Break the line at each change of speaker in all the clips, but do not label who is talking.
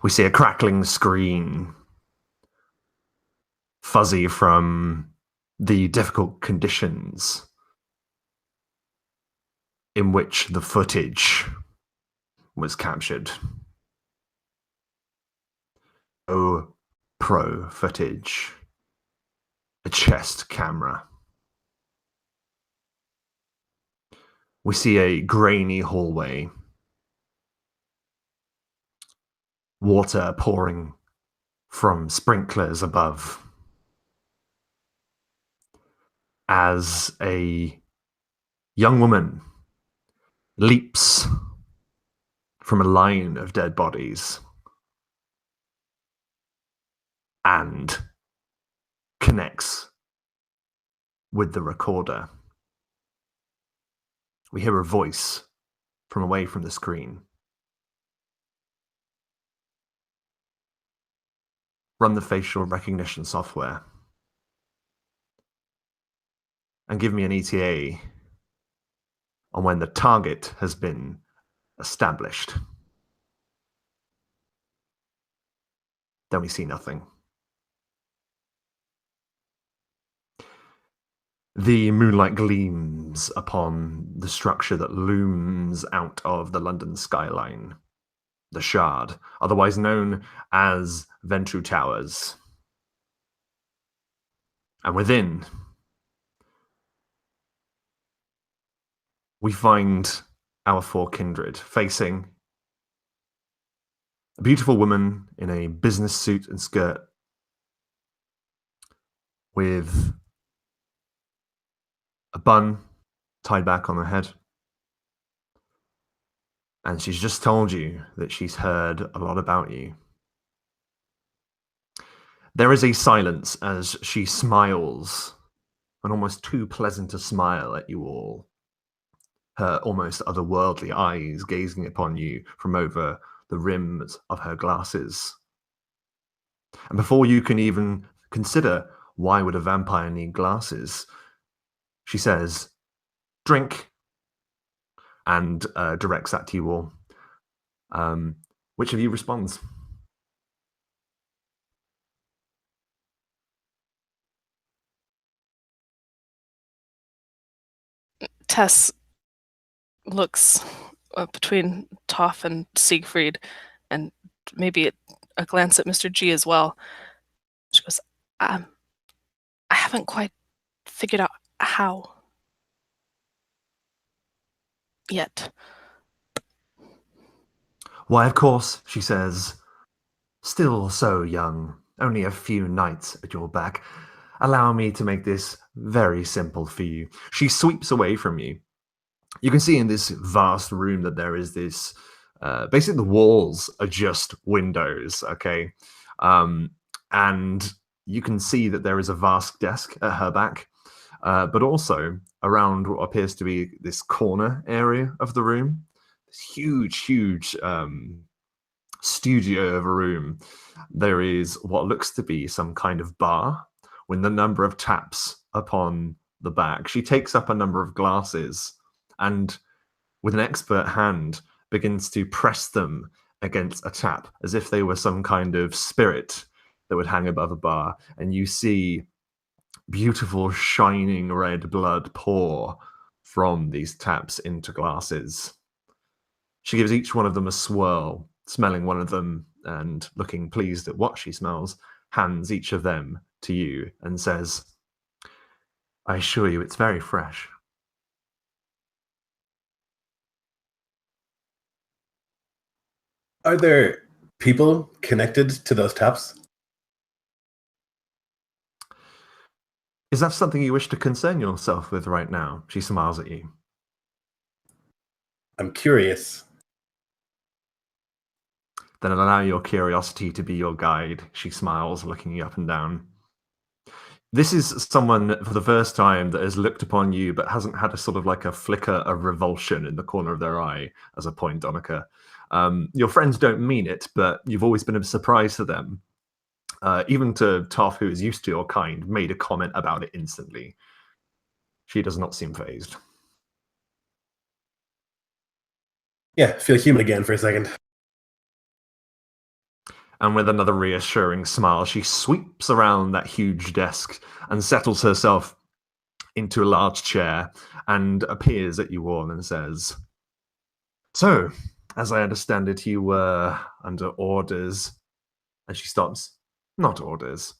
We see a crackling screen, fuzzy from the difficult conditions in which the footage was captured. Pro footage, a chest camera. We see a grainy hallway, water pouring from sprinklers above, as a young woman leaps from a line of dead bodies and connects with the recorder. We hear a voice from away from the screen. Run the facial recognition software and give me an ETA on when the target has been established. Then we see nothing. The moonlight gleams upon the structure that looms out of the London skyline, the Shard, otherwise known as Ventrue Towers. And within, we find our four kindred facing a beautiful woman in a business suit and skirt with a bun tied back on her head. And she's just told you that she's heard a lot about you. There is a silence as she smiles, an almost too pleasant a smile at you all. Her almost otherworldly eyes gazing upon you from over the rims of her glasses. And before you can even consider why would a vampire need glasses, she says, "Drink," and directs that to you all. Which of you responds?
Tess looks between Toph and Siegfried, and maybe a glance at Mr. G as well. She goes, I haven't quite figured out how yet.
Why, of course, she says, still so young, only a few nights at your back. Allow me to make this very simple for you. She sweeps away from you. You can see in this vast room that there is this, basically the walls are just windows, okay? And you can see that there is a vast desk at her back, but also around what appears to be this corner area of the room, this huge studio of a room. There is what looks to be some kind of bar with a number of taps upon the back. She takes up a number of glasses and with an expert hand begins to press them against a tap as if they were some kind of spirit that would hang above a bar. And you see beautiful shining red blood pour from these taps into glasses. She gives each one of them a swirl, smelling one of them and looking pleased at what she smells, hands each of them to you and says, "I assure you it's very fresh."
Are there people connected to those taps?
Is that something you wish to concern yourself with right now? She smiles at you.
I'm curious.
Then allow your curiosity to be your guide. She smiles, looking you up and down. This is someone for the first time that has looked upon you but hasn't had a sort of like a flicker of revulsion in the corner of their eye as a point, Donica. Your friends don't mean it, but you've always been a surprise to them. Even to Toph, who is used to your kind, made a comment about it instantly. She does not seem fazed.
Yeah, feel human again for a second.
And with another reassuring smile, she sweeps around that huge desk and settles herself into a large chair and appears at you all and says, "So, as I understand it, you were under orders." And she stops. "Not orders.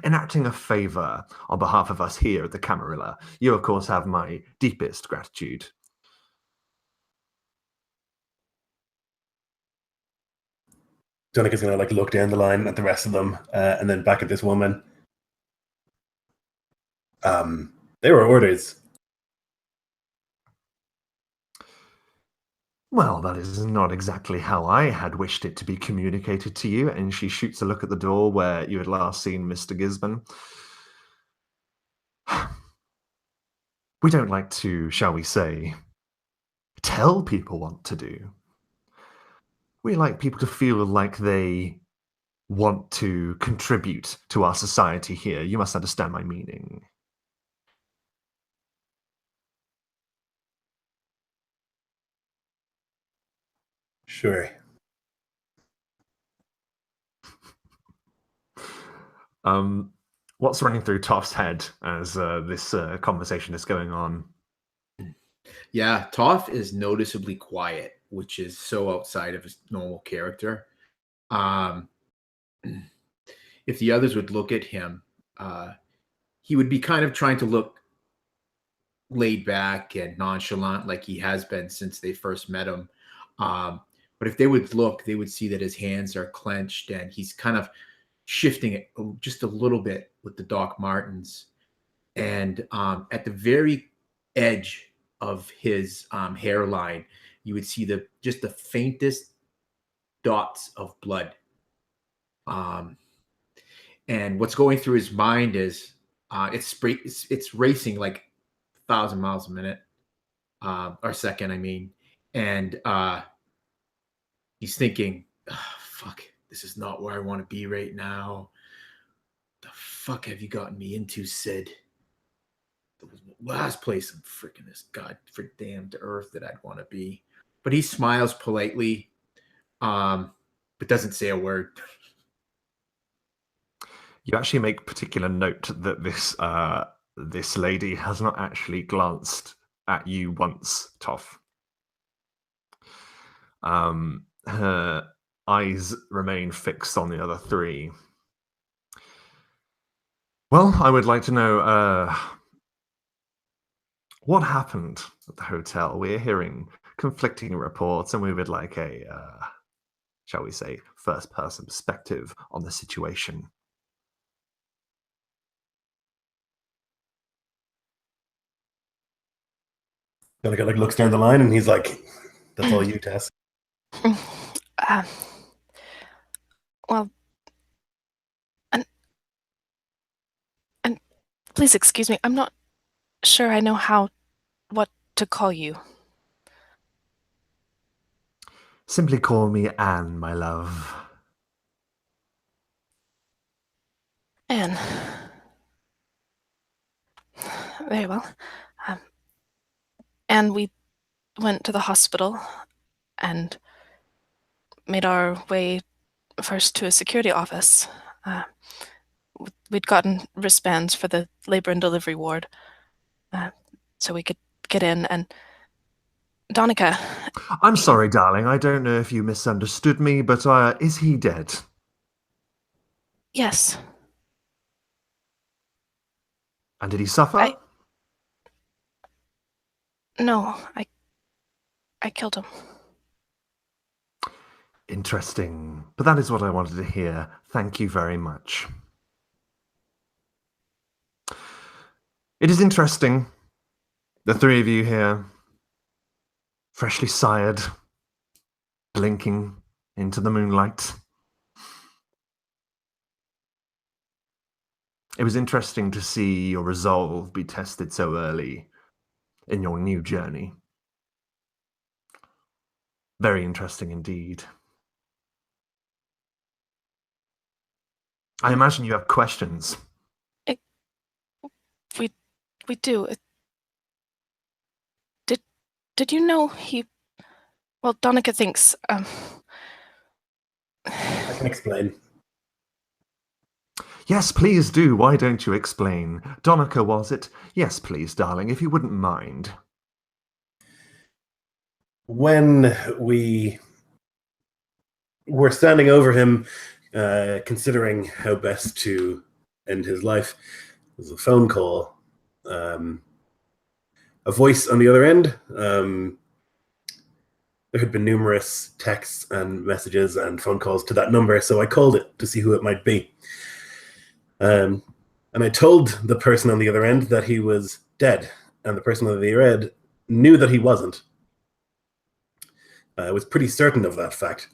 Enacting a favor on behalf of us here at the Camarilla. You, of course, have my deepest gratitude."
Donika's gonna like look down the line at the rest of them, and then back at this woman. They were orders.
"Well, that is not exactly how I had wished it to be communicated to you." And she shoots a look at the door where you had last seen Mr. Gisborne. "We don't like to, shall we say, tell people what to do. We like people to feel like they want to contribute to our society here. You must understand my meaning."
Sure.
What's running through Toph's head as this conversation is going on?
Yeah, Toph is noticeably quiet, which is so outside of his normal character. If the others would look at him, he would be kind of trying to look laid back and nonchalant like he has been since they first met him. But if they would look, they would see that his hands are clenched and he's kind of shifting it just a little bit with the Doc Martens. And at the very edge of his hairline, you would see just the faintest dots of blood. And what's going through his mind is it's racing like 1,000 miles a minute or second, I mean. And he's thinking, oh, fuck, this is not where I want to be right now. The fuck have you gotten me into, Sid? That was the last place I'm freaking this god for damned earth that I'd want to be. But he smiles politely, but doesn't say a word.
You actually make particular note that this lady has not actually glanced at you once, Toph. Her eyes remain fixed on the other three. "Well, I would like to know what happened at the hotel. We're hearing conflicting reports, and we would like a, shall we say, first-person perspective on the situation."
Donika like looks down the line and he's like, "That's all you, Tess."
Well, and please excuse me. I'm not sure I know what to call you.
"Simply call me Anne, my love."
Anne. Very well. And we went to the hospital and made our way first to a security office. We'd gotten wristbands for the labor and delivery ward, so we could get in. And Donika.
"I'm sorry, darling. I don't know if you misunderstood me, but is he dead?"
Yes.
"And did he suffer?"
No, I killed him.
"Interesting. But that is what I wanted to hear. Thank you very much." It is interesting. The three of you here, freshly sired, blinking into the moonlight. It was interesting to see your resolve be tested so early in your new journey. Very interesting indeed. I imagine you have questions.
We do. Did you know he... Well, Donika thinks...
I can explain.
Yes, please do. Why don't you explain? Donica, was it? Yes, please, darling, if you wouldn't mind.
When we were standing over him, considering how best to end his life, there was a phone call. A voice on the other end. There had been numerous texts and messages and phone calls to that number, so I called it to see who it might be. And I told the person on the other end that he was dead, and the person on the other end knew that he wasn't. I was pretty certain of that fact.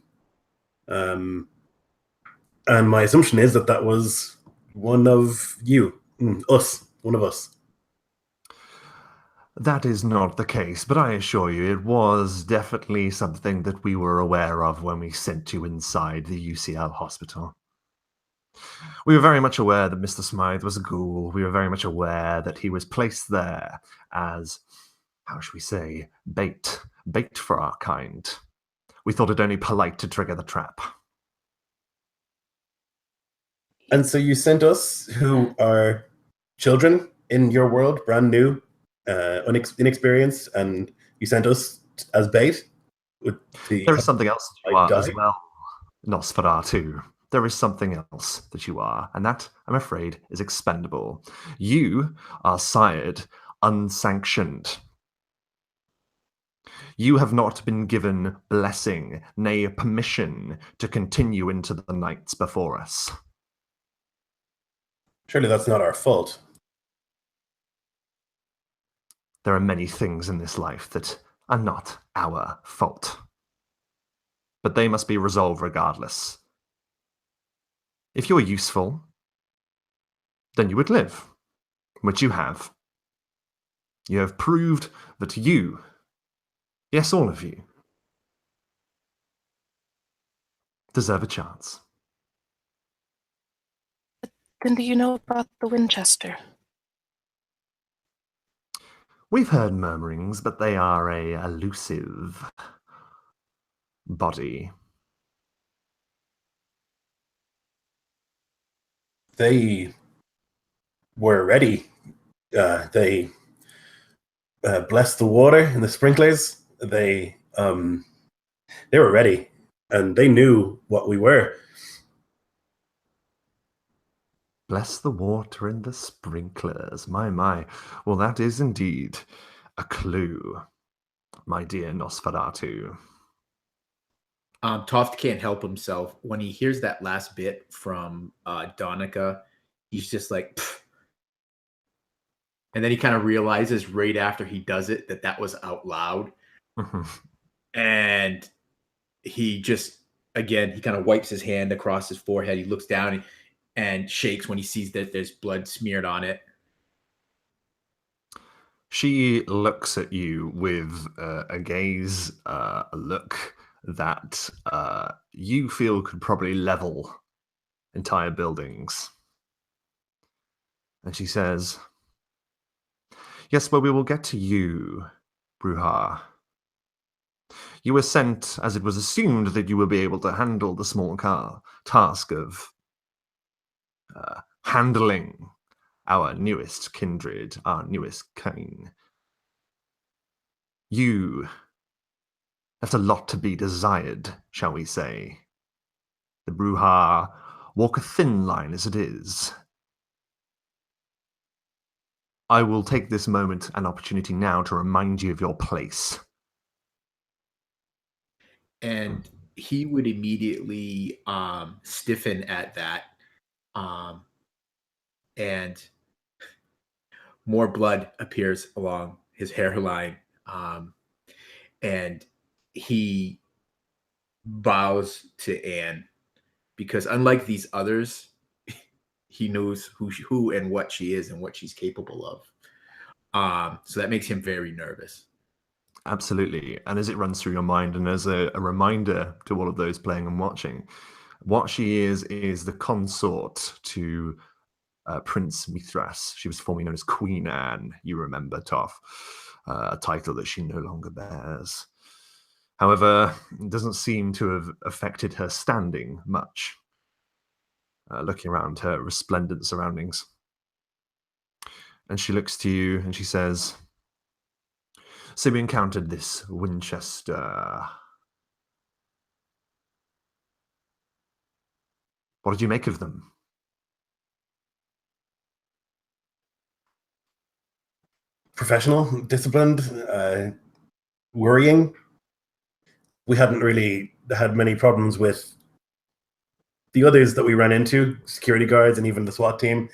And my assumption is that that was one of you, us, one of us.
That is not the case, but I assure you it was definitely something that we were aware of when we sent you inside the UCL hospital. We were very much aware that Mr. Smythe was a ghoul. We were very much aware that he was placed there as, how should we say, bait for our kind. We thought it only polite to trigger the trap.
And so you sent us, who are children in your world, brand new, inexperienced, and you sent us as bait?
There is something else that you are as
guy?
well, Nosferatu. There is something else that you are, and that, I'm afraid, is expendable. You are sired unsanctioned. You have not been given blessing, nay, permission to continue into the nights before us.
Surely that's not our fault.
There are many things in this life that are not our fault. But they must be resolved regardless. If you're useful, then you would live, which you have. You have proved that you, yes, all of you, deserve a chance.
Then do you know about the Winchester?
We've heard murmurings, but they are a elusive body.
They were ready. They blessed the water and the sprinklers. They were ready, and they knew what we were.
Bless the water and the sprinklers. My. Well, that is indeed a clue, my dear Nosferatu.
Toft can't help himself. When he hears that last bit from Donica, he's just like, pfft. And then he kind of realizes right after he does it that was out loud. And he just, again, he kind of wipes his hand across his forehead. He looks down and shakes when he sees that there's blood smeared on it.
She looks at you with a gaze, a look that you feel could probably level entire buildings. And she says, yes, well, we will get to you, Bruja. You were sent as it was assumed that you would be able to handle the small task of handling our newest kindred, our newest king. You left a lot to be desired, shall we say. The Bruja walk a thin line as it is. I will take this moment and opportunity now to remind you of your place.
And he would immediately stiffen at that. And more blood appears along his hairline. And he bows to Anne because unlike these others, he knows who and what she is and what she's capable of. So that makes him very nervous.
Absolutely. And as it runs through your mind, and as a reminder to all of those playing and watching, what she is the consort to Prince Mithras. She was formerly known as Queen Anne, you remember, Toff, a title that she no longer bears. However, it doesn't seem to have affected her standing much. looking around her resplendent surroundings. And she looks to you and she says, "So we encountered this Winchester. What did you make of them?"
Professional, disciplined, worrying. We hadn't really had many problems with the others that we ran into, security guards and even the SWAT team.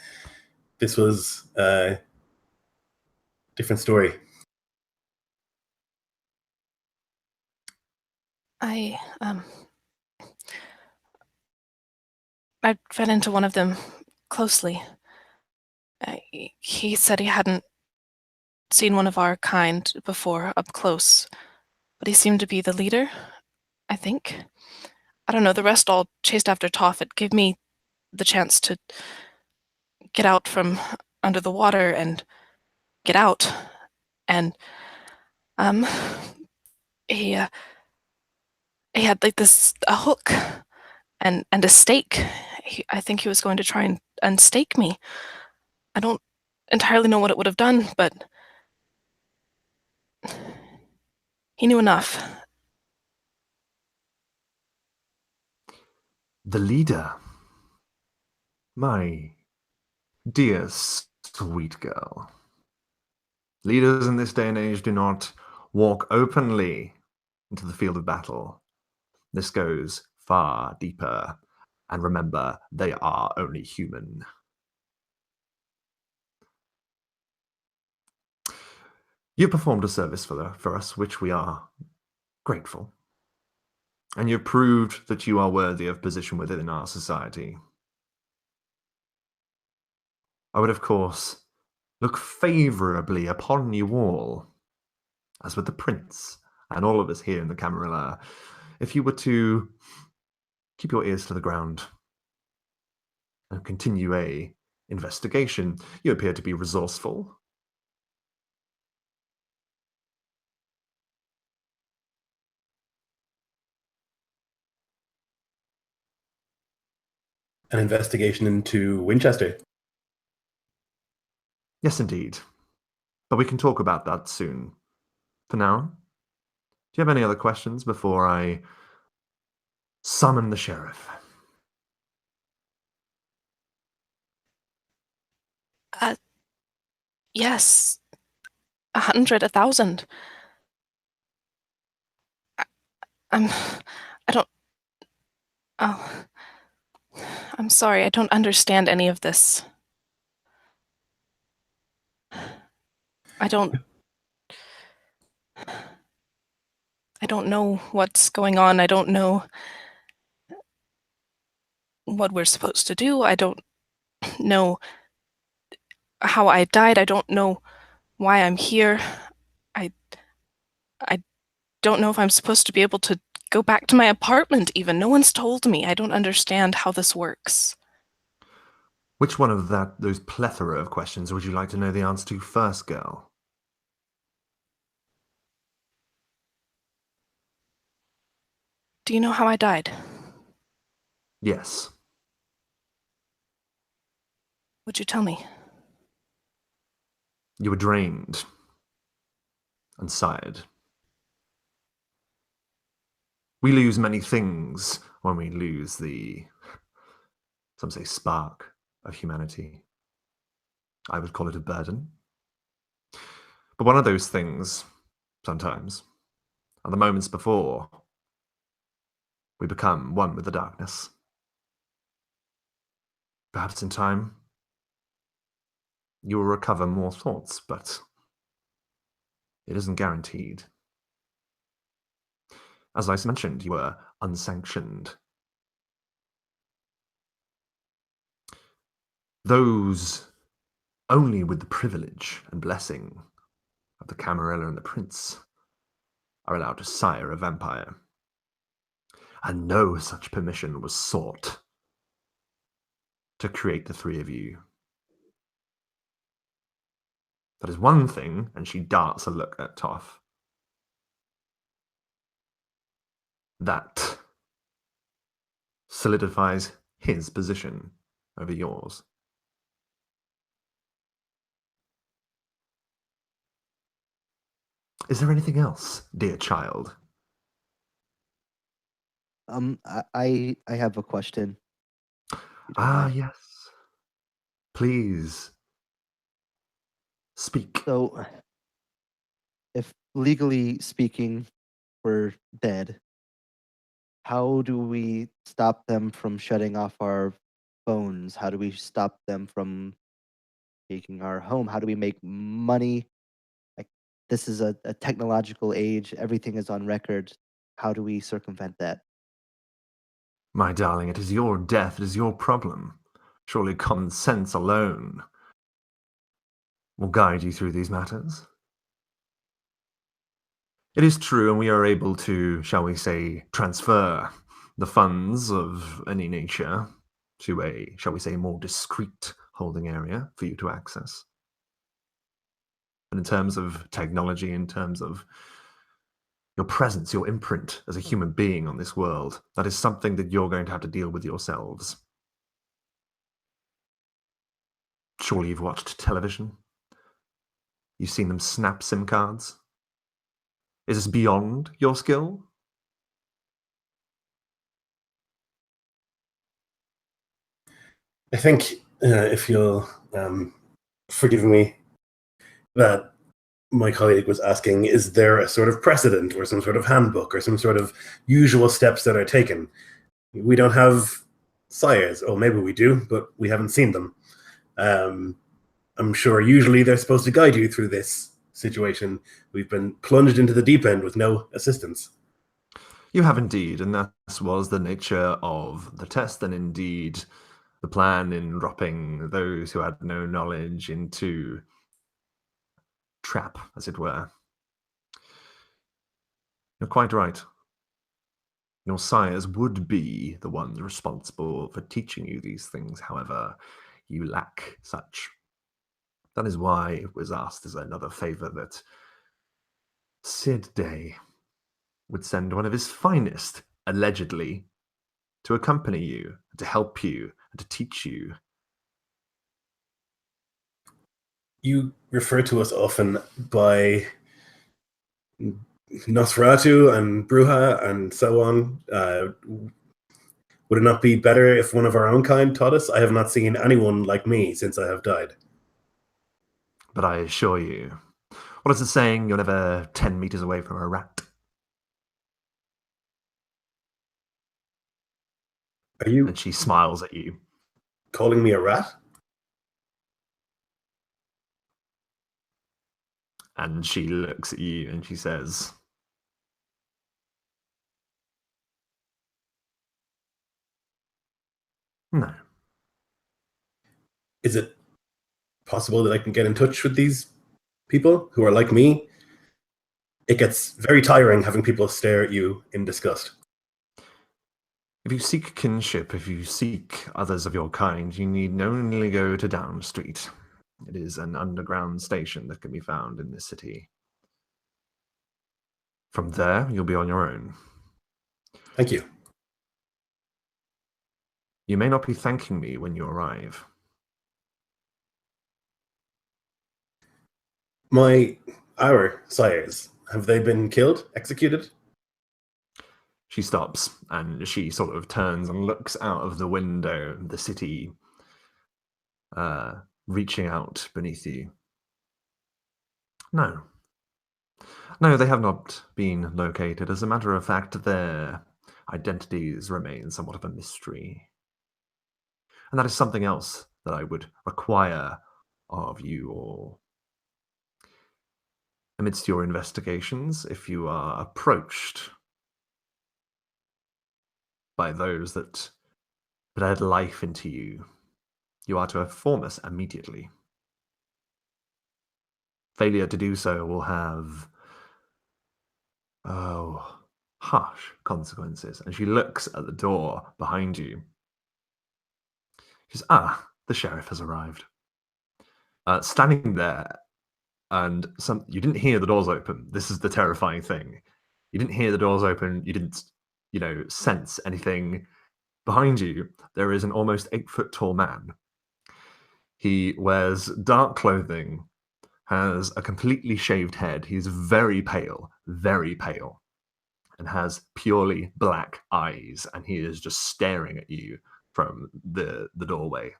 This was a different story.
I ran into one of them closely. He said he hadn't seen one of our kind before up close, but he seemed to be the leader, I think. I don't know, the rest all chased after Toph. It gave me the chance to get out from under the water and get out. And, he had like a hook and a stake. I think he was going to try and unstake me. I don't entirely know what it would have done, but he knew enough.
The leader. My dear sweet girl. Leaders in this day and age do not walk openly into the field of battle. This goes far deeper. And remember, they are only human. You performed a service for us, which we are grateful. And you proved that you are worthy of position within our society. I would, of course, look favorably upon you all, as with the prince and all of us here in the Camarilla, if you were to keep your ears to the ground and continue a investigation. You appear to be resourceful.
An investigation into Winchester.
Yes, indeed. But we can talk about that soon. For now, do you have any other questions before I summon the sheriff?
Yes. 100, 1,000. I don't... Oh. I'm sorry, I don't understand any of this. I don't know what's going on. I don't know what we're supposed to do. I don't know how I died. I don't know why I'm here. I don't know if I'm supposed to be able to go back to my apartment even. No one's told me. I don't understand how this works.
Which one of those plethora of questions would you like to know the answer to first, girl?
Do you know how I died?
Yes.
Would you tell me?
You were drained and sired. We lose many things when we lose the, some say, spark of humanity. I would call it a burden. But one of those things, sometimes, are the moments before we become one with the darkness. Perhaps in time, you will recover more thoughts, but it isn't guaranteed. As I mentioned, you were unsanctioned. Those only with the privilege and blessing of the Camarilla and the Prince are allowed to sire a vampire. And no such permission was sought to create the three of you. That is one thing, and she darts a look at Toph. That solidifies his position over yours. Is there anything else, dear child?
I have a question. if you don't mind.
Yes. Please speak.
So, if legally speaking, we're dead, how do we stop them from shutting off our phones? How do we stop them from taking our home? How do we make money? Like, this is a technological age. Everything is on record. How do we circumvent that?
My darling, it is your death, it is your problem. Surely common sense alone will guide you through these matters. It is true, and we are able to, shall we say, transfer the funds of any nature to a, shall we say, more discreet holding area for you to access. But in terms of technology, in terms of your presence, your imprint as a human being on this world, that is something that you're going to have to deal with yourselves. Surely you've watched television. You've seen them snap SIM cards. Is this beyond your skill?
I think if you'll forgive me, that my colleague was asking, is there a sort of precedent or some sort of handbook or some sort of usual steps that are taken? We don't have sires. Oh, maybe we do, but we haven't seen them. I'm sure usually they're supposed to guide you through this situation. We've been plunged into the deep end with no assistance.
You have indeed, and that was the nature of the test, and indeed the plan in dropping those who had no knowledge into trap, as it were. You're quite right. Your sires would be the ones responsible for teaching you these things. However, you lack such. That is why it was asked as another favor that Sid Day would send one of his finest, allegedly, to accompany you, to help you, and to teach you.
You refer to us often by Nosferatu and Bruja and so on. Would it not be better if one of our own kind taught us? I have not seen anyone like me since I have died.
But I assure you, what is the saying? You're never 10 meters away from a rat.
Are you
And she smiles at you.
calling me a rat?
And she looks at you and she says, no.
Is it possible that I can get in touch with these people who are like me? It gets very tiring having people stare at you in disgust.
If you seek kinship, if you seek others of your kind, you need only go to Down Street. It is an underground station that can be found in this city. From there, you'll be on your own.
Thank you.
You may not be thanking me when you arrive.
Our sires, have they been killed, executed?
She stops and she sort of turns and looks out of the window, the city reaching out beneath you. No. No, they have not been located. As a matter of fact, their identities remain somewhat of a mystery. And that is something else that I would require of you all. Amidst your investigations, if you are approached by those that bled life into you, you are to inform us immediately. Failure to do so will have, harsh consequences. And she looks at the door behind you. She says, the sheriff has arrived. Standing there, and you didn't hear the doors open. This is the terrifying thing. You didn't hear the doors open. You didn't, sense anything. Behind you, there is an almost 8-foot tall man. He wears dark clothing, has a completely shaved head. He's very pale, and has purely black eyes, and he is just staring at you from the doorway.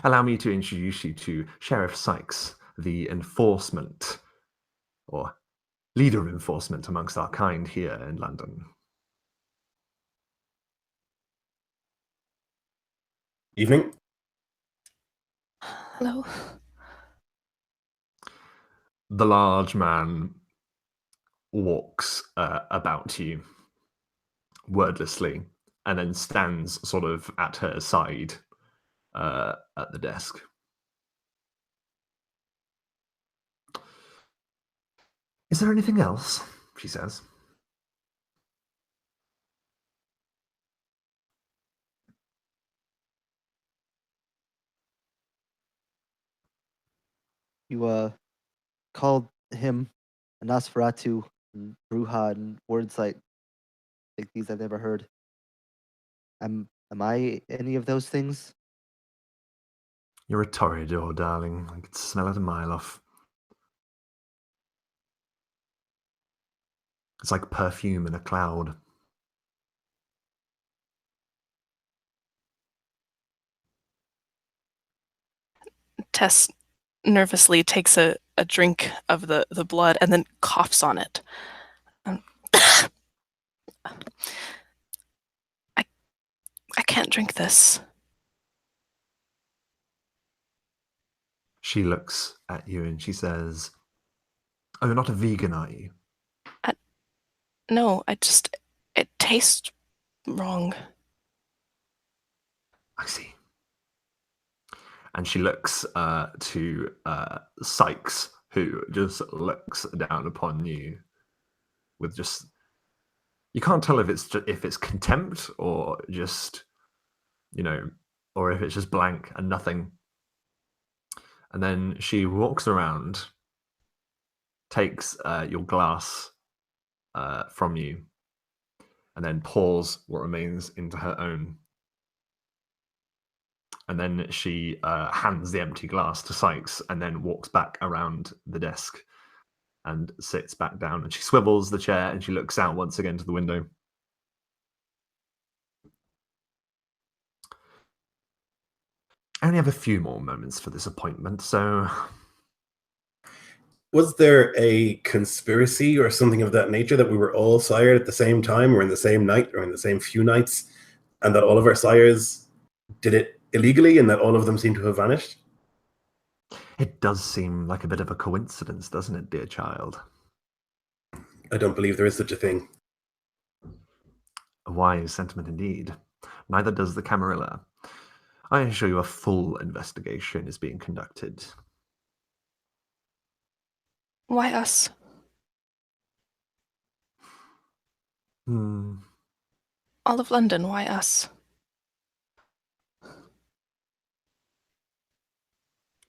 Allow me to introduce you to Sheriff Sykes, the enforcement, or leader of enforcement amongst our kind here in London.
Evening.
Hello.
The large man walks about you wordlessly and then stands sort of at her side at the desk. Is there anything else? She says.
You called him a Nosferatu and Bruja and words like these I've never heard. Am I any of those things?
You're a Toreador, darling. I can smell it a mile off. It's like perfume in a cloud.
Tess nervously takes a drink of the blood and then coughs on it. I can't drink this.
She looks at you and she says, "Oh, you're not a vegan, are you?"
No, it tastes wrong.
I see. And she looks to Sykes, who just looks down upon you with just, you can't tell if it's contempt or just, or if it's just blank and nothing. And then she walks around, takes your glass from you, and then pours what remains into her own. And then she hands the empty glass to Sykes and then walks back around the desk and sits back down. And she swivels the chair and she looks out once again to the window. I only have a few more moments for this appointment, so...
Was there a conspiracy or something of that nature that we were all sired at the same time or in the same night or in the same few nights, and that all of our sires did it illegally and that all of them seem to have vanished?
It does seem like a bit of a coincidence, doesn't it, dear child?
I don't believe there is such a thing.
A wise sentiment indeed. Neither does the Camarilla. I assure you a full investigation is being conducted.
Why us? All of London, why us?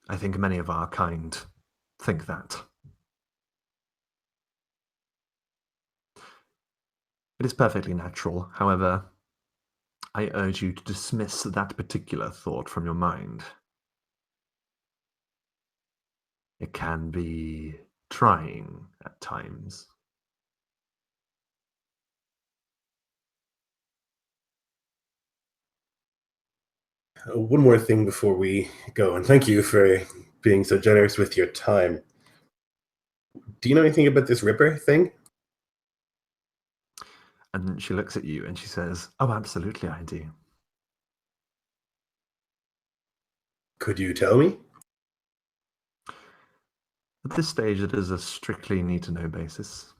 I think many of our kind think that. It is perfectly natural. However, I urge you to dismiss that particular thought from your mind. It can be trying at times.
One more thing before we go, and thank you for being so generous with your time. Do you know anything about this Ripper thing?
And she looks at you and she says, "Oh, absolutely, I do."
Could you tell me?
At this stage, it is a strictly need-to-know basis.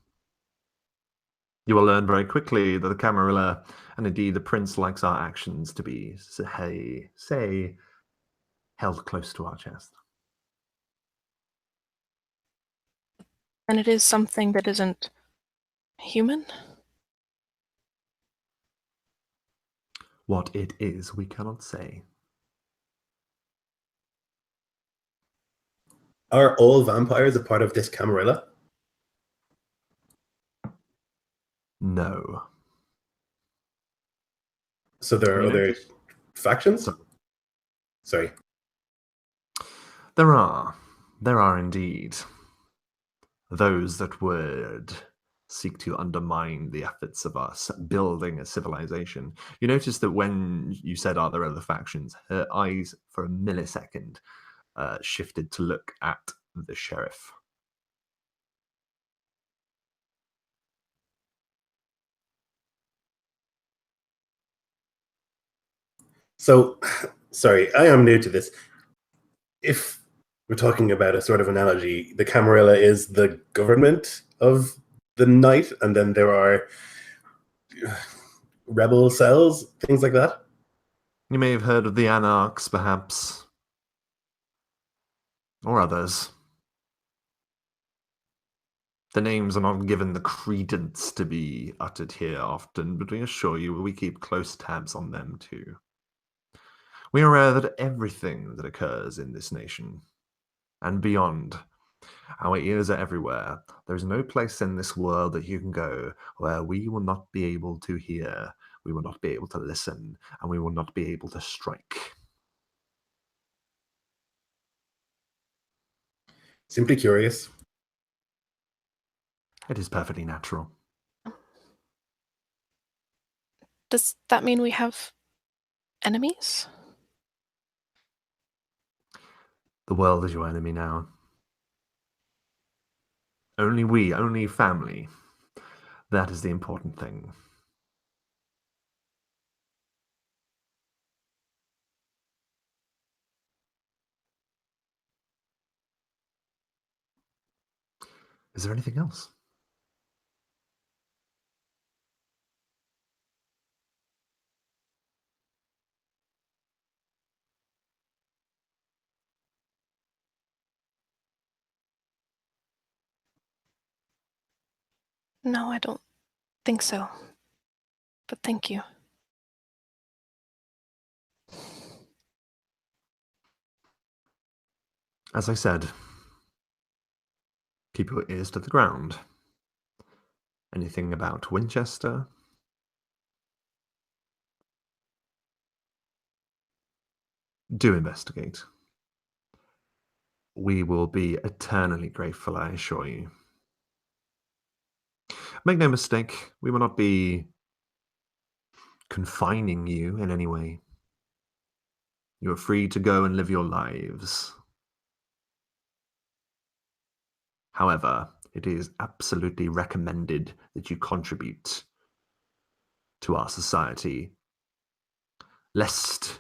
You will learn very quickly that the Camarilla, and indeed the Prince, likes our actions to be, say, held close to our chest.
And it is something that isn't human?
What it is, we cannot say.
Are all vampires a part of this Camarilla?
No.
So there are
You
other
notice-
factions?
So-
Sorry.
There are indeed those that would seek to undermine the efforts of us building a civilization. You notice that when you said, are there other factions, her eyes for a millisecond shifted to look at the sheriff.
So, sorry, I am new to this. If we're talking about a sort of analogy, the Camarilla is the government of the night, and then there are rebel cells, things like that.
You may have heard of the Anarchs, perhaps, or others. The names are not given the credence to be uttered here often, but we assure you we keep close tabs on them too. We are aware that everything that occurs in this nation and beyond, our ears are everywhere. There is no place in this world that you can go where we will not be able to hear, we will not be able to listen, and we will not be able to strike.
Simply curious.
It is perfectly natural.
Does that mean we have enemies?
The world is your enemy now. Only family. That is the important thing. Is there anything else?
No, I don't think so. But thank you.
As I said, keep your ears to the ground. Anything about Winchester? Do investigate. We will be eternally grateful, I assure you. Make no mistake, we will not be confining you in any way. You are free to go and live your lives. However, it is absolutely recommended that you contribute to our society, lest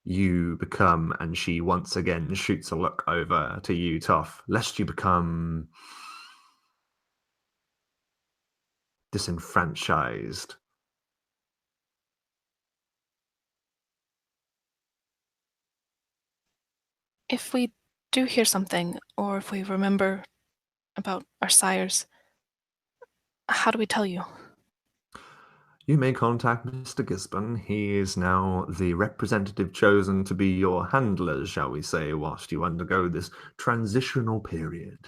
you become, and she once again shoots a look over to you, Toff, lest you become disenfranchised.
If we do hear something, or if we remember about our sires, how do we tell you?
You may contact Mr. Gisborne. He is now the representative chosen to be your handler, shall we say, whilst you undergo this transitional period.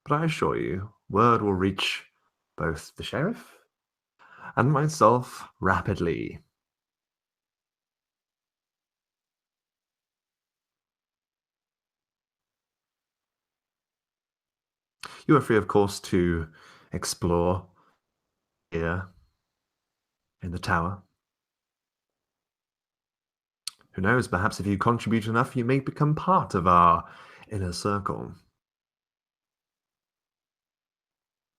But I assure you, word will reach both the sheriff and myself rapidly. You are free, of course, to explore here in the tower. Who knows, perhaps if you contribute enough, you may become part of our inner circle.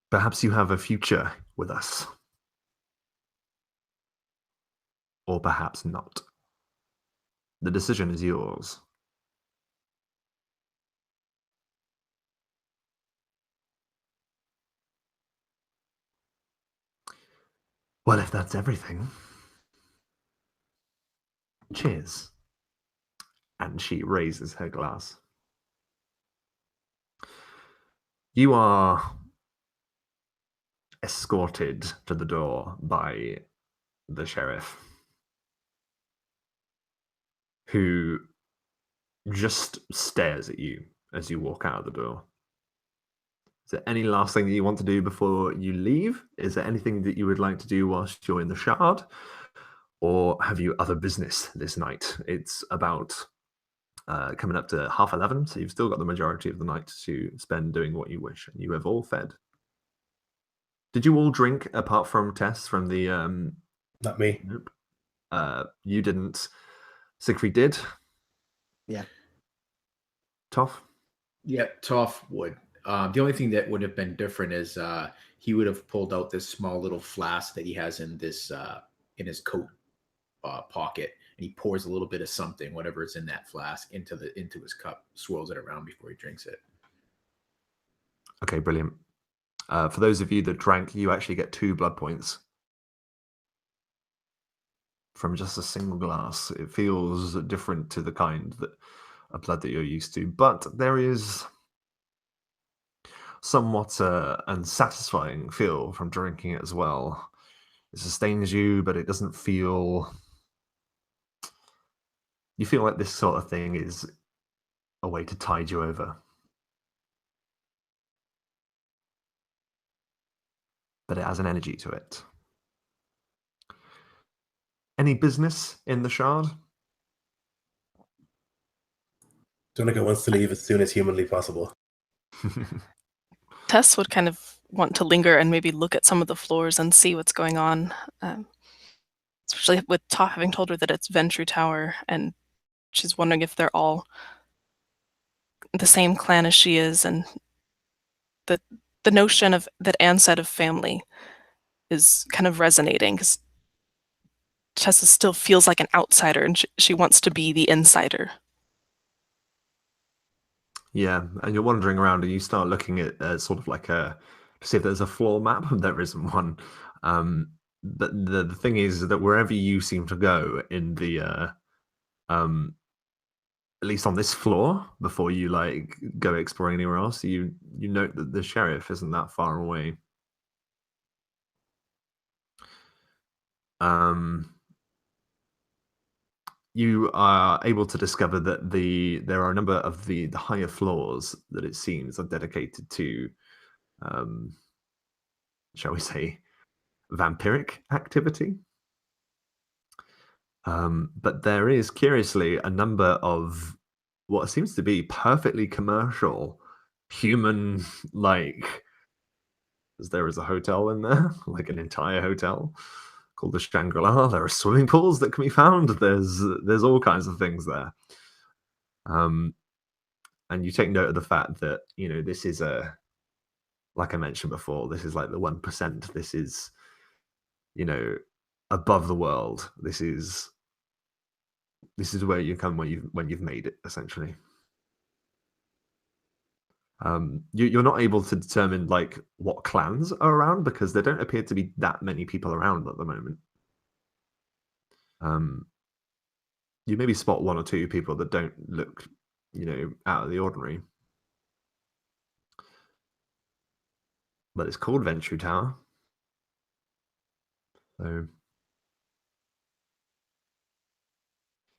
Perhaps you have a future with us. Or perhaps not. The decision is yours. Well, if that's everything, cheers. And she raises her glass. You are escorted to the door by the sheriff, who just stares at you as you walk out of the door. Is there any last thing that you want to do before you leave? Is there anything that you would like to do whilst you're in the shard? or have you other business this night? It's about coming up to 11:30, so you've still got the majority of the night to spend doing what you wish, and you have all fed. Did you all drink apart from Tess from the
Not me.
Nope. You didn't. Siegfried did.
Yeah.
Tough.
Yeah, Toph would. The only thing that would have been different is he would have pulled out this small little flask that he has in this in his coat pocket, and he pours a little bit of something, whatever is in that flask, into his cup, swirls it around before he drinks it.
Okay, brilliant. For those of you that drank, you actually get 2 blood points from just a single glass. It feels different to the kind of blood that you're used to, but there is somewhat unsatisfying feel from drinking it as well. It sustains you, but it doesn't feel... You feel like this sort of thing is a way to tide you over. But it has an energy to it. Any business in the shard?
Donica wants to leave as soon as humanly possible.
Tess would kind of want to linger and maybe look at some of the floors and see what's going on. Especially with Toph having told her that it's Ventrue Tower, and she's wondering if they're all the same clan as she is, and the notion of that Anne said of family is kind of resonating, because Tessa still feels like an outsider, and she wants to be the insider.
Yeah, and you're wandering around and you start looking at sort of like to see if there's a floor map. There isn't one. But the thing is that wherever you seem to go in the at least on this floor, before you like go exploring anywhere else, you note that the sheriff isn't that far away. You are able to discover that there are a number of the higher floors that it seems are dedicated to, shall we say, vampiric activity. But there is, curiously, a number of what seems to be perfectly commercial, human-like. There is a hotel in there, like an entire hotel called the Shangri-La. There are swimming pools that can be found. There's all kinds of things there. And you take note of the fact that, you know, this is like I mentioned before, this is like the 1%. This is, you know, above the world. This is where you come when you've made it, essentially. You're not able to determine like what clans are around, because there don't appear to be that many people around at the moment. You maybe spot 1 or 2 people that don't look, you know, out of the ordinary. But it's called Ventrue Tower.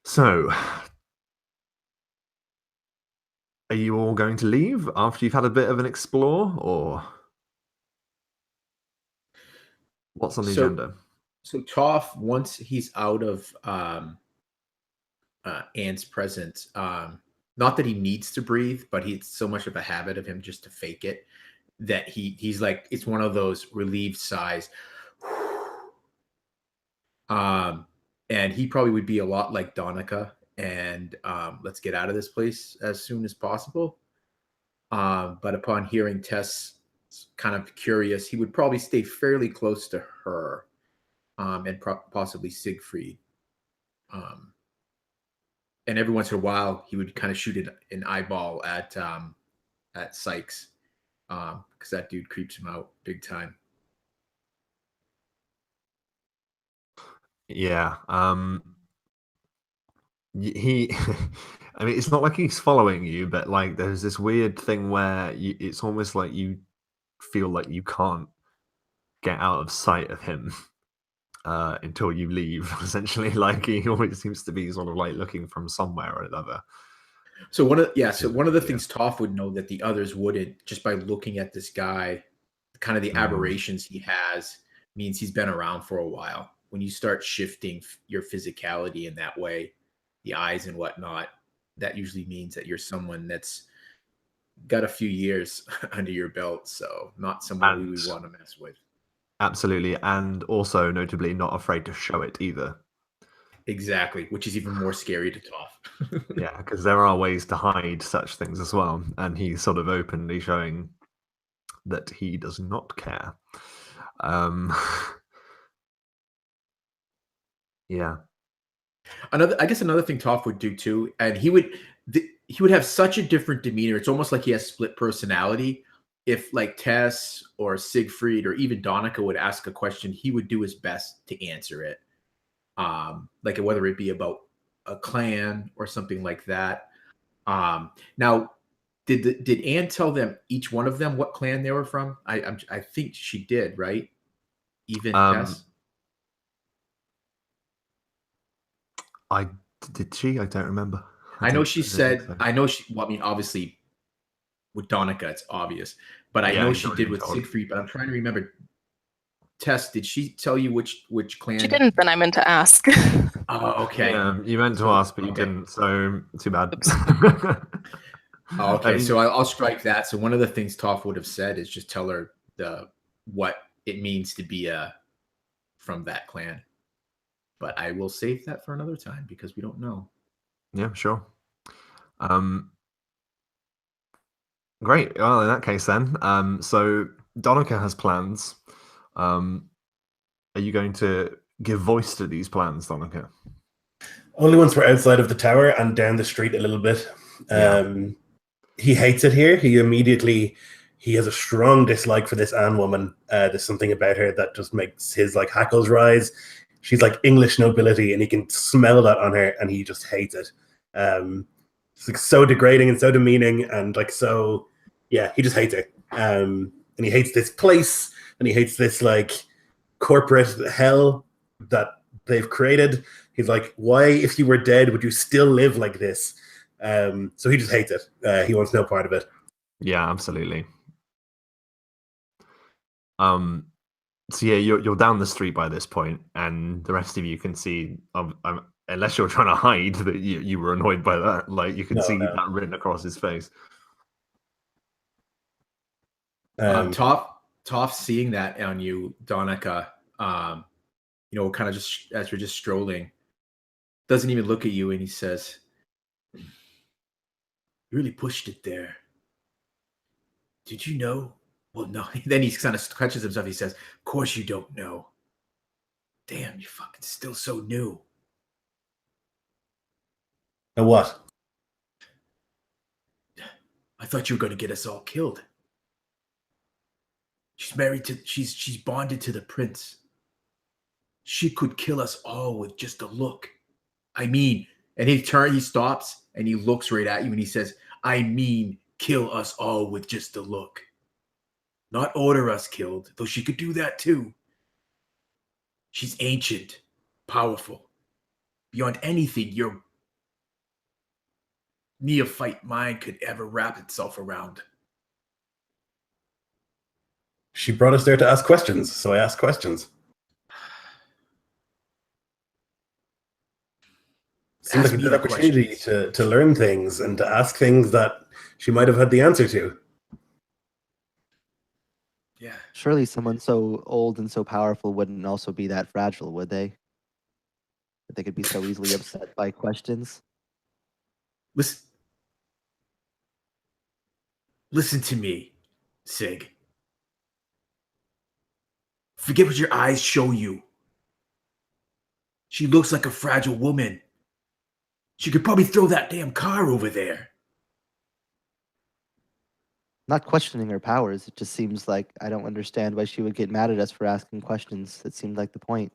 So, are you all going to leave after you've had a bit of an explore, or what's on the agenda?
So Toph, once he's out of Anne's presence, not that he needs to breathe, but it's so much of a habit of him just to fake it that he's like, it's one of those relieved sighs. And he probably would be a lot like Donica, and let's get out of this place as soon as possible. But upon hearing Tess kind of curious, he would probably stay fairly close to her, and possibly Siegfried. And every once in a while, he would kind of shoot an eyeball at Sykes, because that dude creeps him out big time.
Yeah. He, I mean, it's not like he's following you, but like there's this weird thing where it's almost like you feel like you can't get out of sight of him until you leave. Essentially, like he always seems to be sort of like looking from somewhere or another.
So one of the things Toph would know that the others wouldn't, just by looking at this guy, kind of the aberrations he has, means he's been around for a while. when you start shifting your physicality in that way, the eyes and whatnot, that usually means that you're someone that's got a few years under your belt. So not someone we would want to mess with.
Absolutely. And also notably not afraid to show it either.
Exactly. Which is even more scary to Toph.
Yeah, because there are ways to hide such things as well. And he's sort of openly showing that he does not care. Yeah.
I guess another thing Toph would do too, and he would have such a different demeanor. It's almost like he has split personality. If like Tess or Siegfried or even Donica would ask a question, he would do his best to answer it. Like whether it be about a clan or something like that. Now, did Anne tell them, each one of them, what clan they were from? I think she did, right? Even Tess.
Did she? I don't remember.
I know she said.
So.
I know she. Well, I mean, obviously, with Donica, it's obvious, but I know she did with Siegfried. But I'm trying to remember. Tess, did she tell you which clan?
She didn't. Then I meant to ask.
Oh, okay.
You meant to ask, but you didn't. So too bad.
Okay, so I'll strike that. So one of the things Toph would have said is just tell her what it means to be from that clan. But I will save that for another time because we don't know.
Yeah, sure. Great. Well, in that case, then, so Donica has plans. Are you going to give voice to these plans, Donica?
Only once we're outside of the tower and down the street a little bit. He hates it here. He has a strong dislike for this Anne woman. There's something about her that just makes his like hackles rise. She's like English nobility, and he can smell that on her, and he just hates it. It's like so degrading and so demeaning, and like so, yeah, he just hates her. And he hates this place, and he hates this like corporate hell that they've created. He's like, why, if you were dead, would you still live like this? So he just hates it. He wants no part of it.
Yeah, absolutely. So yeah, you're down the street by this point, and the rest of you can see, unless you're trying to hide that you were annoyed by that, like you can see that written across his face.
Toph seeing that on you, Donica, kind of just as you're just strolling, doesn't even look at you, and he says, "You really pushed it there. Did you know?" Well, no. Then he kind of clutches himself. He says, "Of course you don't know. Damn, you're fucking still so new."
And what?
I thought you were going to get us all killed. She's bonded to the prince. She could kill us all with just a look. I mean, and he stops, and he looks right at you, and he says, "I mean, kill us all with just a look. Not order us killed, though she could do that too. She's ancient, powerful, beyond anything your neophyte mind could ever wrap itself around."
She brought us there to ask questions, so I asked questions. Seems like a good opportunity to learn things and to ask things that she might have had the answer to.
Yeah.
Surely someone so old and so powerful wouldn't also be that fragile, would they? That they could be so easily upset by questions?
Listen to me, Sig. Forget what your eyes show you. She looks like a fragile woman. She could probably throw that damn car over there.
Not questioning her powers. It just seems like I don't understand why she would get mad at us for asking questions. That seemed like the point.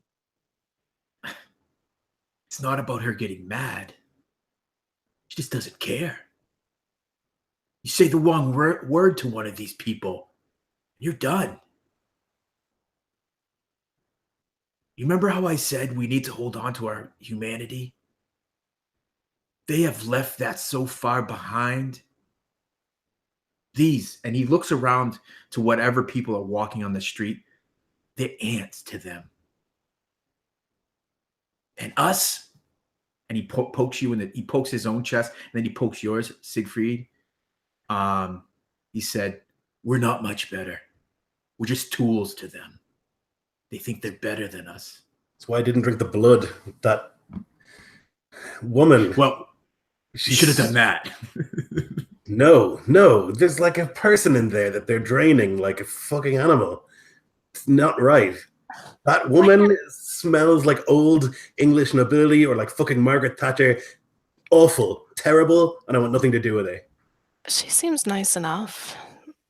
It's not about her getting mad. She just doesn't care. You say the wrong word to one of these people, you're done. You remember how I said we need to hold on to our humanity? They have left that so far behind. And he looks around to whatever people are walking on the street, they're ants to them. And us? And he pokes you he pokes his own chest, and then he pokes yours, Siegfried. He said, we're not much better. We're just tools to them. They think they're better than us.
That's why I didn't drink the blood. That woman.
Well, she should have done that.
No. There's like a person in there that they're draining like a fucking animal. It's not right. That woman smells like old English nobility or like fucking Margaret Thatcher. Awful. Terrible. And I want nothing to do with it.
She seems nice enough.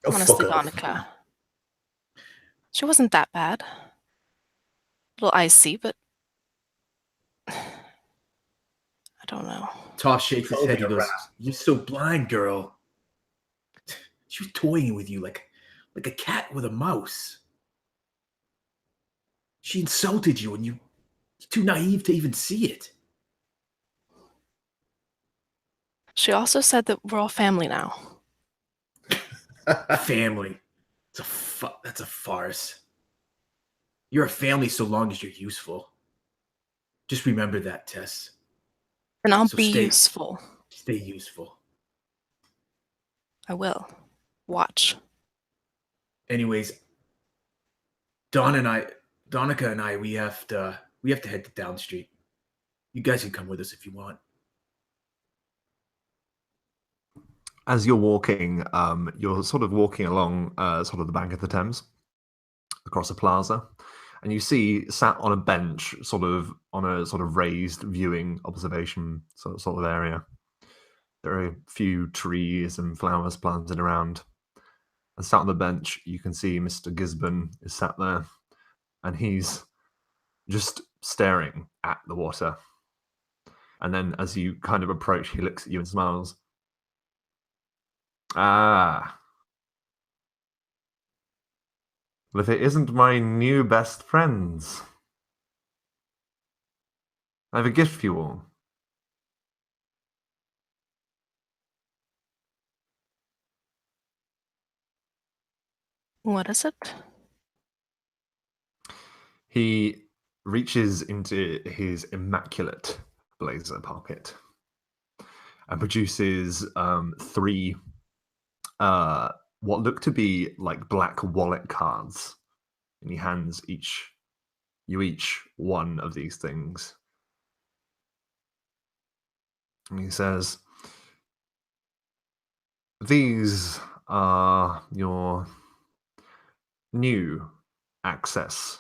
Oh,
Honestly,
fuck off.
Donica. She wasn't that bad. A little icy, but I don't know.
Toff shakes his head. He
Call me a
goes,
rat.
you're so blind, girl. She was toying with you like a cat with a mouse. She insulted you, and you're too naive to even see it.
She also said that we're all family now.
Family. That's a farce. You're a family so long as you're useful. Just remember that, Tess.
And I'll
So
be
stay-
useful.
Stay useful.
I will. Watch.
Anyways, Donica and I, we have to head to Down Street. You guys can come with us if you want.
As you're walking, you're sort of walking along sort of the bank of the Thames across a plaza, and you see sat on a bench, sort of on a sort of raised viewing observation sort of area. There are a few trees and flowers planted around. And sat on the bench, you can see Mr. Gisborne is sat there, and he's just staring at the water. And then as you kind of approach, he looks at you and smiles. Ah. Well, if it isn't my new best friends, I have a gift for you all.
What is it?
He reaches into his immaculate blazer pocket and produces three what look to be like black wallet cards, and he hands you each one of these things. And he says, these are your new access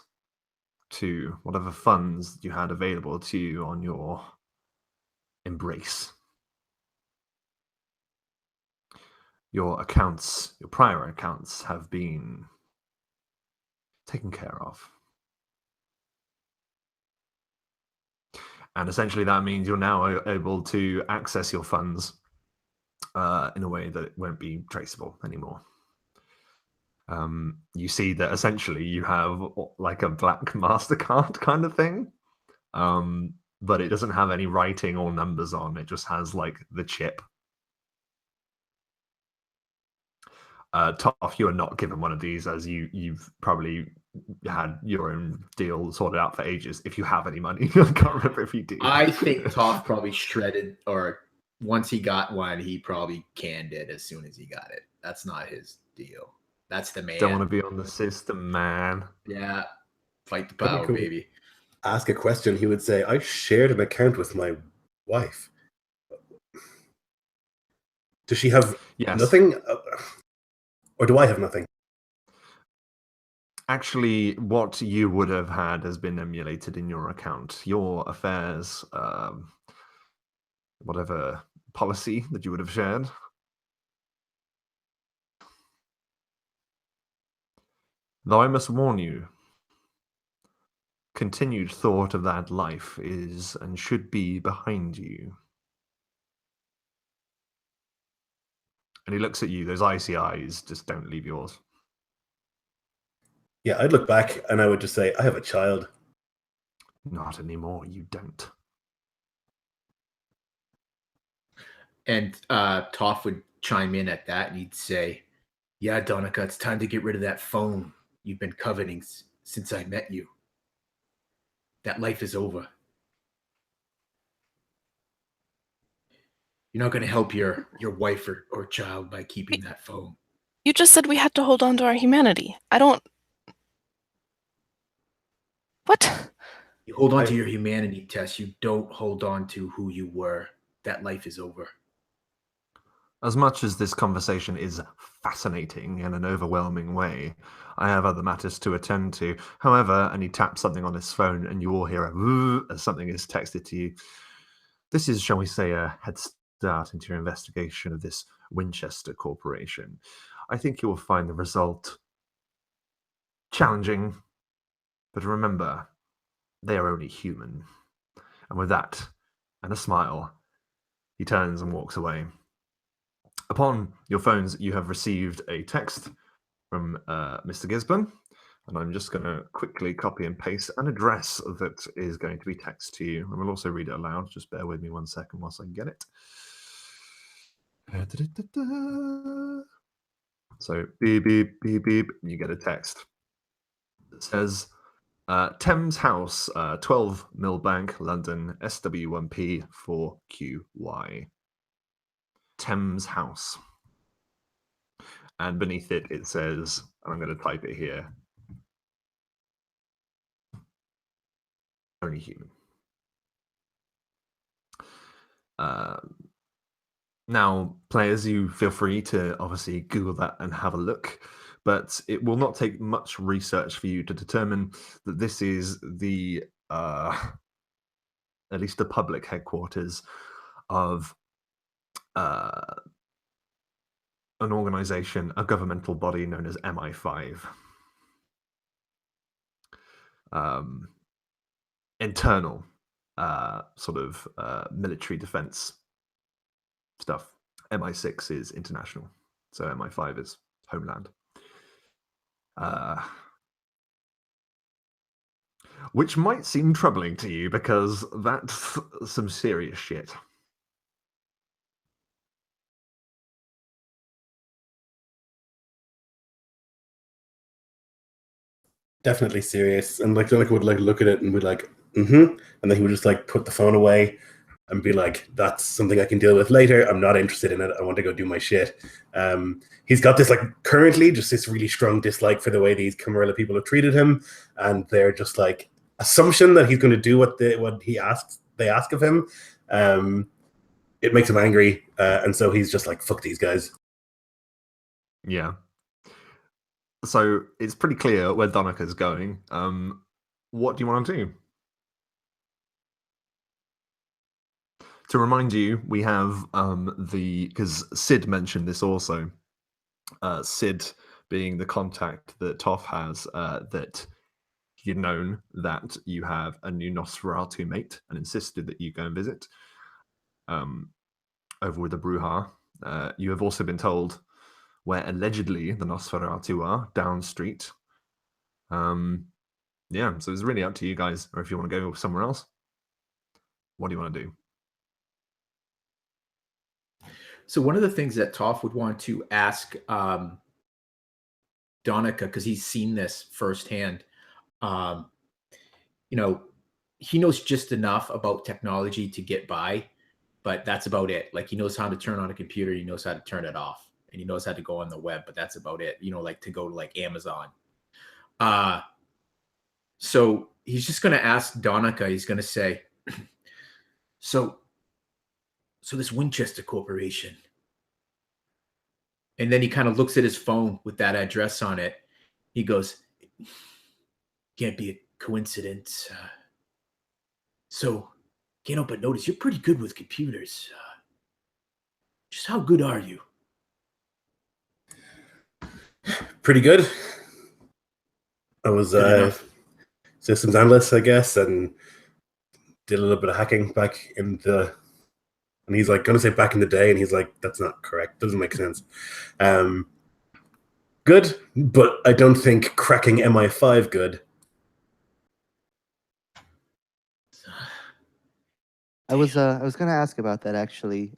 to whatever funds you had available to you on your embrace. Your accounts, your prior accounts, have been taken care of. And essentially that means you're now able to access your funds in a way that it won't be traceable anymore. You see that essentially you have like a black MasterCard kind of thing, but it doesn't have any writing or numbers on. It just has like the chip. Toff, you are not given one of these, as you've probably had your own deal sorted out for ages. If you have any money, I can't remember if you do.
I think Toff probably shredded, or once he got one, he probably canned it as soon as he got it. That's not his deal. That's the man.
Don't want to be on the system, man.
Yeah, fight the
That'd be
power,
cool.
baby.
Ask a question, he would say, I shared an account with my wife. Does she have
Yes.
nothing? Or do I have nothing?
Actually, what you would have had has been emulated in your account. Your affairs, whatever policy that you would have shared. Though I must warn you, continued thought of that life is and should be behind you. And he looks at you, those icy eyes just don't leave yours.
Yeah, I'd look back and I would just say, I have a child.
Not anymore, you don't.
And Toff would chime in at that, and he'd say, yeah, Donica, it's time to get rid of that phone you've been coveting since I met you. That life is over. You're not going to help your wife or child by keeping that phone.
You just said we had to hold on to our humanity. I don't... What?
You hold on to your humanity, Tess. You don't hold on to who you were. That life is over.
As much as this conversation is fascinating in an overwhelming way, I have other matters to attend to. However, and he taps something on his phone, and you all hear a "woo" as something is texted to you. This is, shall we say, a head start into your investigation of this Winchester Corporation. I think you will find the result challenging, but remember, they are only human. And with that, and a smile, he turns and walks away. Upon your phones, you have received a text from Mr. Gisborne, and I'm just going to quickly copy and paste an address that is going to be texted to you. And we'll also read it aloud. Just bear with me 1 second whilst I get it. So, beep, beep, beep, beep, and you get a text. It says, Thames House, 12 Millbank, London, SW1P 4QY. Thames House. And beneath it, it says, and I'm going to type it here, only human. Now, players, you feel free to obviously Google that and have a look, but it will not take much research for you to determine that this is the, at least the public headquarters of an organization, a governmental body known as MI5. Internal sort of military defense stuff. MI6 is international, so MI5 is homeland. Which might seem troubling to you because that's some serious shit.
Definitely serious. And like Donica would like look at it and be like, and then he would just like put the phone away and be like, that's something I can deal with later. I'm not interested in it. I want to go do my shit. He's got this like currently just this really strong dislike for the way these Camarilla people have treated him, and they're just like assumption that he's going to do what they ask of him. It makes him angry, and so he's just like, fuck these guys.
Yeah. So it's pretty clear where Donica's going. What do you want to do? To remind you, we have because Sid mentioned this also. Sid being the contact that Toph has, that he'd known that you have a new Nosferatu mate and insisted that you go and visit over with the Bruja. You have also been told where allegedly the Nosferatu are, down street. Yeah, so it's really up to you guys, or if you want to go somewhere else. What do you want to do?
So one of the things that Toph would want to ask Donica, because he's seen this firsthand, he knows just enough about technology to get by, but that's about it. Like, he knows how to turn on a computer, he knows how to turn it off, and he knows how to go on the web, but that's about it. Like to go to like Amazon. So he's just going to ask Donica, he's going to say, so this Winchester Corporation. And then he kind of looks at his phone with that address on it. He goes, can't be a coincidence. So can't help but notice you're pretty good with computers. Just how good are you?
Pretty good. I was systems analyst, I guess, and did a little bit of hacking back in the... And he's like, going to say back in the day, and he's like, that's not correct. Doesn't make sense. Good, but I don't think cracking MI5 good.
I was going to ask about that actually.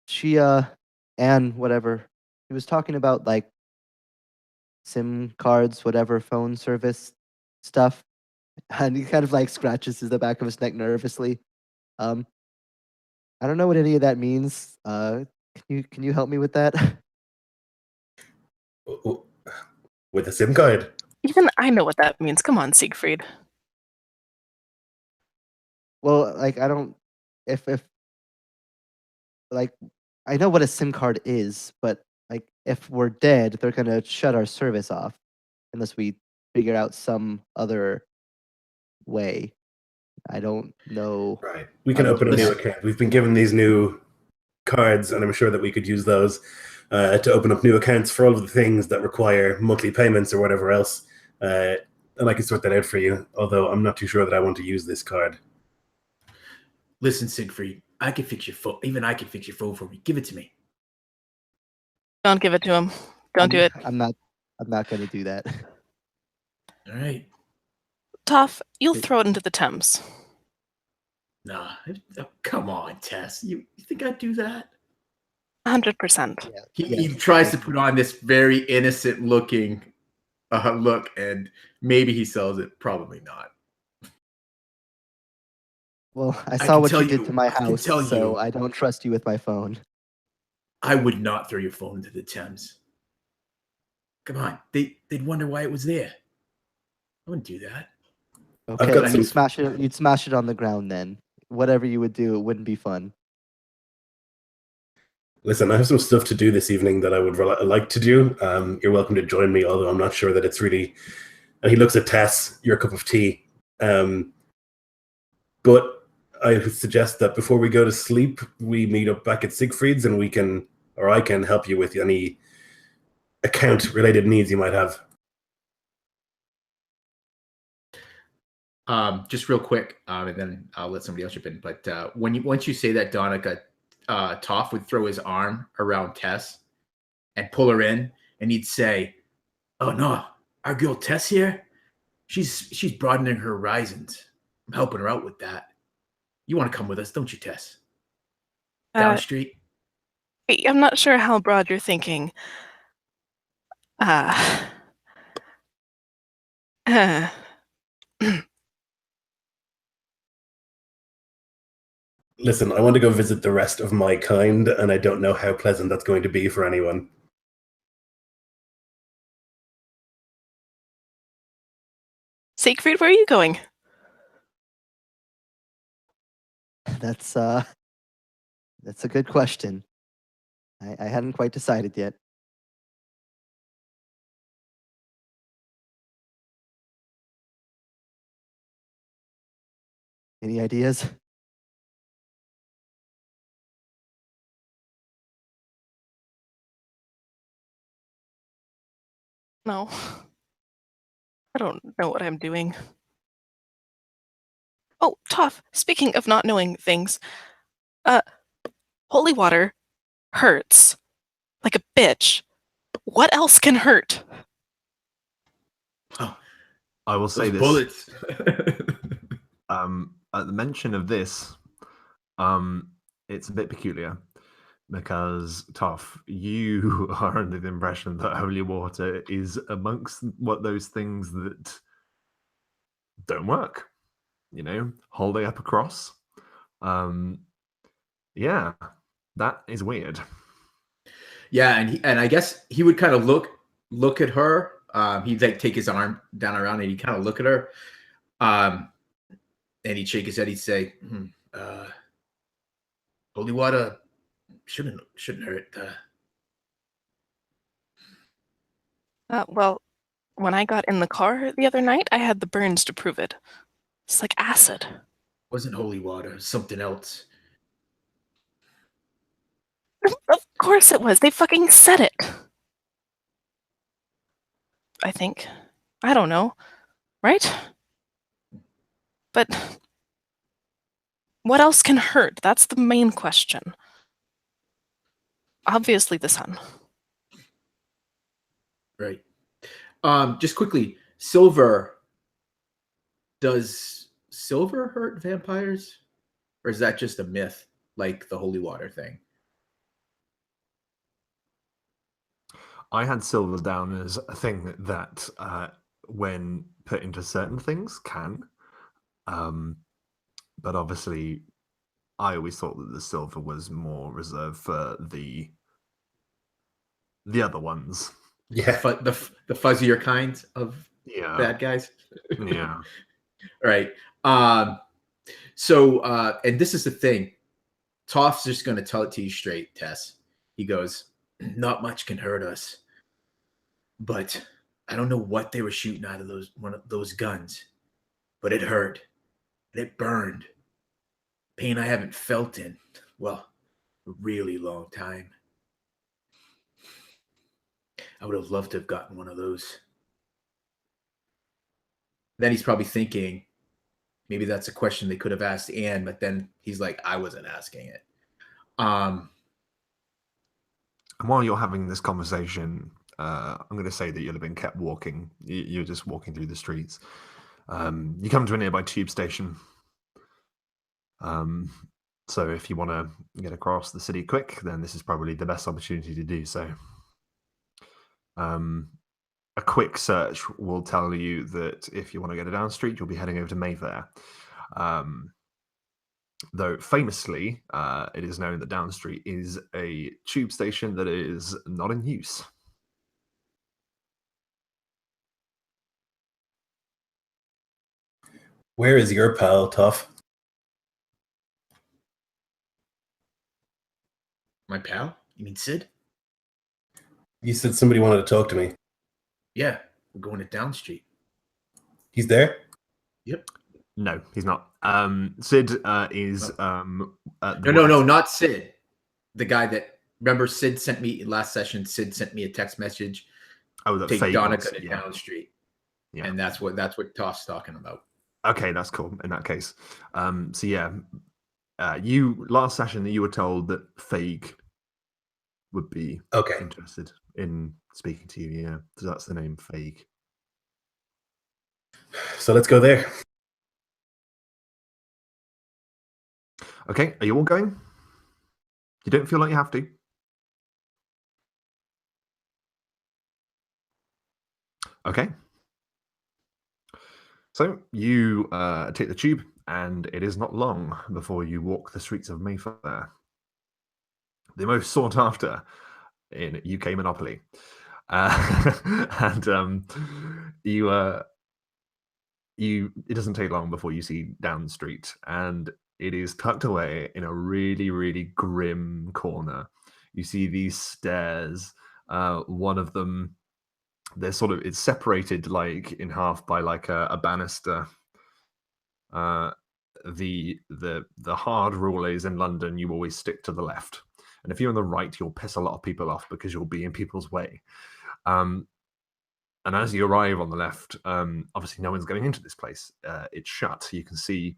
She Anne, whatever, he was talking about like SIM cards, whatever, phone service stuff, and he kind of like scratches the back of his neck nervously. I don't know what any of that means. Can you help me with that?
With a SIM card.
Even I know what that means. Come on, Siegfried.
Well, like I don't if like I know what a SIM card is, but like if we're dead, they're gonna shut our service off unless we figure out some other way. I don't know.
Right. We
how
can
to
open a
do
new
that.
account. We've been given these new cards, and I'm sure that we could use those to open up new accounts for all of the things that require monthly payments or whatever else. And I can sort that out for you, although I'm not too sure that I want to use this card.
Listen, Siegfried, I can fix your phone. Even I can fix your phone for me. Give it to me.
Don't give it to him. Don't do it.
I'm not gonna do that.
All right.
Toff, you'll
It-
throw it into the Thames.
Nah. Oh, come on, Tess. You think I'd do that?
100%.
Yeah.
He
yes,
tries to
thank
put
you.
on this very innocent looking look, and maybe he sells it. Probably not.
Well, I
I
saw
can
what
tell
you did
you-
to my
I can
house,
tell
so
you.
I don't trust you with my phone.
I would not throw your phone into the Thames. Come on. They'd wonder why it was there. I wouldn't do that.
Okay,
got some-
you'd smash it on the ground then. Whatever you would do, it wouldn't be fun.
Listen, I have some stuff to do this evening that I would like to do. You're welcome to join me, although I'm not sure that it's really. And he looks at Tess, your cup of tea. But I would suggest that before we go to sleep, we meet up back at Siegfried's, and I can help you with any account-related needs you might have.
Just real quick, and then I'll let somebody else chip in. But once you say that, Donica, Toph would throw his arm around Tess and pull her in, and he'd say, "Oh no, our girl Tess here, she's broadening her horizons. I'm helping her out with that. You want to come with us, don't you, Tess? Down the street."
I'm not sure how broad you're thinking. Uh,
Listen, I want to go visit the rest of my kind, and I don't know how pleasant that's going to be for anyone.
Siegfried, where are you going?
That's a good question. I hadn't quite decided yet. Any ideas?
No. I don't know what I'm doing. Oh, Toph, speaking of not knowing things, holy water hurts. Like a bitch. What else can hurt?
Oh,
I will say
those
this.
bullets.
At the mention of this, it's a bit peculiar because Toff, you are under the impression that holy water is amongst those things that don't work. You know, holding up a cross. Yeah, that is weird.
Yeah, and I guess he would kind of look at her. He'd like take his arm down around and he'd kind of look at her. And he'd shake his head. He'd say, "Holy water shouldn't hurt."
Well, when I got in the car the other night, I had the burns to prove it. It's like acid.
Wasn't holy water, it was something else.
Of course it was. They fucking said it. I think. I don't know. Right? But what else can hurt? That's the main question. Obviously the sun.
Right. Just quickly, silver. Does silver hurt vampires? Or is that just a myth, like the holy water thing?
I had silver down as a thing that, when put into certain things, can. But obviously, I always thought that the silver was more reserved for the other ones.
Yeah.
The fuzzier kind of
Yeah.
bad guys.
Yeah.
Right. So, and this is the thing. Toph's just going to tell it to you straight, Tess. He goes, not much can hurt us. But I don't know what they were shooting out of those guns. But it hurt. And it burned. Pain I haven't felt in, well, a really long time. I would have loved to have gotten one of those. Then he's probably thinking, maybe that's a question they could have asked Anne, but then he's like, I wasn't asking it.
And while you're having this conversation, I'm going to say that you'll have been kept walking. You're just walking through the streets. You come to a nearby tube station. So if you want to get across the city quick, then this is probably the best opportunity to do so. A quick search will tell you that if you want to go to Down Street, you'll be heading over to Mayfair. Though famously, it is known that Down Street is a tube station that is not in use.
Where is your pal, Toph?
My pal? You mean Sid?
You said somebody wanted to talk to me.
Yeah, we're going to Down Street.
He's there?
Yep.
No, he's not. Sid is
No, not Sid. The guy that, remember Sid sent me last session, Sid sent me a text message.
Oh, that
take
Fagin
Donica
was,
to Down Street.
Yeah.
And that's what Toph's talking about.
Okay, that's cool in that case. So yeah, you last session you were told that Fag would be interested in speaking to you. Yeah, so that's the name, Fag.
So let's go there.
Okay, are you all going? You don't feel like you have to? Okay. So you take the tube, and it is not long before you walk the streets of Mayfair, the most sought after in UK Monopoly. And it doesn't take long before you see Down Street, and it is tucked away in a really, really grim corner. You see these stairs. One of them, it's separated like in half by like a banister. The hard rule is in London you always stick to the left, and if you're on the right, you'll piss a lot of people off because you'll be in people's way. And as you arrive on the left, obviously no one's going into this place. It's shut. You can see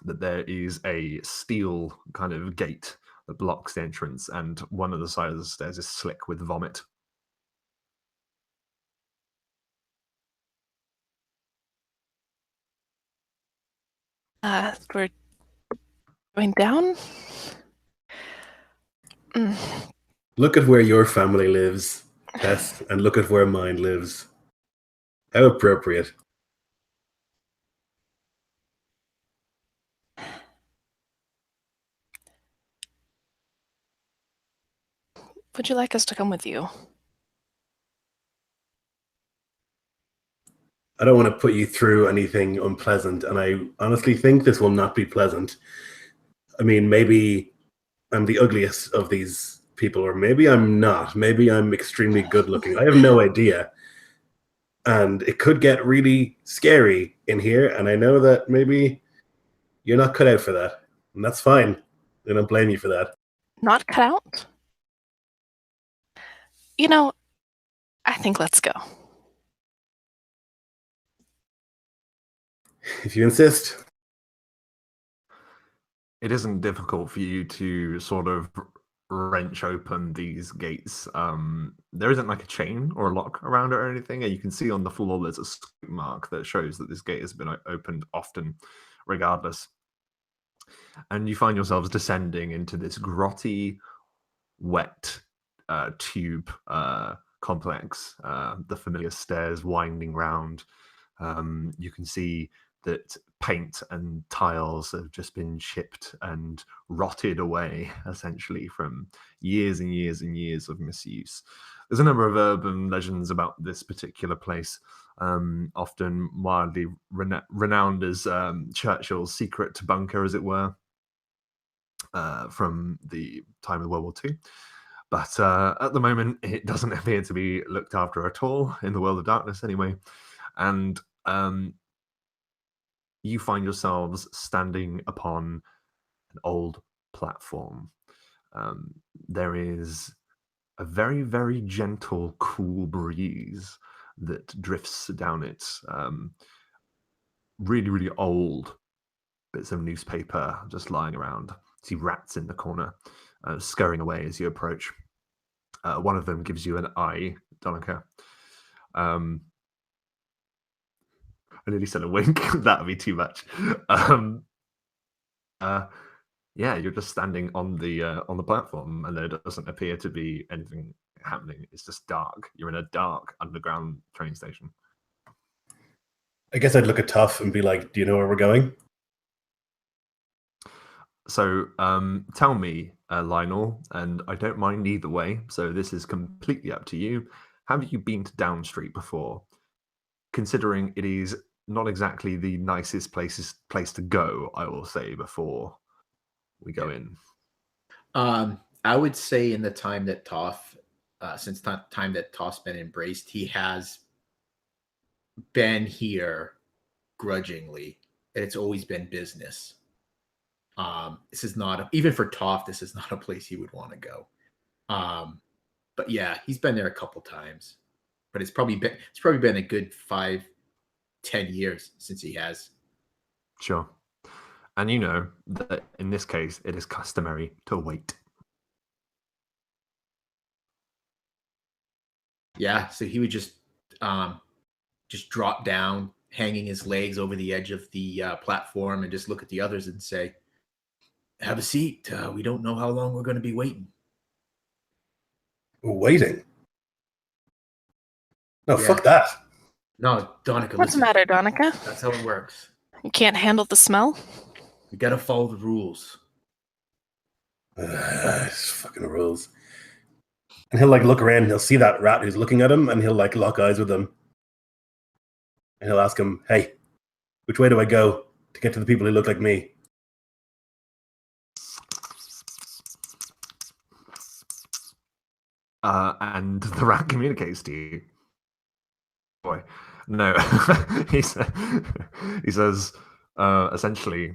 that there is a steel kind of gate that blocks the entrance, and one of the sides of the stairs is slick with vomit.
We're going down?
Look at where your family lives, Tess, and look at where mine lives. How appropriate.
Would you like us to come with you?
I don't want to put you through anything unpleasant, and I honestly think this will not be pleasant. I mean, maybe I'm the ugliest of these people, or maybe I'm not. Maybe I'm extremely good looking. I have no idea. And it could get really scary in here, and I know that maybe you're not cut out for that. And that's fine. I don't blame you for that.
Not cut out? You know, I think let's go.
If you insist.
It isn't difficult for you to sort of wrench open these gates. There isn't like a chain or a lock around it or anything, and you can see on the floor there's a squeak mark that shows that this gate has been opened often, regardless. And you find yourselves descending into this grotty, wet tube complex. The familiar stairs winding round. You can see that paint and tiles have just been chipped and rotted away, essentially, from years and years and years of misuse. There's a number of urban legends about this particular place, often wildly renowned as Churchill's secret bunker, as it were, from the time of World War II. But at the moment, it doesn't appear to be looked after at all in the world of darkness, anyway. And you find yourselves standing upon an old platform. There is a very, very gentle, cool breeze that drifts down it. Really, really old bits of newspaper just lying around. See rats in the corner, scurrying away as you approach. One of them gives you an eye, Donica. I nearly said a wink. That would be too much. Yeah, you're just standing on the platform, and there doesn't appear to be anything happening. It's just dark. You're in a dark underground train station.
I guess I'd look at Toff and be like, "Do you know where we're going?"
So tell me, Lionel, and I don't mind either way, so this is completely up to you. Have you been to Down Street before? Considering it is not exactly the nicest place to go, I will say, before we go in.
I would say in the time that Toff, since the time that Toff's been embraced, he has been here grudgingly, and it's always been business. This is not even for Toff. This is not a place he would want to go. But yeah, he's been there a couple times, but it's probably been a good 5-10 years since he has.
Sure. And you know that in this case, it is customary to wait.
Yeah, so he would just drop down, hanging his legs over the edge of the platform, and just look at the others and say, "Have a seat. We don't know how long we're going to be waiting."
We're waiting? No,
Yeah.
fuck that.
No, Donica,
What's the
listen.
matter, Donica?
That's how it works.
You can't handle the smell?
We got to follow the rules.
It's fucking rules. And he'll like look around and he'll see that rat who's looking at him and he'll like lock eyes with him. And he'll ask him, "Hey, which way do I go to get to the people who look like me?"
And the rat communicates to you. Boy, no, he says essentially,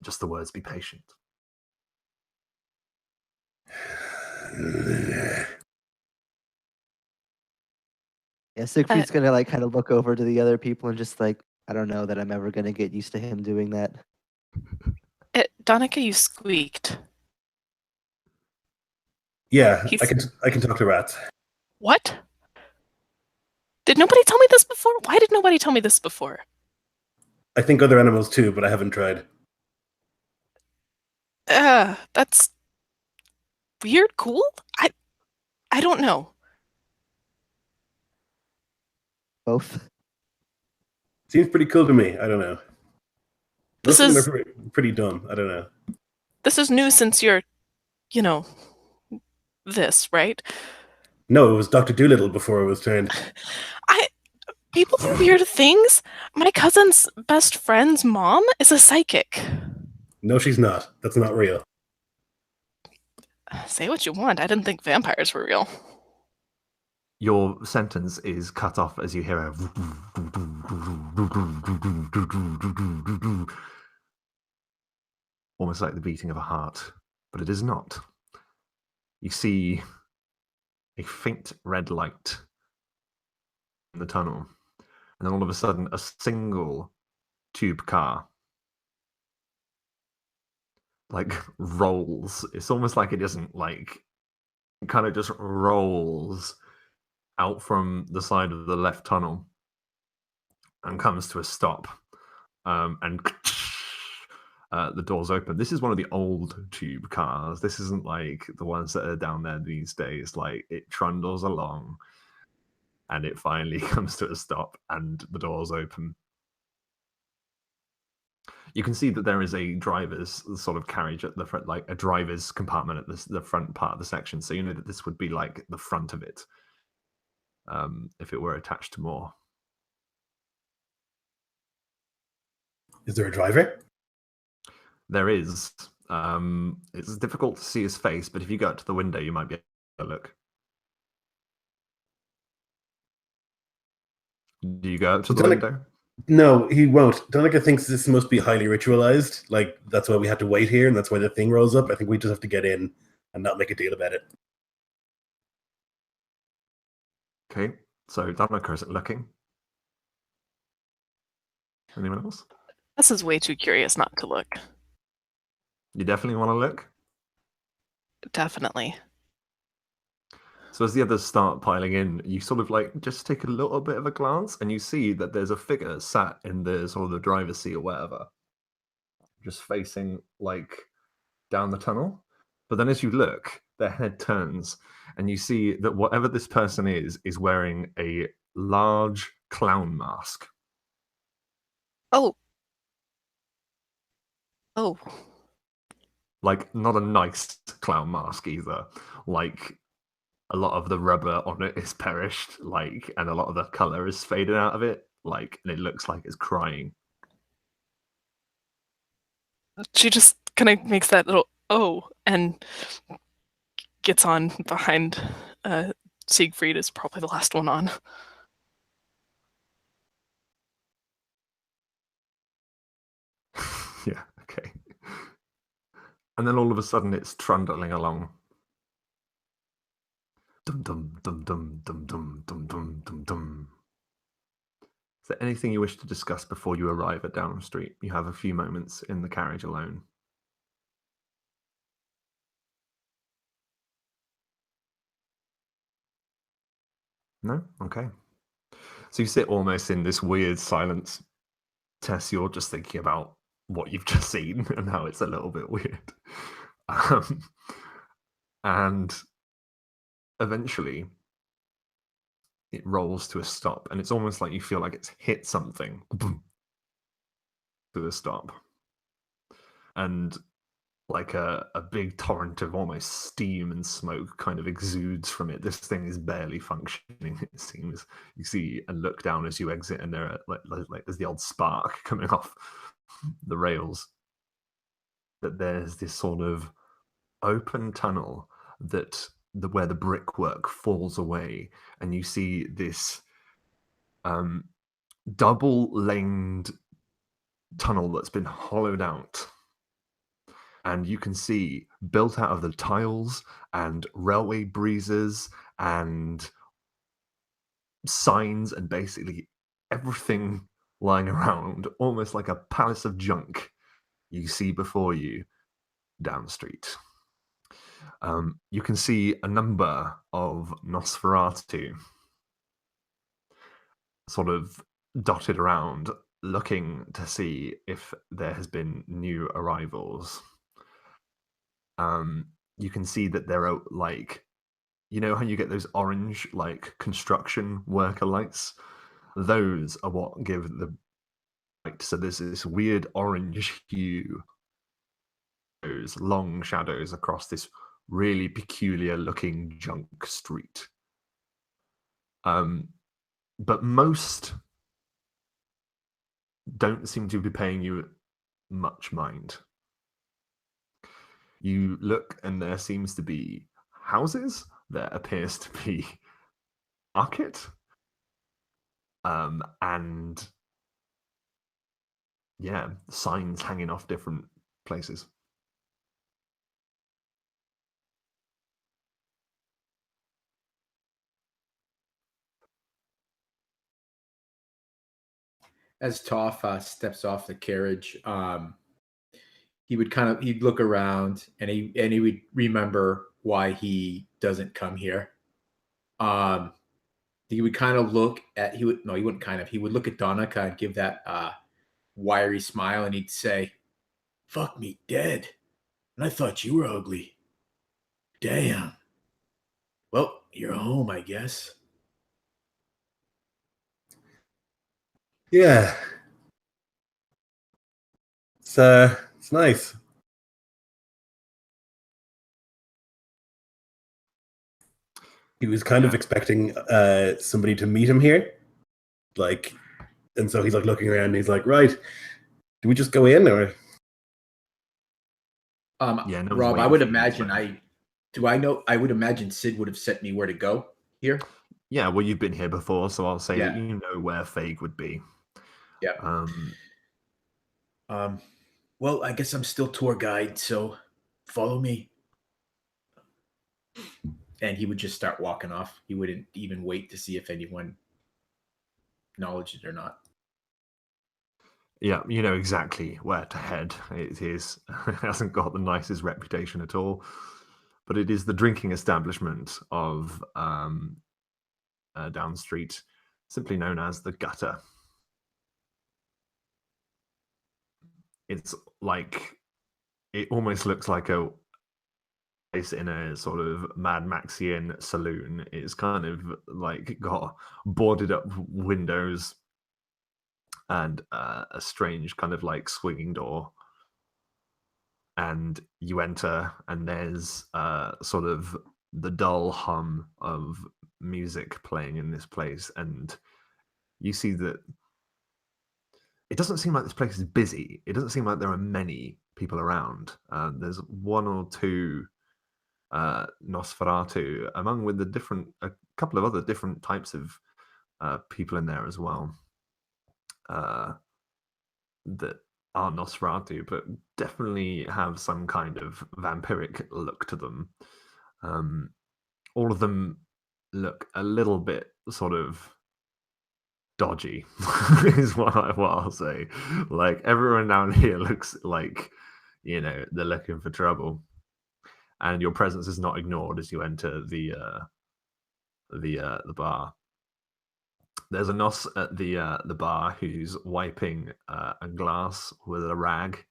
just the words, "Be patient."
Yeah, Siegfried's gonna like kind of look over to the other people and just like, I don't know that I'm ever gonna get used to him doing that.
Donica, you squeaked.
Yeah,
He's-
I can talk to rats.
What? Did nobody tell me this before? Why did nobody tell me this before?
I think other animals too, but I haven't tried.
That's weird, cool? I don't know.
Both.
Seems pretty cool to me. I don't know.
This
Most of
is
them are pretty dumb. I don't know.
this is new since you're, this, right?
No, it was Dr. Doolittle before it was turned.
People do weird things. My cousin's best friend's mom is a psychic.
No, she's not. That's not real.
Say what you want. I didn't think vampires were real.
Your sentence is cut off as you hear a almost like the beating of a heart, but it is not. You see a faint red light in the tunnel, and then all of a sudden a single tube car like rolls. It's almost like it isn't like, it kind of just rolls out from the side of the left tunnel and comes to a stop, and the doors open. This is one of the old tube cars. This isn't like the ones that are down there these days. Like, it trundles along and it finally comes to a stop and the doors open You can see that there is a driver's sort of carriage at the front, like a driver's compartment at the front part of the section. So you know that this would be like the front of it, if it were attached to more.
Is there a driver?
There is. It's difficult to see his face, but if you go up to the window, you might be able to look. Do you go up to the window?
No, he won't. Donica thinks this must be highly ritualized. Like, that's why we had to wait here, and that's why the thing rolls up. I think we just have to get in and not make a deal about it.
Okay, so Donica isn't looking. Anyone else?
This is way too curious not to look.
You definitely want to look?
Definitely.
So as the others start piling in, you sort of like just take a little bit of a glance and you see that there's a figure sat in the sort of the driver's seat or whatever, just facing like down the tunnel. But then as you look, their head turns and you see that whatever this person is wearing a large clown mask.
Oh. Oh.
Like not a nice clown mask either. Like a lot of the rubber on it is perished, like, and a lot of the color is faded out of it, like, and it looks like it's crying.
She just kind of makes that little and gets on behind Siegfried is probably the last one on.
Yeah, okay. And then all of a sudden it's trundling along. Dum dum dum dum dum dum dum dum dum dum. Is there anything you wish to discuss before you arrive at Downham Street? You have a few moments in the carriage alone. No? Okay. So you sit almost in this weird silence. Tess, you're just thinking about what you've just seen and how it's a little bit weird. And eventually it rolls to a stop, and it's almost like you feel like it's hit something to a stop. And like a big torrent of almost steam and smoke kind of exudes from it. This thing is barely functioning, it seems. You see and look down as you exit, and there are like there's the old spark coming off the rails. That there's this sort of open tunnel where the brickwork falls away, and you see this double-laned tunnel that's been hollowed out. And you can see, built out of the tiles and railway breezes and signs and basically everything lying around, almost like a palace of junk you see before you down the street. You can see a number of Nosferatu sort of dotted around, looking to see if there has been new arrivals. You can see that there are, like, you know how you get those orange, like, construction worker lights? Those are what give the light. So there's this weird orange hue, those long shadows across this really peculiar looking junk street. But most don't seem to be paying you much mind. You look and there seems to be houses. There appears to be market. And yeah, signs hanging off different places.
As Toph steps off the carriage, he'd look around and he would remember why he doesn't come here. He would kind of look at he would look at Donica and give that wiry smile, and he'd say, "Fuck me dead, and I thought you were ugly. Damn. Well, you're home, I guess."
Yeah. It's nice. He was kind of expecting somebody to meet him here, like, and so he's like looking around. And he's like, "Right, do we just go in or?"
Yeah, no one's
Rob, I
waiting
would
for you,
imagine
so-
I would imagine Sid would have sent me where to go here.
Yeah, well, you've been here before, so I'll say that
Yeah.
you know where Fag would be.
Yeah. Well, I guess I'm still tour guide, so follow me. And he would just start walking off. He wouldn't even wait to see if anyone acknowledged it or not.
Yeah, you know exactly where to head. It is it hasn't got the nicest reputation at all, but it is the drinking establishment of Down Street, simply known as the Gutter. It's like it almost looks like a place in a sort of Mad Maxian saloon. It's kind of like got boarded up windows and a strange kind of like swinging door. And you enter, and there's sort of the dull hum of music playing in this place, and you see that it doesn't seem like this place is busy. It doesn't seem like there are many people around. There's one or two Nosferatu, among with a couple of other different types of people in there as well. That are Nosferatu, but definitely have some kind of vampiric look to them. All of them look a little bit sort of dodgy, is what I'll say. Like everyone down here looks like, you know, they're looking for trouble, and your presence is not ignored as you enter the bar. There's a Nos at the bar who's wiping a glass with a rag,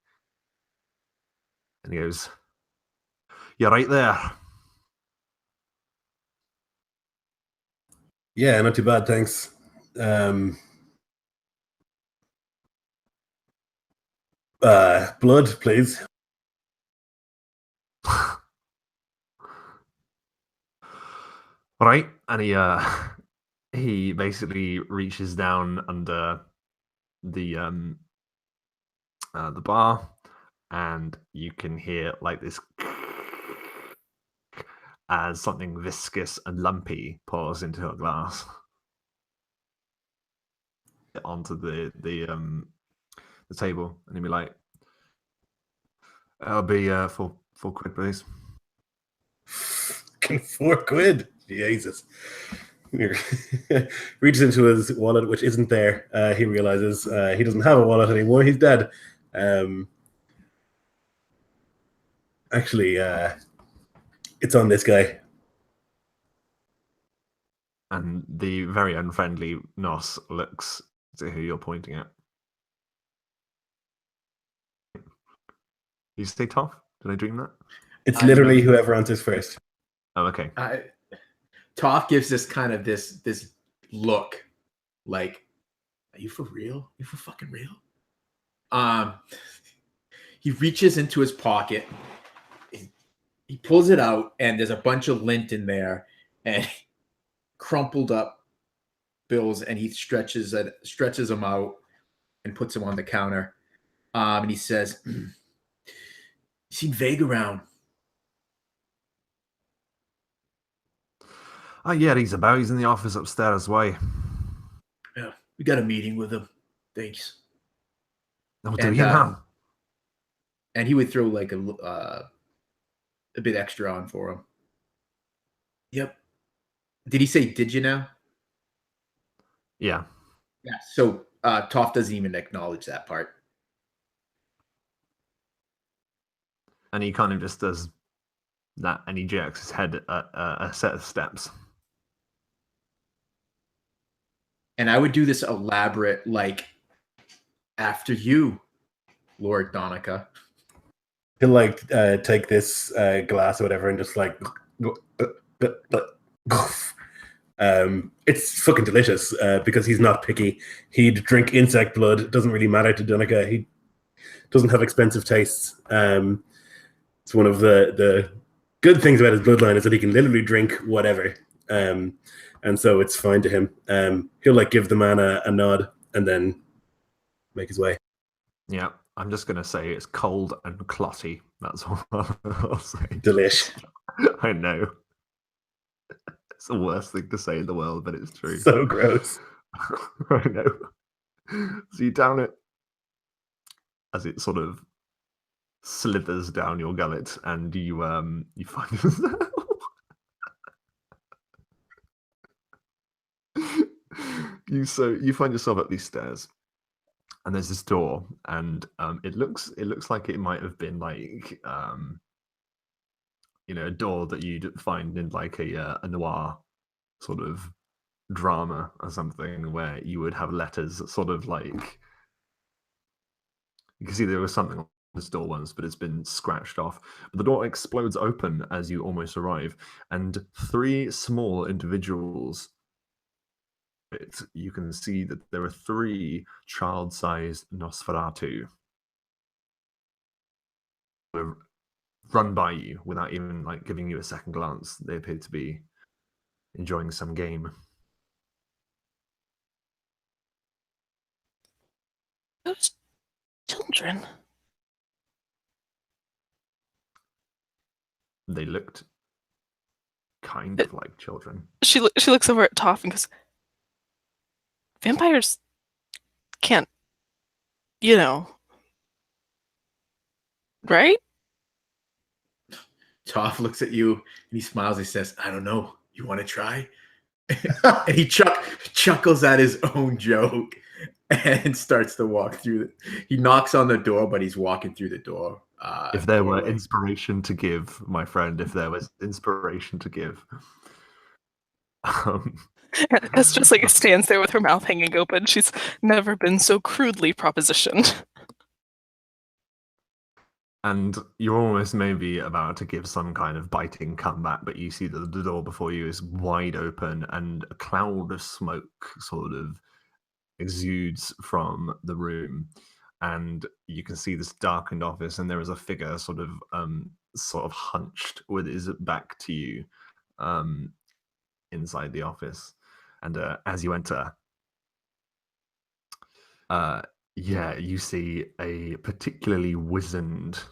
and he goes, "You're right there."
Yeah, not too bad, thanks. Blood, please.
Right, and he basically reaches down under the bar, and you can hear like this as something viscous and lumpy pours into a glass onto the table, and he'll be like, "I'll be £4, please."
£4. Jesus. Reaches into his wallet, which isn't there. He realizes he doesn't have a wallet anymore. He's dead. Actually, it's on this guy.
And the very unfriendly Nos looks to who you're pointing at. You say Toph? Did I dream that?
It's
I
literally
know.
whoever answers first.
Oh, okay.
Toph gives this kind of this look like, are you for real? Are you for fucking real? He reaches into his pocket, he pulls it out, and there's a bunch of lint in there and crumpled up bills, and he stretches them out and puts them on the counter. And he says, "You seen Vague around?"
Oh, yeah, he's about. He's in the office upstairs. Why?
Yeah, we got a meeting with him. Thanks.
Oh, do
And,
you now?
And he would throw like a bit extra on for him. Yep. Did he say, "Did you now"?
Yeah.
Yeah. So Toph doesn't even acknowledge that part.
And he kind of just does that, and he jerks his head a set of steps.
And I would do this elaborate, like, after you, Lord Donica.
He'll like take this glass or whatever and just like it's fucking delicious because he's not picky. He'd drink insect blood. It doesn't really matter to Donica. doesn't have expensive tastes. It's one of the good things about his bloodline is that he can literally drink whatever. And so it's fine to him. He'll like give the man a nod and then make his way.
Yeah, I'm just gonna say it's cold and clotty. That's all I'll say.
Delish.
I know. It's the worst thing to say in the world, but it's true.
So gross.
I know. So you down it as it sort of slithers down your gullet, and you find yourself. You find yourself at these stairs, and there's this door, and it looks like it might have been like a door that you'd find in like a noir sort of drama or something, where you would have letters sort of like, you can see there was something on this door once, but it's been scratched off. But the door explodes open as you almost arrive, and 3 small individuals. You can see that there are 3 child-sized Nosferatu who run by you without even like giving you a second glance. They appear to be enjoying some game.
Those children.
They looked kind of like children.
She looks over at Toph and goes, "Vampires can't, right?"
Toph looks at you and he smiles. He says, "I don't know. You want to try?" And he chuckles at his own joke and starts to walk through. He knocks on the door, but he's walking through the door.
If there were
doorway.
inspiration to give, my friend, if there was inspiration to give.
It's just like stands there with her mouth hanging open. She's never been so crudely propositioned.
And you're almost maybe about to give some kind of biting comeback, but you see that the door before you is wide open and a cloud of smoke sort of exudes from the room. And you can see this darkened office, and there is a figure sort of hunched with his back to you inside the office. And as you enter, you see a particularly wizened,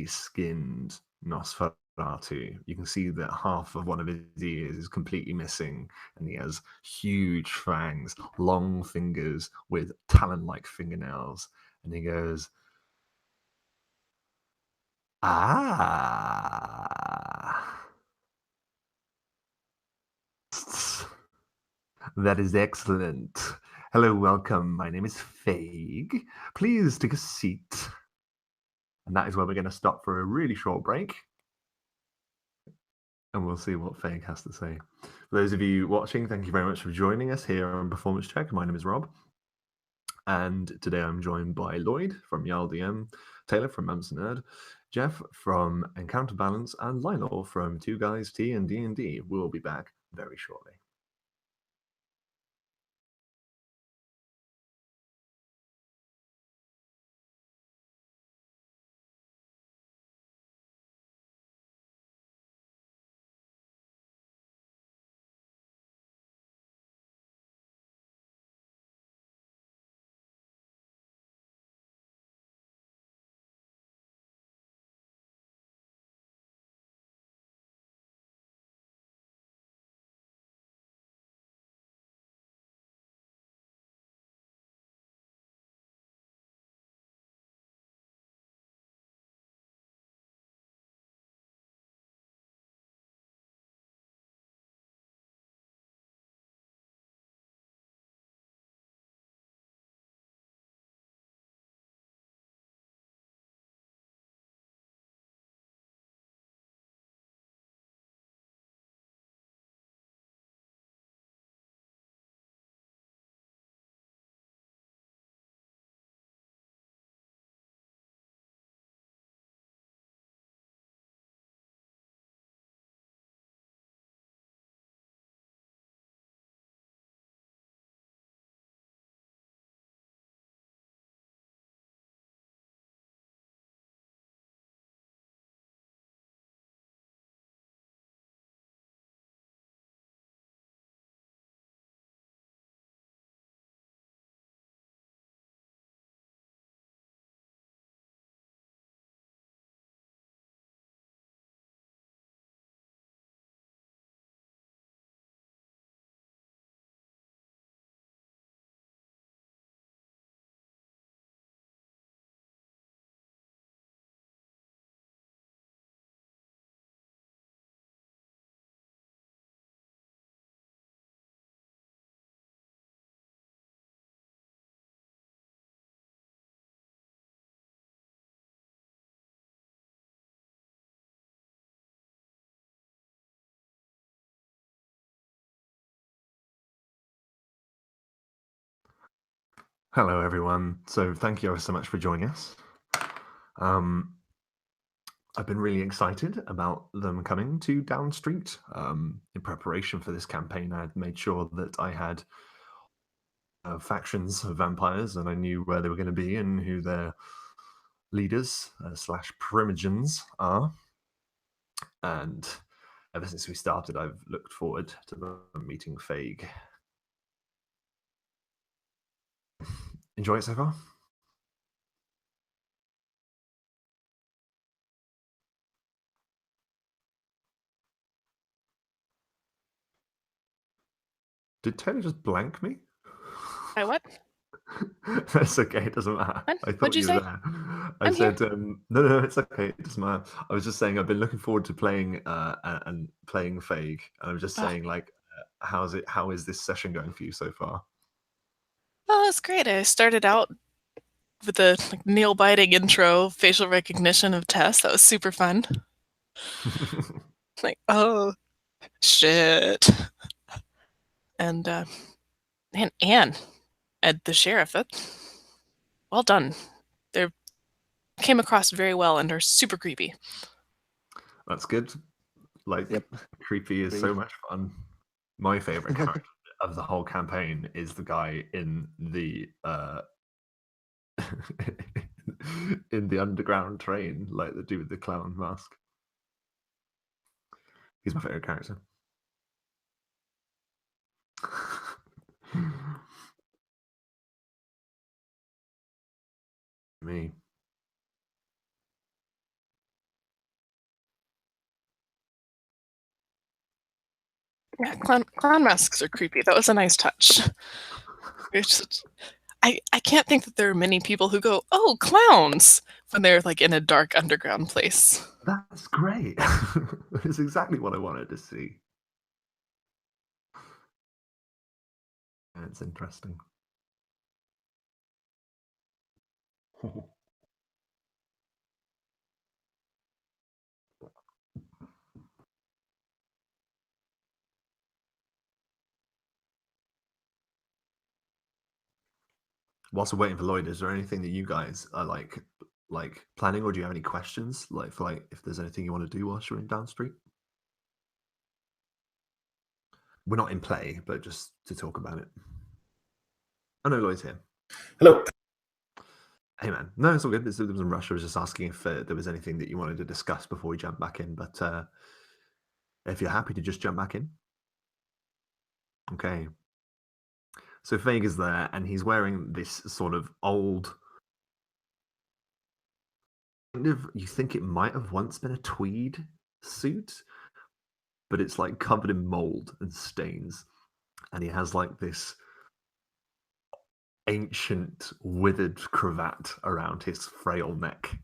skinned Nosferatu. You can see that half of one of his ears is completely missing, and he has huge fangs, long fingers with talon-like fingernails. And he goes, "Ah, that is excellent. Hello, welcome. My name is Fag. Please take a seat." And that is where we're going to stop for a really short break. And we'll see what Fag has to say. For those of you watching, thank you very much for joining us here on Performance Check. My name is Rob. And today I'm joined by Lloyd from Yarl DM, Taylor from Mumps Nerd, Jeff from Encounter Balance, and Lionel from Two Guys Tea and D&D. We'll be back very shortly. Hello, everyone. So thank you ever so much for joining us. I've been really excited about them coming to Down Street. In preparation for this campaign, I had made sure that I had factions of vampires, and I knew where they were going to be and who their leaders slash primogens are. And ever since we started, I've looked forward to them meeting Fag. Enjoy it so far? Did Taylor just blank me?
What?
That's okay. It doesn't matter.
What?
I thought
What'd you
you
say?
were there. I
I'm
said, no, it's okay. It doesn't matter. I was just saying I've been looking forward to playing and playing Fag. And I was just
Oh.
saying, like, how is this session going for you so far?
Oh, that's great. I started out with the nail-biting intro, facial recognition of Tess. That was super fun. Like, oh, shit. And Anne and the sheriff. Well done. They came across very well and are super creepy.
That's good. Like,
Yep.
creepy is so much fun. My favorite character of the whole campaign is the guy in the in the underground train, like the dude with the clown mask. He's my favorite character. Me.
Yeah, clown masks are creepy. That was a nice touch. I can't think that there are many people who go, oh, clowns, when they're like in a dark underground place.
That's great. It's exactly what I wanted to see. It's interesting. Whilst we're waiting for Lloyd, is there anything that you guys are like planning, or do you have any questions, like for like if there's anything you want to do whilst you're in Down Street? We're not in play, but just to talk about it. Oh no, Lloyd's here.
Hello.
Hey man, no, it's all good. There was in Russia. I was just asking if there was anything that you wanted to discuss before we jump back in, but if you're happy to just jump back in. Okay. So Fag is there, and he's wearing this sort of old, kind of, you think it might have once been a tweed suit, but it's like covered in mold and stains. And he has like this ancient withered cravat around his frail neck.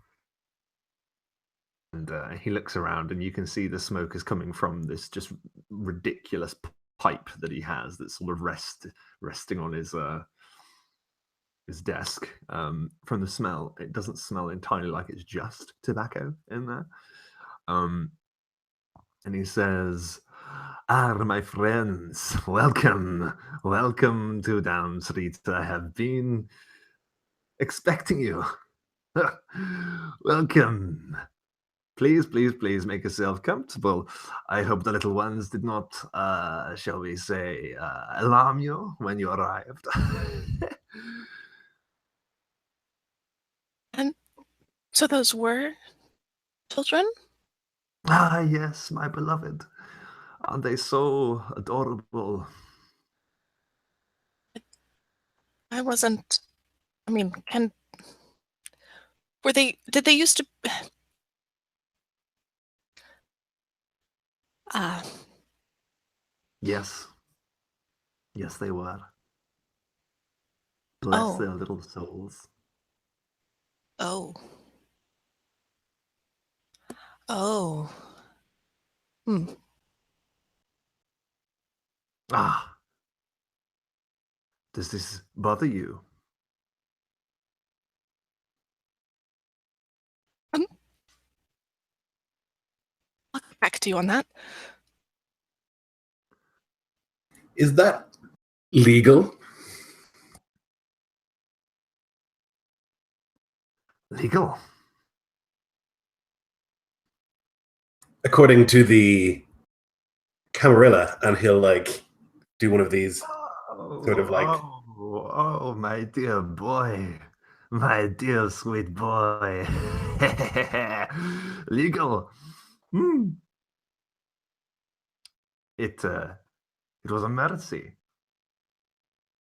And he looks around, and you can see the smoke is coming from this just ridiculous pipe that he has that's sort of resting on his desk. From the smell, it doesn't smell entirely like it's just tobacco in there. And he says, my friends, welcome to Down Street. I have been expecting you. Welcome. Please make yourself comfortable. I hope the little ones did not, shall we say, alarm you when you arrived.
And so those were children?
Ah, yes, my beloved. Aren't they so adorable?
I wasn't. I mean, did they used to?
Yes, they were. Bless
Oh.
their little souls.
Oh. Oh. Hmm.
Ah. Does this bother you?
I'll get back to you on that.
Is that legal?
Legal.
According to the Camarilla, and he'll like do one of these sort of like
Oh, my dear boy. My dear sweet boy. Legal. Hmm. It was a mercy.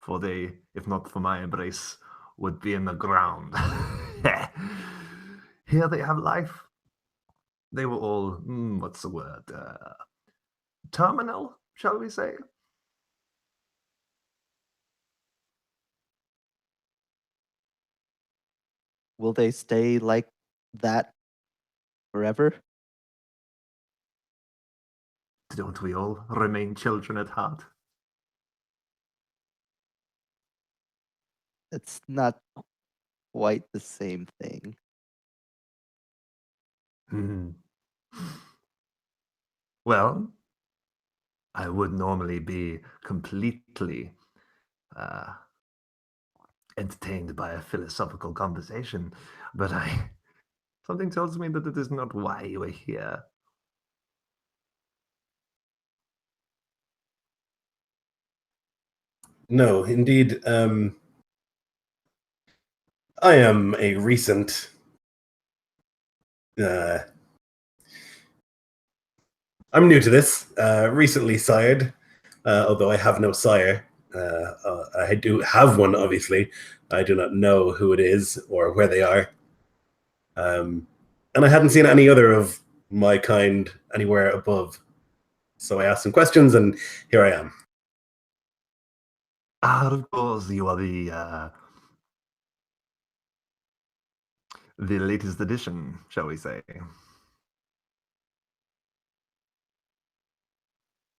For they, if not for my embrace, would be in the ground. Here they have life. They were all, what's the word? Terminal, shall we say?
Will they stay like that forever?
Don't we all remain children at heart?
It's not quite the same thing.
Hmm. Well, I would normally be completely entertained by a philosophical conversation, but something tells me that it is not why you are here.
no, indeed. I am a recent. I'm new to this. Recently sired, although I have no sire. I do have one, obviously. I do not know who it is or where they are. And I hadn't seen any other of my kind anywhere above. So I asked some questions, and here I am.
Of course, you are the latest edition, shall we say?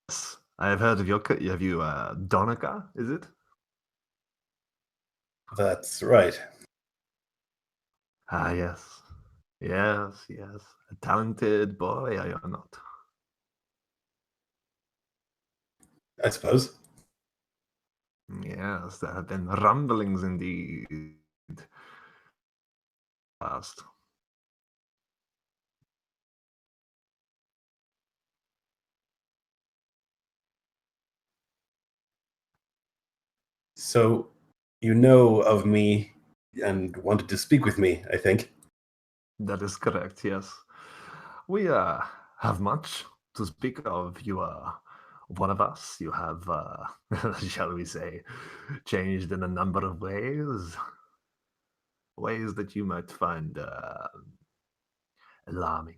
Yes, I have heard of your. Have you Donica? Is it?
That's right.
Ah, yes, yes, yes. A talented boy, are you not?
I suppose.
Yes, there have been rumblings indeed. Past.
So you know of me and wanted to speak with me, I think.
That is correct, yes. We have much to speak of. You are one of us. You have, shall we say, changed in a number of ways. Ways that you might find alarming.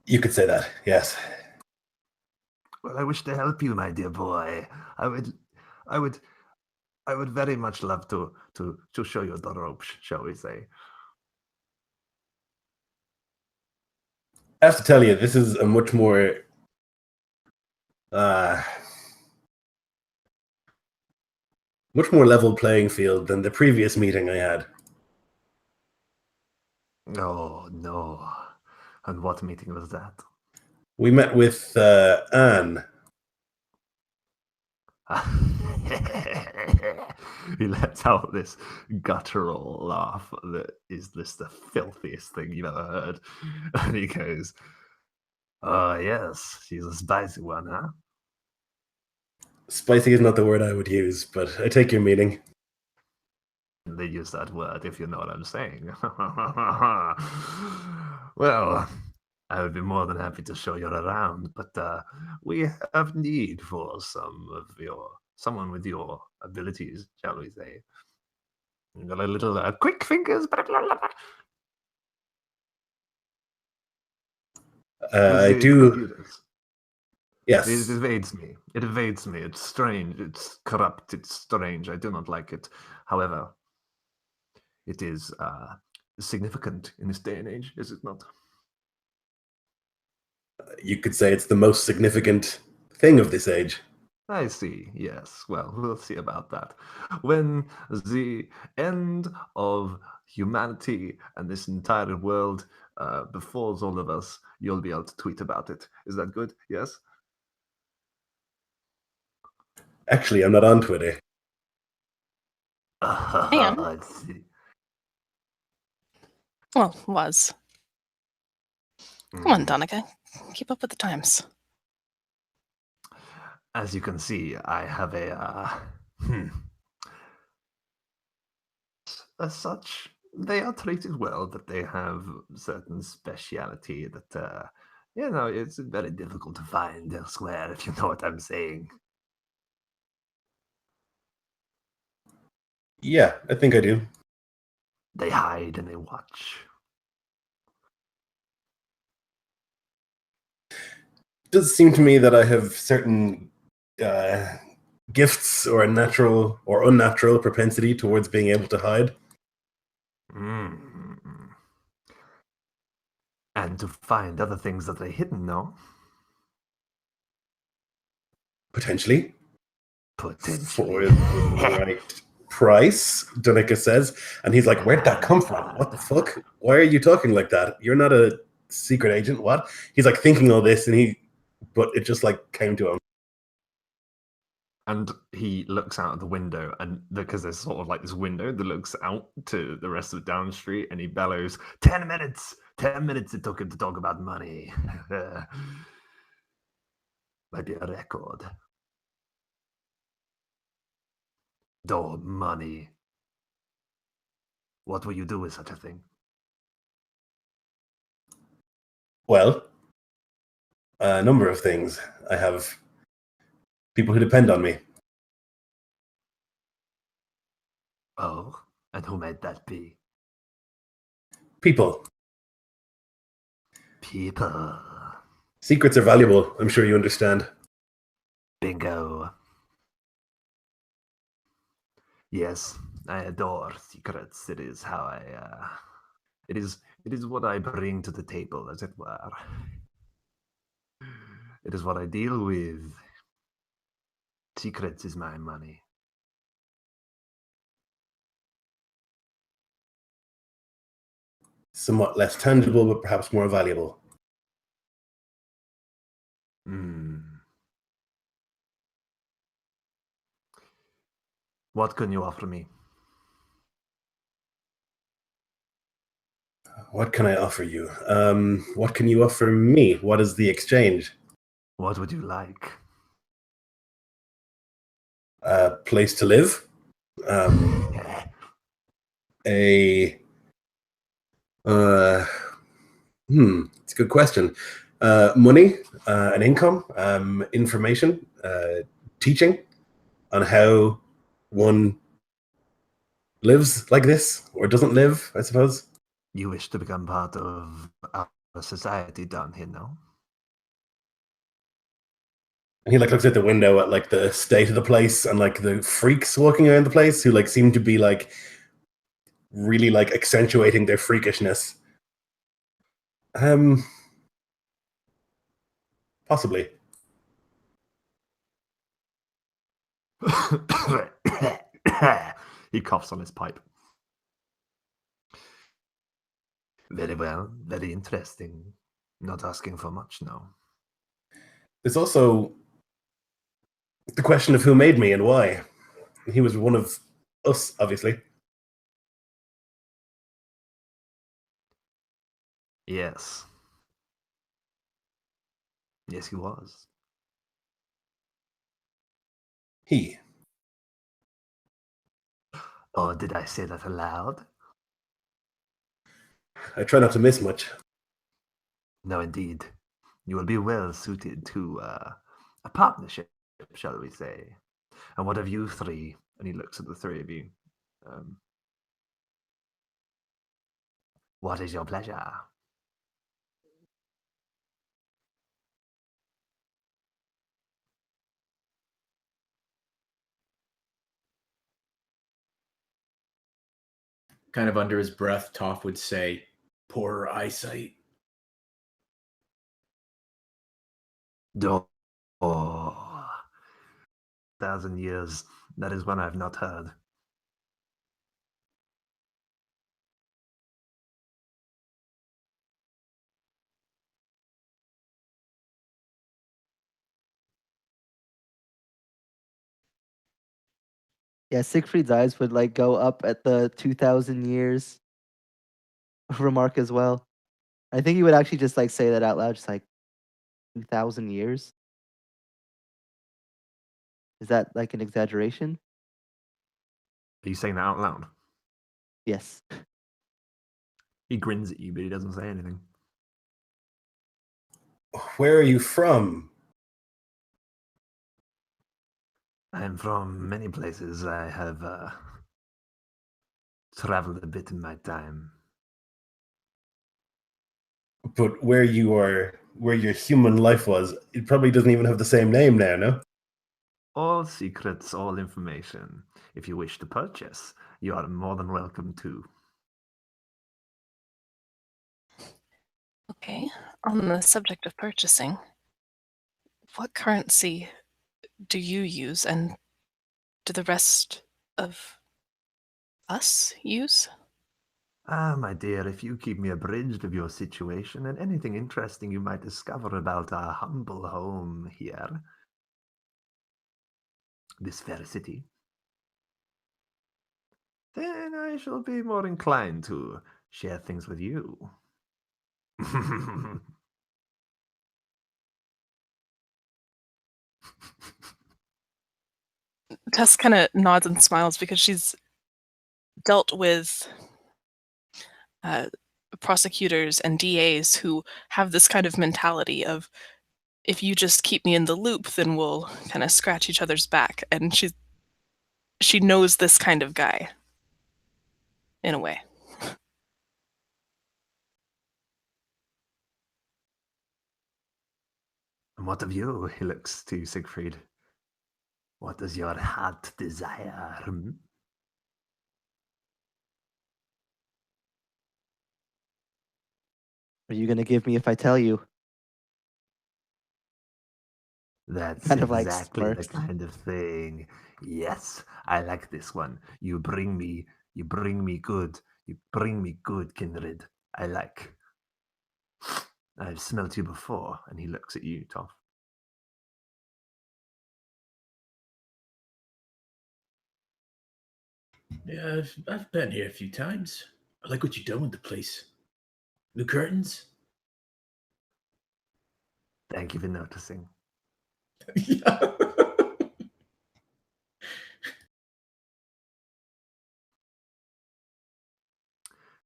You could say that, yes.
Well, I wish to help you, my dear boy. I would, I would, I would very much love to show you the ropes, shall we say?
I have to tell you, this is a much more level playing field than the previous meeting I had.
Oh no! And what meeting was that?
We met with Anne.
He lets out this guttural laugh that is this the filthiest thing you've ever heard. And he goes, "Oh yes, she's a spicy one, huh?"
Spicy is not the word I would use, but I take your meaning.
They use that word, if you know what I'm saying. Well, I would be more than happy to show you around, but we have need for someone with your abilities, shall we say? You got a little quick fingers.
I
The
do.
computers.
Yes.
It evades me. It evades me. It's strange. It's corrupt. It's strange. I do not like it. However, it is significant in this day and age, is it not?
You could say it's the most significant thing of this age.
I see. Yes. Well, we'll see about that. When the end of humanity and this entire world befalls all of us, you'll be able to tweet about it. Is that good? Yes?
Actually, I'm not on Twitter.
am.
It's-
Well, was. Come on,
Mm.
Donica. Keep up with the times.
As you can see, I have a as such, they are treated well, but they have certain speciality that it's very difficult to find elsewhere, if you know what I'm saying.
Yeah, I think I do.
They hide and they watch.
It does seem to me that I have certain gifts or a natural or unnatural propensity towards being able to hide.
Mm. And to find other things that are hidden, no?
Potentially.
Potentially.
For the right price, Donica says. And he's like, where'd that come from? What the fuck? Why are you talking like that? You're not a secret agent. What? He's like thinking all this but it just like came to him.
And he looks out of the window, and because there's sort of like this window that looks out to the rest of Down Street, and he bellows, 10 minutes! 10 minutes it took him to talk about money. Might be a record. Oh, money. What will you do with such a thing?
Well, a number of things. I have people who depend on me.
Oh, and who might that be?
People.
People.
Secrets are valuable. I'm sure you understand.
Bingo. Yes, I adore secrets. It is how it is what I bring to the table, as it were. It is what I deal with. Secrets is my money.
Somewhat less tangible, but perhaps more valuable.
What can you offer me?
What can I offer you? What can you offer me? What is the exchange?
What would you like?
A place to live? A it's a good question. Money, an income, information, teaching on how one lives like this or doesn't live, I suppose.
You wish to become part of our society down here, no?
And he like looks out the window at like the state of the place and like the freaks walking around the place who like seem to be like really like accentuating their freakishness. Possibly.
He coughs on his pipe. Very well, very interesting. Not asking for much, no.
There's also the question of who made me and why. He was one of us, obviously.
Yes. Yes, he was.
He.
Or did I say that aloud?
I try not to miss much.
No, indeed. You will be well suited to a partnership, shall we say. And what of you three? And he looks at the three of you. What is your pleasure?
Kind of under his breath, Toph would say, "Poor eyesight."
Oh, 1,000 years. That is one I've not heard.
Yeah, Siegfried's eyes would like go up at the 2,000 years remark as well. I think he would actually just like say that out loud, just like 2,000 years. Is that like an exaggeration?
Are you saying that out loud?
Yes.
He grins at you, but he doesn't say anything.
Where are you from?
I'm from many places. I have traveled a bit in my time.
But where your human life was, it probably doesn't even have the same name now, no?
All secrets, all information. If you wish to purchase, you are more than welcome to.
Okay. On the subject of purchasing, what currency do you use, and do the rest of us use?
Ah, my dear, if you keep me abridged of your situation and anything interesting you might discover about our humble home here, this fair city, then I shall be more inclined to share things with you.
Tess kind of nods and smiles because she's dealt with prosecutors and DAs who have this kind of mentality of, if you just keep me in the loop, then we'll kind of scratch each other's back. And she knows this kind of guy, in a way.
And what of you? He looks to Siegfried. What does your heart desire?
Are you gonna give me if I tell you?
That's
Kind of like
exactly the
smirks.
kind of thing. Yes, I like this one. You bring me good. You bring me good, kindred. I like. I've smelt you before, and he looks at you, Toph.
Yeah, I've been here a few times. I like what you've done with the place. New curtains.
Thank you for noticing.
Yeah.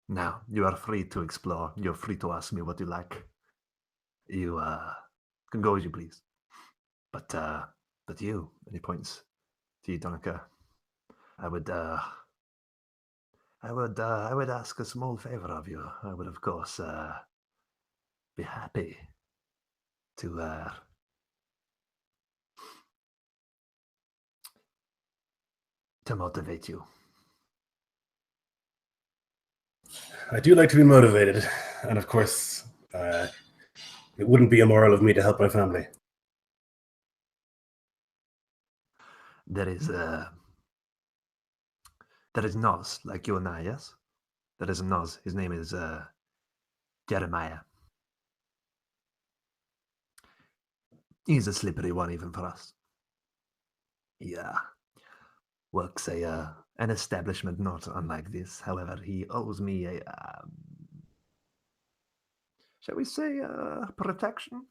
Now, you are free to explore. You're free to ask me what you like. You can go as you please. But you, and he points to you, Donica, I would ask a small favor of you. I would, of course, be happy to motivate you.
I do like to be motivated, and of course, it wouldn't be immoral of me to help my family.
There is Noz, like you and I, yes? There is a Noz. His name is Jeremiah. He's a slippery one even for us. Yeah. Works an establishment not unlike this. However, he owes me a shall we say protection?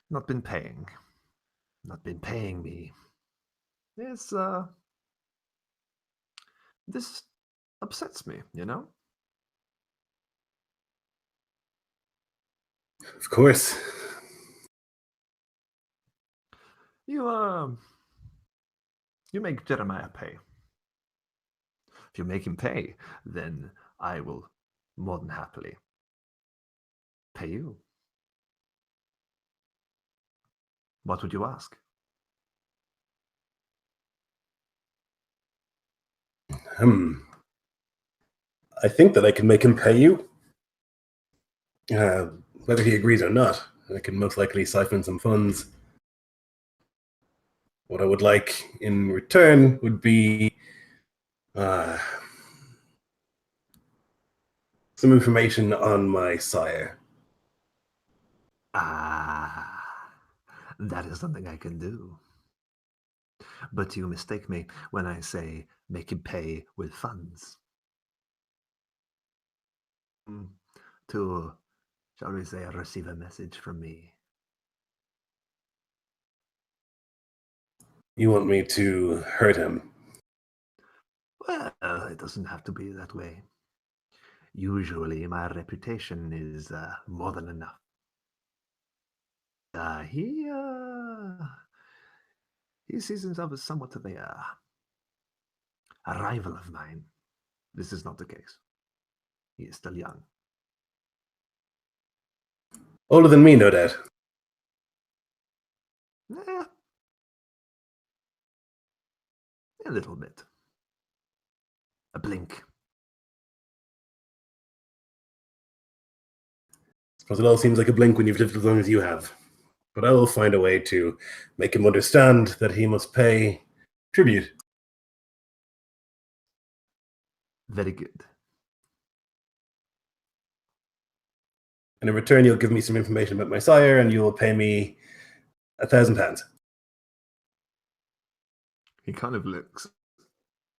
Not been paying me. This this upsets me, you know?
Of course.
You make Jeremiah pay. If you make him pay, then I will more than happily pay you. What would you ask?
I think that I can make him pay you. Whether he agrees or not, I can most likely siphon some funds. What I would like in return would be some information on my sire.
Ah, that is something I can do. But you mistake me when I say make him pay with funds. To, shall we say, receive a message from me.
You want me to hurt him?
Well, it doesn't have to be that way. Usually, my reputation is more than enough. He sees himself as somewhat of a rival of mine. This is not the case. He is still young.
Older than me, no doubt.
Eh, a little bit. A blink.
Suppose it all seems like a blink when you've lived as long as you have. But I will find a way to make him understand that he must pay tribute.
Very good.
And in return, you'll give me some information about my sire, and you will pay me £1,000.
He kind of looks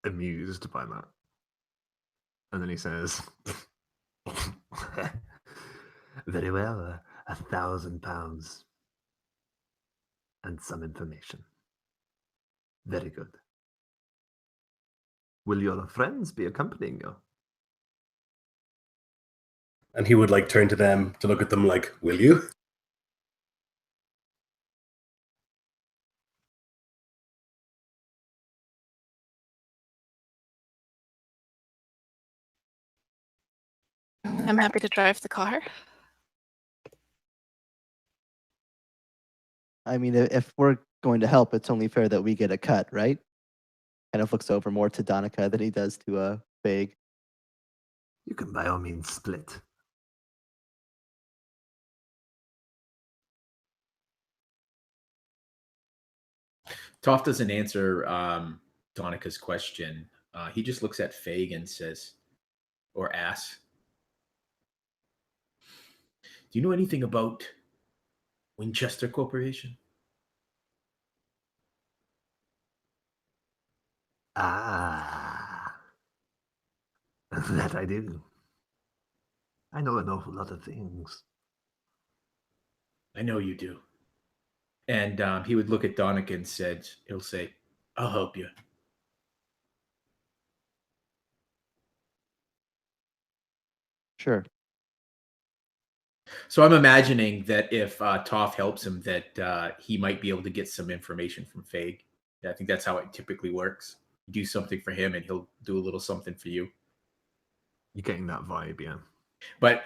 amused by that. And then he says, very well, £1,000. And some information. Very good. Will your friends be accompanying you?
And he would turn to them to look at them like, will you?
I'm happy to drive the car.
I mean, if we're going to help, it's only fair that we get a cut, right? Kind of looks over more to Donica than he does to Fag.
You can by all means split.
Toph doesn't answer Donica's question. He just looks at Fag and says, or asks, do you know anything about Winchester Corporation?
Ah, that I do. I know an awful lot of things.
I know you do. And he would look at Donica and he'll say, I'll help you.
Sure.
So I'm imagining that if Toph helps him, that he might be able to get some information from Fag. I think that's how it typically works. You do something for him and he'll do a little something for you.
You're getting that vibe, yeah.
But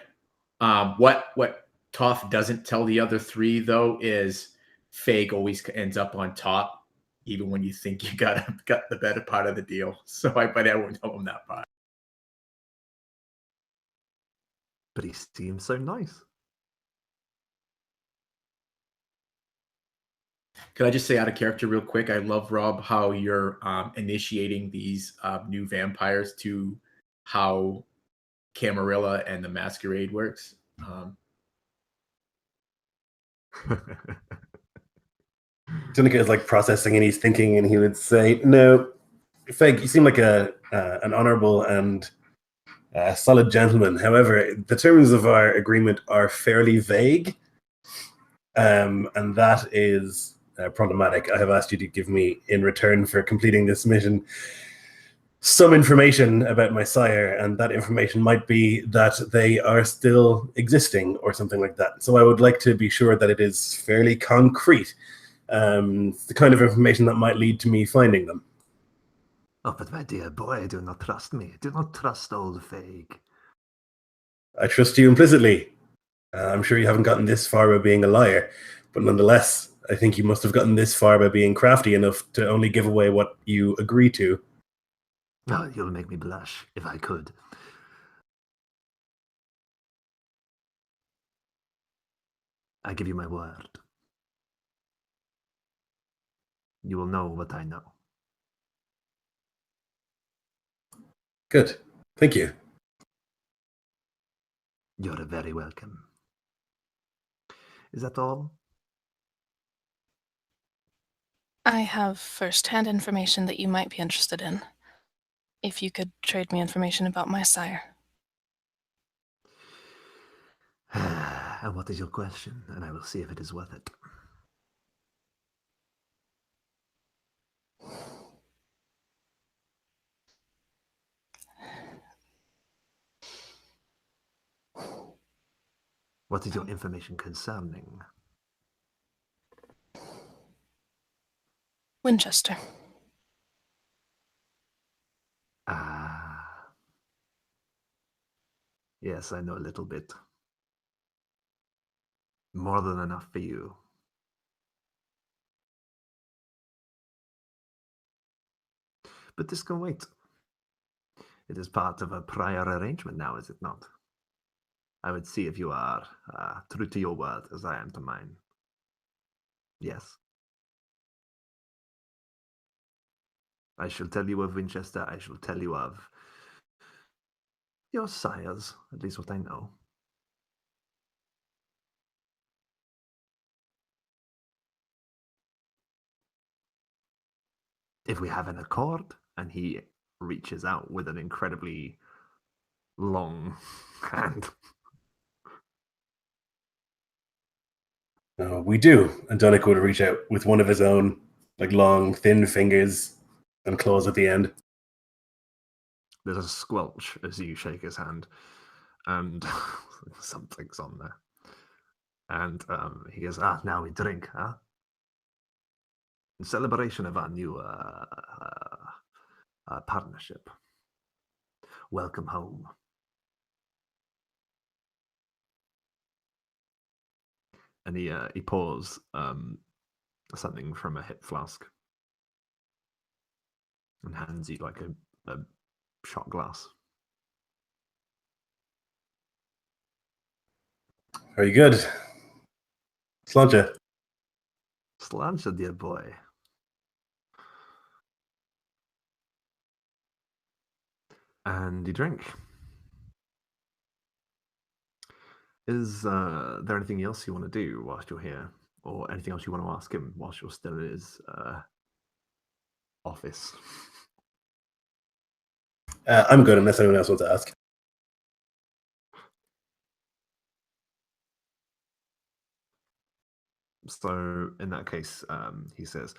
what Toph doesn't tell the other three, though, is Fag always ends up on top, even when you think you got the better part of the deal. So I won't tell him that part.
But he seems so nice.
Can I just say out of character real quick? I love, Rob, how you're initiating these new vampires to how Camarilla and the Masquerade works.
Donica is processing and he's thinking, and he would say, no, Fag, you seem like an honorable and solid gentleman. However, the terms of our agreement are fairly vague, and that is problematic. I have asked you to give me, in return for completing this mission, some information about my sire, and that information might be that they are still existing or something like that. So I would like to be sure that it is fairly concrete, the kind of information that might lead to me finding them.
Oh, but my dear boy, do not trust me. Do not trust old Fag.
I trust you implicitly. I'm sure you haven't gotten this far by being a liar, but nonetheless, I think you must have gotten this far by being crafty enough to only give away what you agree to.
Oh, you'll make me blush, if I could. I give you my word. You will know what I know.
Good. Thank you.
You're very welcome. Is that all?
I have first-hand information that you might be interested in. If you could trade me information about my sire.
And what is your question? And I will see if it is worth it. What is your information concerning?
Winchester.
Ah. Yes, I know a little bit. More than enough for you. But this can wait. It is part of a prior arrangement now, is it not? I would see if you are true to your word as I am to mine. Yes. I shall tell you of Winchester. I shall tell you of your sires, at least what I know. If we have an accord, and he reaches out with an incredibly long hand.
We do. And Dunnick would reach out with one of his own, like long, thin fingers and claws at the end.
There's a squelch as you shake his hand, and something's on there. And he goes, now we drink, huh? In celebration of our new partnership. Welcome home. And he pours something from a hip flask and hands you like a shot glass.
Very good. Sláinte.
Sláinte, dear boy. And you drink. Is there anything else you want to do whilst you're here? Or anything else you want to ask him whilst you're still in his office?
I'm good unless anyone else wants to ask.
So in that case, he says,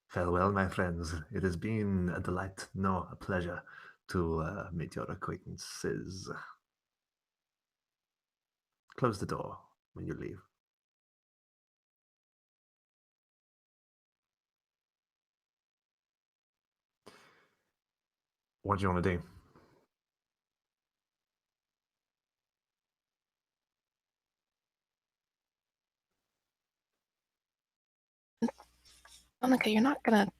farewell, my friends. It has been a delight, no, a pleasure to meet your acquaintances. Close the door when you leave. What do you want to do?
Monica, you're not gonna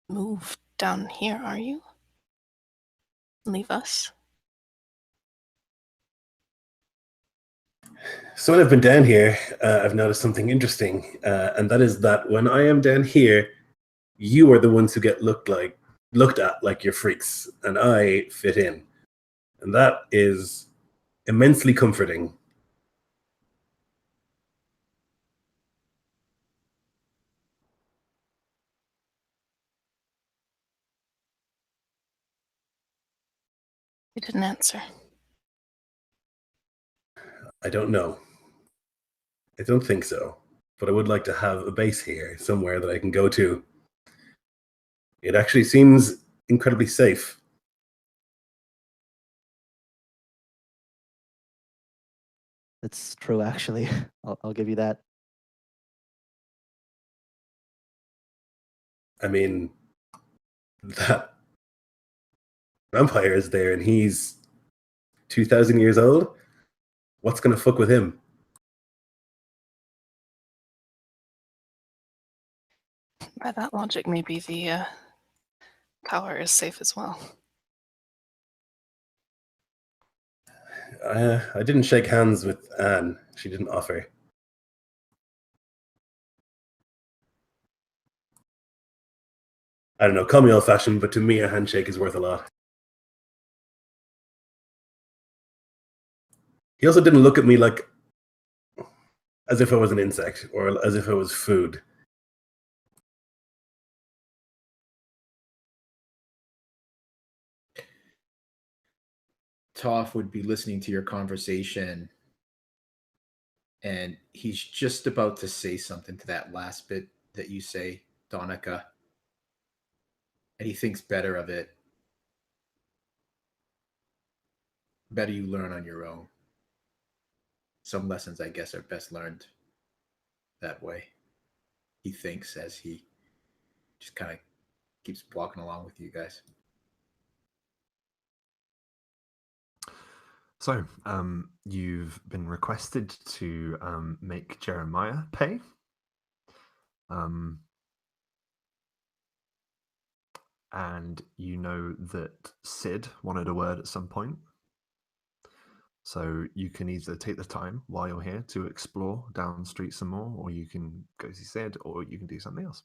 move down here, are you? Leave us?
So when I've been down here, I've noticed something interesting, and that is that when I am down here, you are the ones who get looked at like you're freaks, and I fit in, and that is immensely comforting.
You didn't answer.
I don't know. I don't think so, but I would like to have a base here, somewhere that I can go to. It actually seems incredibly safe.
It's true, actually. I'll give you that.
I mean, that vampire is there and he's 2,000 years old. What's going to fuck with him?
By that logic, maybe the tower is safe as well.
I didn't shake hands with Anne. She didn't offer. I don't know, call me old-fashioned, but to me a handshake is worth a lot. He also didn't look at me like as if I was an insect or as if I was food.
Toph would be listening to your conversation, and he's just about to say something to that last bit that you say, Donica, and he thinks better of it. Better you learn on your own. Some lessons, I guess, are best learned that way. He thinks as he just kind of keeps walking along with you guys.
So, you've been requested to make Jeremiah pay. And you know that Sid wanted a word at some point. So you can either take the time while you're here to explore down the street some more, or you can go see Sid, or you can do something else.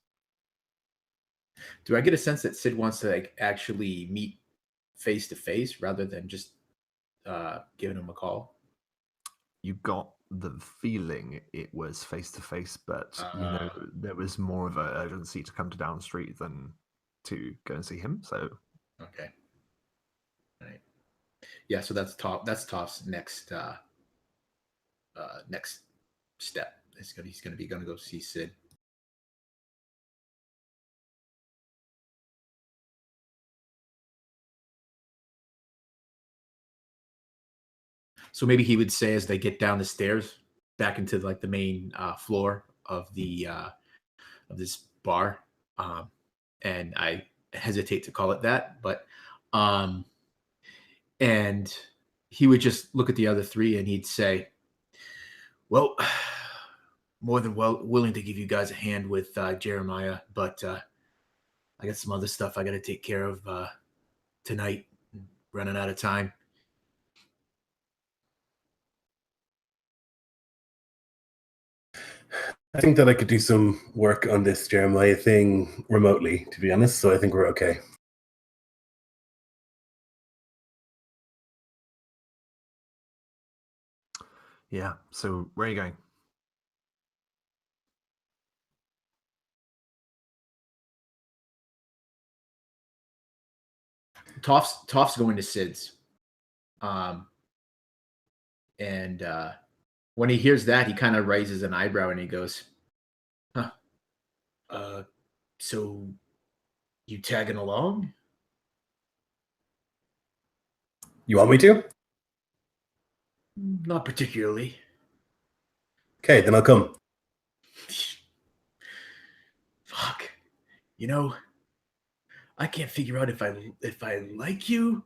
Do I get a sense that Sid wants to like actually meet face to face rather than just giving him a call?
You got the feeling it was face to face, but you know there was more of an urgency to come to down the street than to go and see him. So
okay, all right, yeah. So that's Toph's next next step. He's gonna be going to go see Sid. So maybe he would say as they get down the stairs back into like the main floor of the of this bar, and I hesitate to call it that, but and he would just look at the other three and he'd say, "Well, more than willing to give you guys a hand with Jeremiah, but I got some other stuff I got to take care of tonight. Running out of time."
I think that I could do some work on this Jeremiah thing remotely, to be honest, so I think we're okay.
yeah. So where are you going?
Toph's going to Sid's. And when he hears that, he kind of raises an eyebrow and he goes, "Huh. So you tagging along?"
You want me to?
"Not particularly."
Okay, then I'll come.
Fuck. You know, I can't figure out if I like you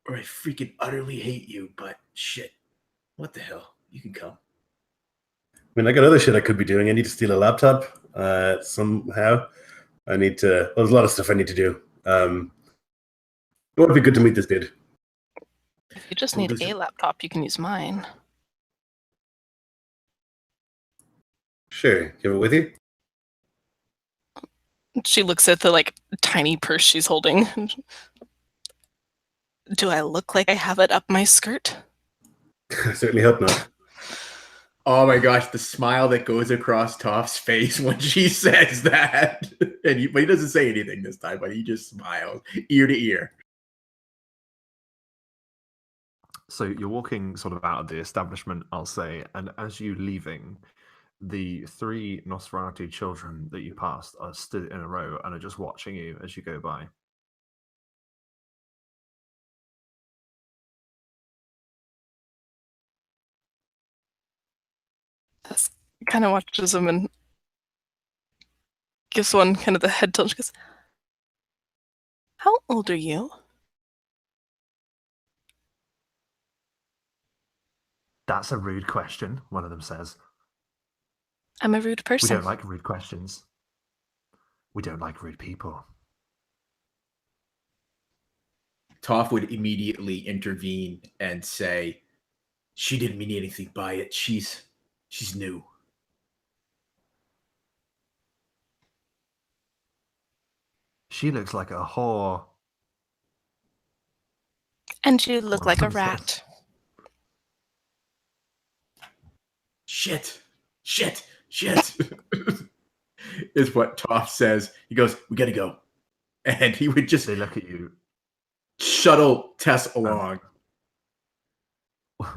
or I freaking utterly hate you, but shit. What the hell? You can come.
I mean, I got other shit I could be doing. I need to steal a laptop somehow. There's a lot of stuff I need to do. It would be good to meet this dude.
If you just need a laptop, you can use mine.
Sure. You have it with you?
She looks at the like tiny purse she's holding. Do I look like I have it up my skirt?
I certainly hope not.
Oh my gosh, the smile that goes across Toph's face when she says that. But he doesn't say anything this time, but he just smiles ear to ear.
So you're walking sort of out of the establishment, I'll say, and as you're leaving, the three Nosferatu children that you passed are stood in a row and are just watching you as you go by.
Tess kind of watches him and gives one kind of the head tilt. She goes, "How old are you?"
That's a rude question, one of them says.
I'm a rude person.
We don't like rude questions. We don't like rude people.
Toph would immediately intervene and say, "She didn't mean anything by it. She's new."
She looks like a whore.
And you look
One
like
of
a
them
rat.
says.
Shit, is what Toph says. He goes, "We gotta go." And he would just
They look at you.
shuttle Tess along.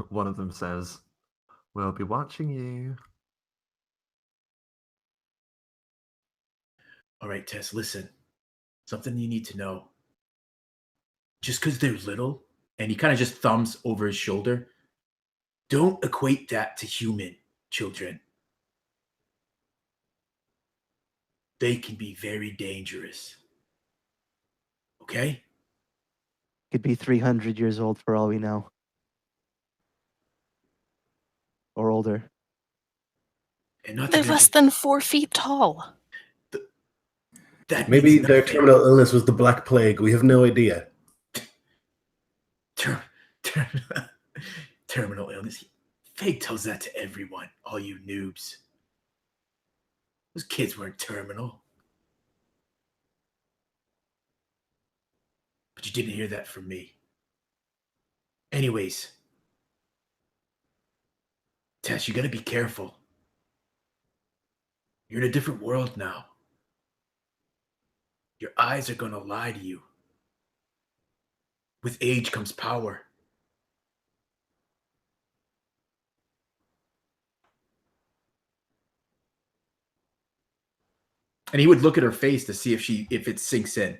one of them says, "We'll be watching you."
All right, Tess, listen. Something you need to know. Just because they're little, and he kind of just thumbs over his shoulder, don't equate that to human children. They can be very dangerous. Okay?
Could be 300 years old for all we know. Or older.
And not to
They're less
mention,
than 4 feet tall.
that
Maybe
means
their
nothing.
terminal illness was the Black Plague. We have no idea.
Terminal illness. Fake tells that to everyone, all you noobs. Those kids weren't terminal. But you didn't hear that from me. Anyways, Tess, you gotta be careful. You're in a different world now. Your eyes are gonna lie to you. With age comes power. And he would look at her face to see if it sinks in.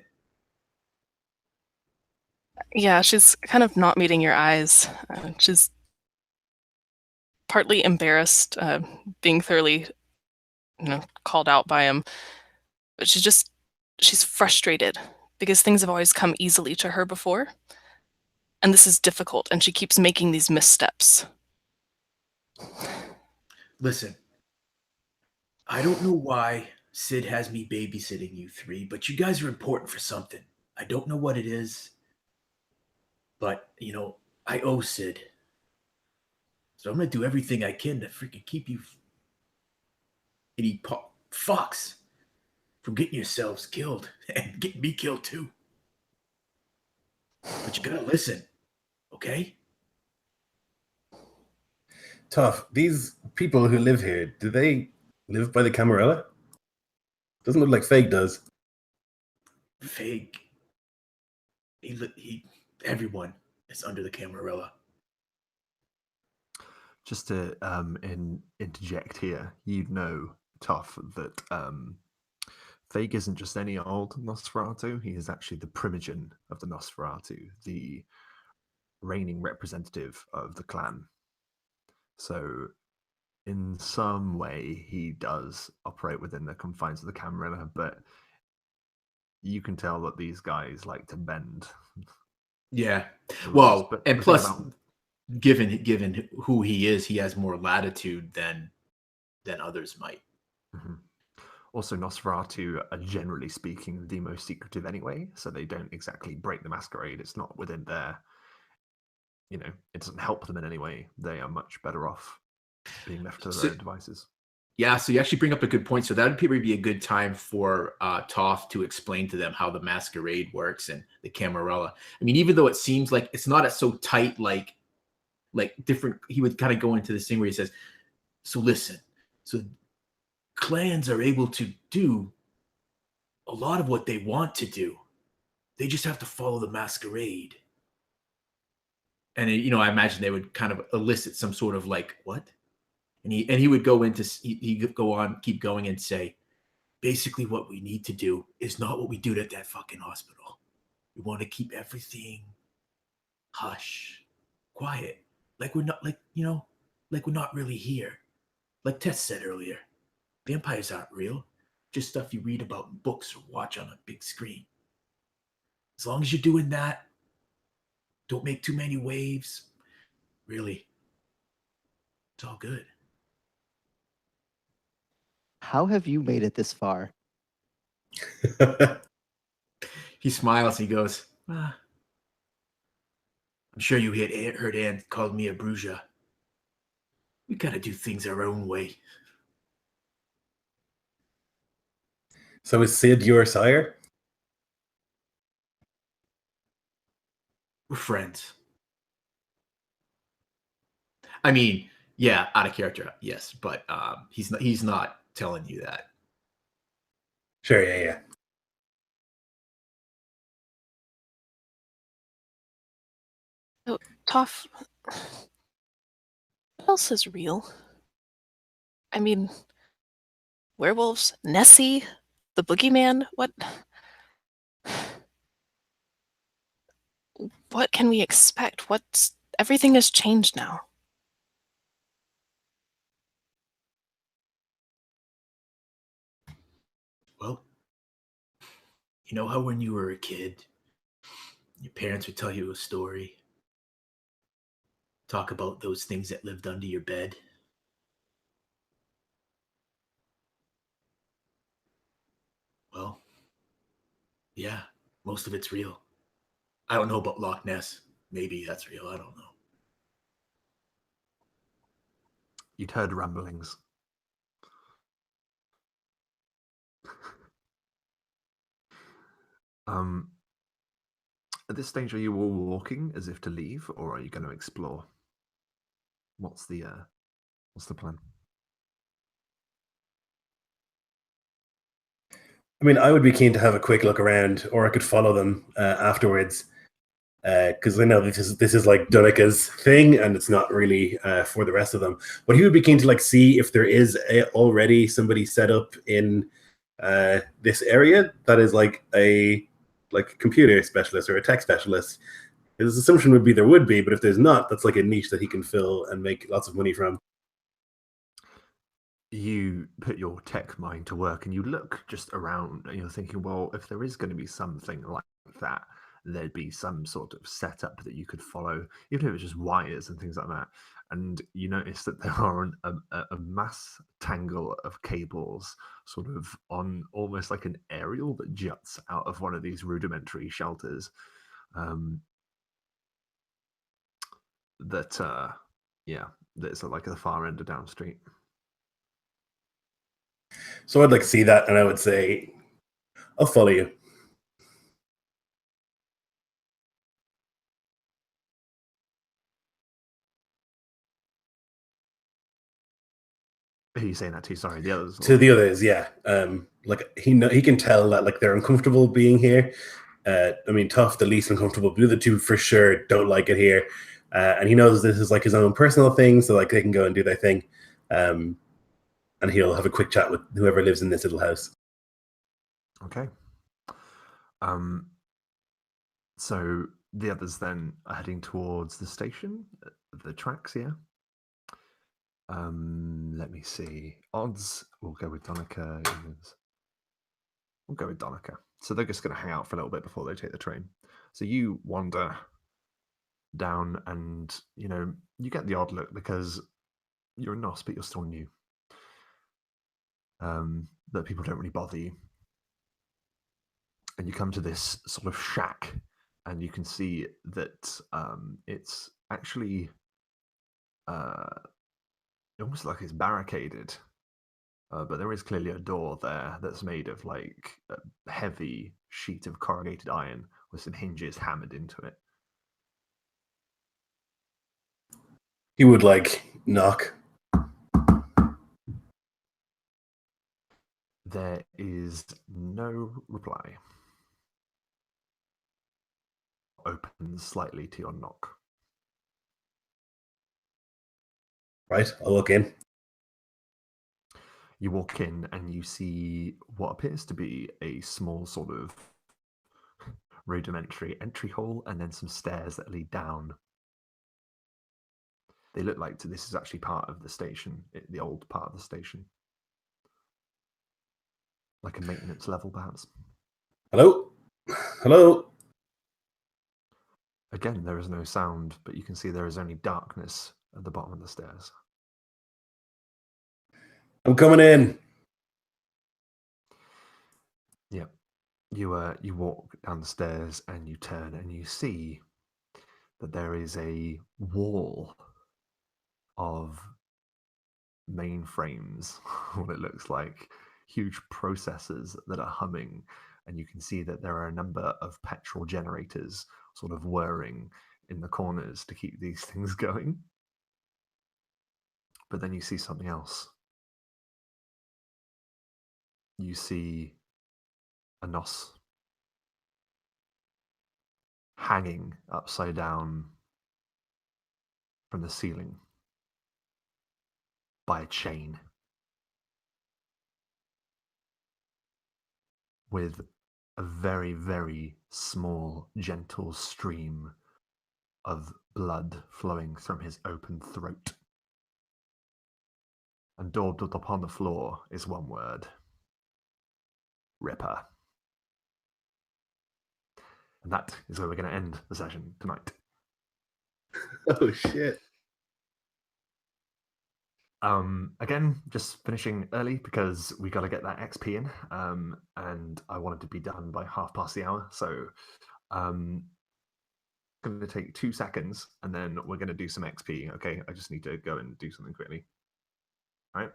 Yeah, she's kind of not meeting your eyes. She's partly embarrassed, being thoroughly, called out by him. But she's frustrated because things have always come easily to her before. And this is difficult, and she keeps making these missteps.
Listen, I don't know why Sid has me babysitting you three, but you guys are important for something. I don't know what it is, but, I owe Sid. So I'm going to do everything I can to freaking keep you fucks from getting yourselves killed and getting me killed too. But you gotta listen, okay?
Tough. These people who live here, do they live by the Camarilla? Doesn't look like Fake does.
Fake. Everyone is under the Camarilla.
Just to interject here, you'd know, Tough, that Fag isn't just any old Nosferatu. He is actually the primogen of the Nosferatu, the reigning representative of the clan. So, in some way, he does operate within the confines of the Camarilla, but you can tell that these guys like to bend.
Yeah.
the rules.
Well,
But
and
the thing
plus,
about-
given who he is, he has more latitude than others might.
Mhm. Also, Nosferatu are generally speaking the most secretive anyway, so they don't exactly break the masquerade. It's not within their, it doesn't help them in any way. They are much better off being left to their own devices.
Yeah, so you actually bring up a good point. So that would probably be a good time for Toph to explain to them how the masquerade works and the Camarilla. I mean, even though it seems like it's not so tight, like different, he would kind of go into this thing where he says, so listen, so clans are able to do a lot of what they want to do. They just have to follow the masquerade. And, I imagine they would kind of elicit some sort of like, what? And he would go into, he'd go on, keep going and say, basically what we need to do is not what we do at that fucking hospital. We want to keep everything hush, quiet. Like we're not, like we're not really here. Like Tess said earlier, vampires aren't real. Just stuff you read about in books or watch on a big screen. As long as you're doing that, don't make too many waves. Really, it's all good.
How have you made it this far?
He smiles and he goes, I'm sure you heard Anne called me a bruja. We gotta do things our own way.
So is Sid your sire?
We're friends. I mean, yeah, out of character, yes, but he's not telling you that.
Sure, yeah.
Toph, What else is real? I mean, werewolves, Nessie, the boogeyman. What can we expect? Everything has changed now.
Well, you know how when you were a kid, your parents would tell you a story, talk about those things that lived under your bed? Well, yeah, most of it's real. I don't know about Loch Ness. Maybe that's real. I don't know.
You'd heard rumblings. At this stage, are you all walking as if to leave, or are you going to explore? What's the plan?
I mean, I would be keen to have a quick look around, or I could follow them afterwards, because I know this is like Dunica's thing, and it's not really for the rest of them. But he would be keen to like see if there is already somebody set up in this area that is like a computer specialist or a tech specialist. His assumption would be there would be, but if there's not, that's like a niche that he can fill and make lots of money from.
You put your tech mind to work and you look just around and you're thinking, well, if there is going to be something like that, there'd be some sort of setup that you could follow, even if it's just wires and things like that. And you notice that there are a mass tangle of cables sort of on almost like an aerial that juts out of one of these rudimentary shelters. That's like at the far end of Down Street.
So I'd like to see that, and I would say, I'll follow you.
Who are you saying that to? Sorry, the others.
To the others, yeah. Like he can tell that like they're uncomfortable being here. I mean, Tough, the least uncomfortable, but the other two for sure don't like it here. And he knows this is like his own personal thing, so like they can go and do their thing. And he'll have a quick chat with whoever lives in this little house.
Okay. So the others then are heading towards the station, the tracks, yeah. Let me see. Odds, we'll go with Donica. We'll go with Donica. So they're just going to hang out for a little bit before they take the train. So you wander down and, you get the odd look because you're a Nos, but you're still new. That people don't really bother you. And you come to this sort of shack and you can see that it's actually almost like it's barricaded. But there is clearly a door there that's made of like a heavy sheet of corrugated iron with some hinges hammered into it.
He would like knock.
There is no reply. Opens slightly to your knock.
Right, I'll look in.
You walk in and you see what appears to be a small sort of rudimentary entry hall and then some stairs that lead down. They look like this is actually part of the station, the old part of the station. Like a maintenance level, perhaps.
Hello? Hello?
Again, there is no sound, but you can see there is only darkness at the bottom of the stairs.
I'm coming in.
Yeah. You walk down the stairs and you turn and you see that there is a wall of mainframes, what it looks like, huge processors that are humming, and you can see that there are a number of petrol generators sort of whirring in the corners to keep these things going. But then you see something else. You see a Nos hanging upside down from the ceiling. by a chain with a very, very small, gentle stream of blood flowing from his open throat. And daubed upon the floor is one word: Ripper. And that is where we're going to end the session tonight.
Oh shit.
Again, just finishing early because we got to get that XP in, and I wanted to be done by hour. So going to take 2 seconds, and then we're going to do some XP. Okay, I just need to go and do something quickly. All right,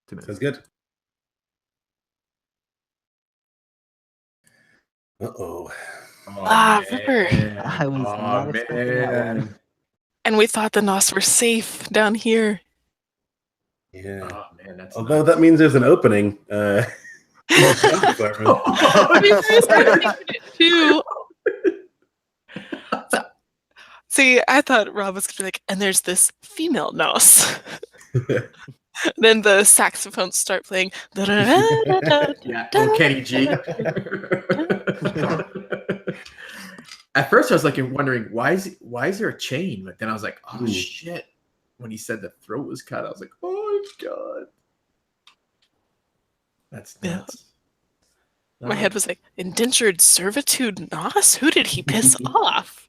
2 minutes.
Sounds good. Uh-oh.
Ripper.
I was not expecting that one.
And we thought the Nos were safe down here.
Yeah.
Oh man, that's
Although
nuts.
that means there's an opening.
I mean, I started thinking it too. See, I thought Rob was gonna be like, and there's this female Nos. Then the saxophones start playing.
Yeah, little Kenny G. At first, I was like wondering why is there a chain? But then I was like, oh shit! When he said the throat was cut, I was like, oh my god, that's nuts.
My head was like, indentured servitude Nos? Who did he piss off?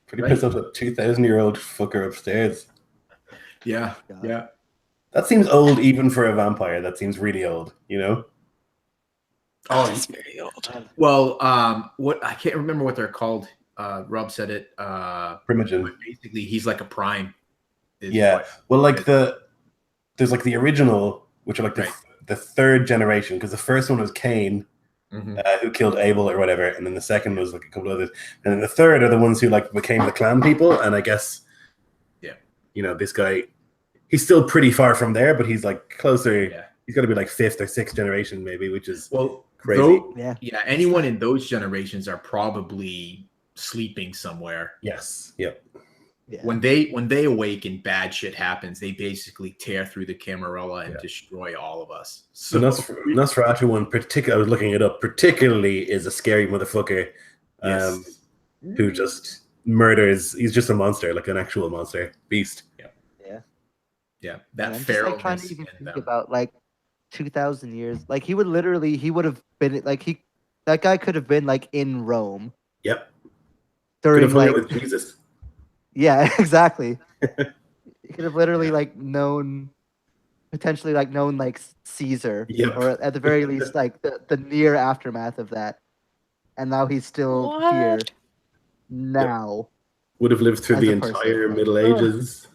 Pretty pissed off that 2,000-year-old fucker upstairs.
Yeah,
God.
yeah.
That seems old even for a vampire. That seems really old, you know?
Oh, that's very old.
Well, what I can't remember what they're called. Rob said it.
Primogen.
Basically, he's like a prime.
Yeah. Well, like there's like the original, which are like the third generation, because the first one was Cain, who killed Abel or whatever, and then the second was like a couple others, and then the third are the ones who like became the clan people. And I guess, you know, this guy, he's still pretty far from there, but he's like closer. Yeah. He's got to be like 5th or 6th generation, maybe, which is crazy.
Anyone in those generations are probably sleeping somewhere.
Yes. Yep.
Yeah.
When they awaken, bad shit happens. They basically tear through the Camarilla and destroy all of us. So
the Nosferatu one, I was looking it up, particularly is a scary motherfucker who just murders. He's just a monster, like an actual monster, beast.
Yeah. That
I'm
feral.
just like trying to even think about like 2,000 years. Like he would have been like that guy could have been like in Rome.
Yep.
During
like
with
Jesus.
Yeah, exactly. He could have literally potentially known Caesar, or at the very least like the near aftermath of that. And now he's still here. Now
would have lived through the entire Middle Ages.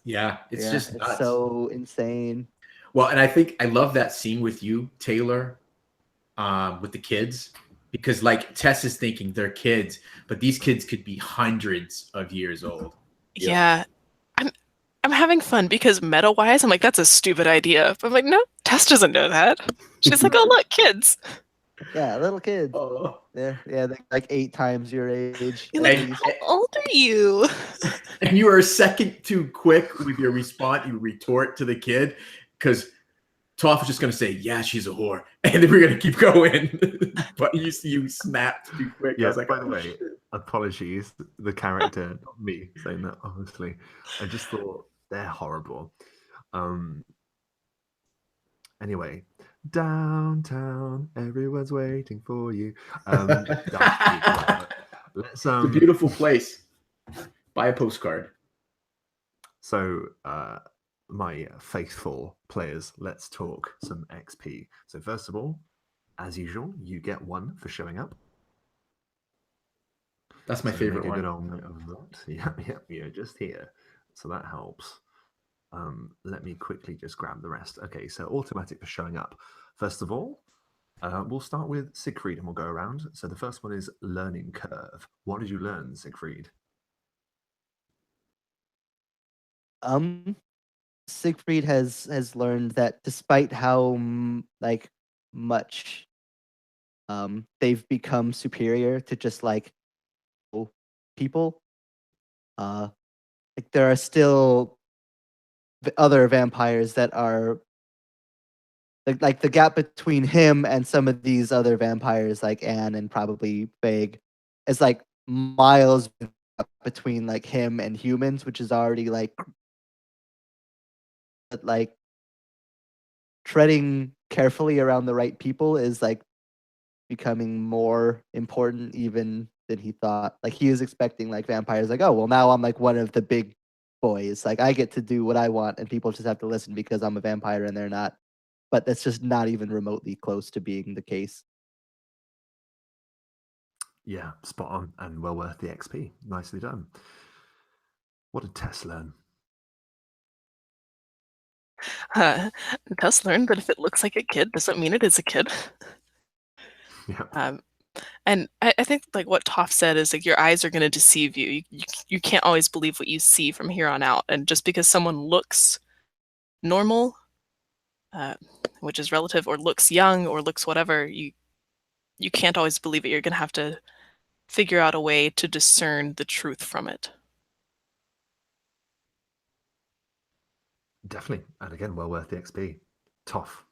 Yeah, it's just nuts.
So insane.
Well, and I love that scene with you, Taylor, with the kids, because like Tess is thinking they're kids, but these kids could be hundreds of years old.
Yeah. I'm having fun because meta-wise, I'm like, that's a stupid idea. But I'm like, no, Tess doesn't know that. She's like, oh, look, kids.
Yeah, little kids.
Oh.
Yeah, they're like 8 times your age.
You're like, how old are you?
And you are a second too quick with your response. You retort to the kid because Toph was just going to say, yeah, she's a whore. And then we're going to keep going. But you snapped too quick.
Yeah,
I was like,
by the way, apologies. The character, not me saying that, obviously. I just thought they're horrible. Anyway, downtown, everyone's waiting for you.
It's a beautiful place. Buy a postcard.
So, my faithful players, let's talk some XP. So first of all, as usual, you get 1 for showing up.
That's my favorite one.
Good old note of that. Yeah, just here. So that helps. Let me quickly just grab the rest. Okay, so automatic for showing up. First of all, we'll start with Siegfried and we'll go around. So the first one is learning curve. What did you learn, Siegfried?
Siegfried has learned that despite how much they've become superior to just people, there are still other vampires that are like the gap between him and some of these other vampires like Anne and probably Fag is like miles between like him and humans, which is already like treading carefully around the right people is like becoming more important even than he thought. Like he was expecting like vampires like, oh well, now I'm like one of the big boys, like I get to do what I want and people just have to listen because I'm a vampire and they're not. But that's just not even remotely close to being the case.
Yeah, spot on and well worth the XP. Nicely done. What did Tess learn?
Tess learned that if it looks like a kid, doesn't mean it is a kid.
Yeah.
And I think like what Toph said is like your eyes are going to deceive you. You can't always believe what you see from here on out. And just because someone looks normal, which is relative, or looks young, or looks whatever, you can't always believe it. You're going to have to figure out a way to discern the truth from it.
Definitely. And again, well worth the XP. Tough.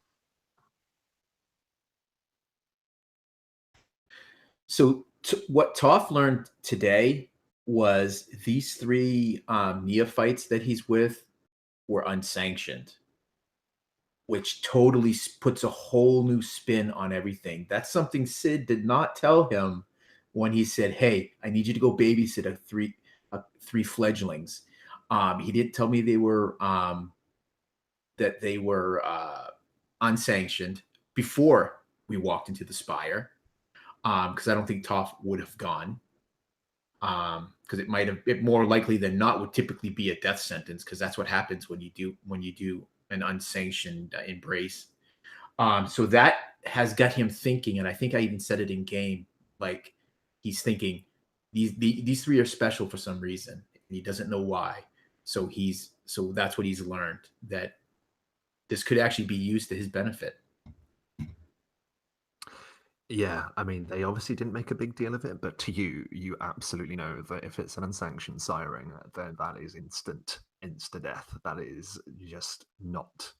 So what Toph learned today was these three neophytes that he's with were unsanctioned, which totally puts a whole new spin on everything. That's something Sid did not tell him when he said, "Hey, I need you to go babysit three fledglings." He didn't tell me they were that they were unsanctioned before we walked into the spire, because I don't think Toph would have gone, because it more likely than not would typically be a death sentence, because that's what happens when you do an unsanctioned embrace. So that has got him thinking, and I think I even said it in game, like he's thinking these three are special for some reason, and he doesn't know why. So that's what he's learned, that this could actually be used to his benefit.
Yeah, I mean, they obviously didn't make a big deal of it, but to you absolutely know that if it's an unsanctioned siring, then that is insta death. That is just not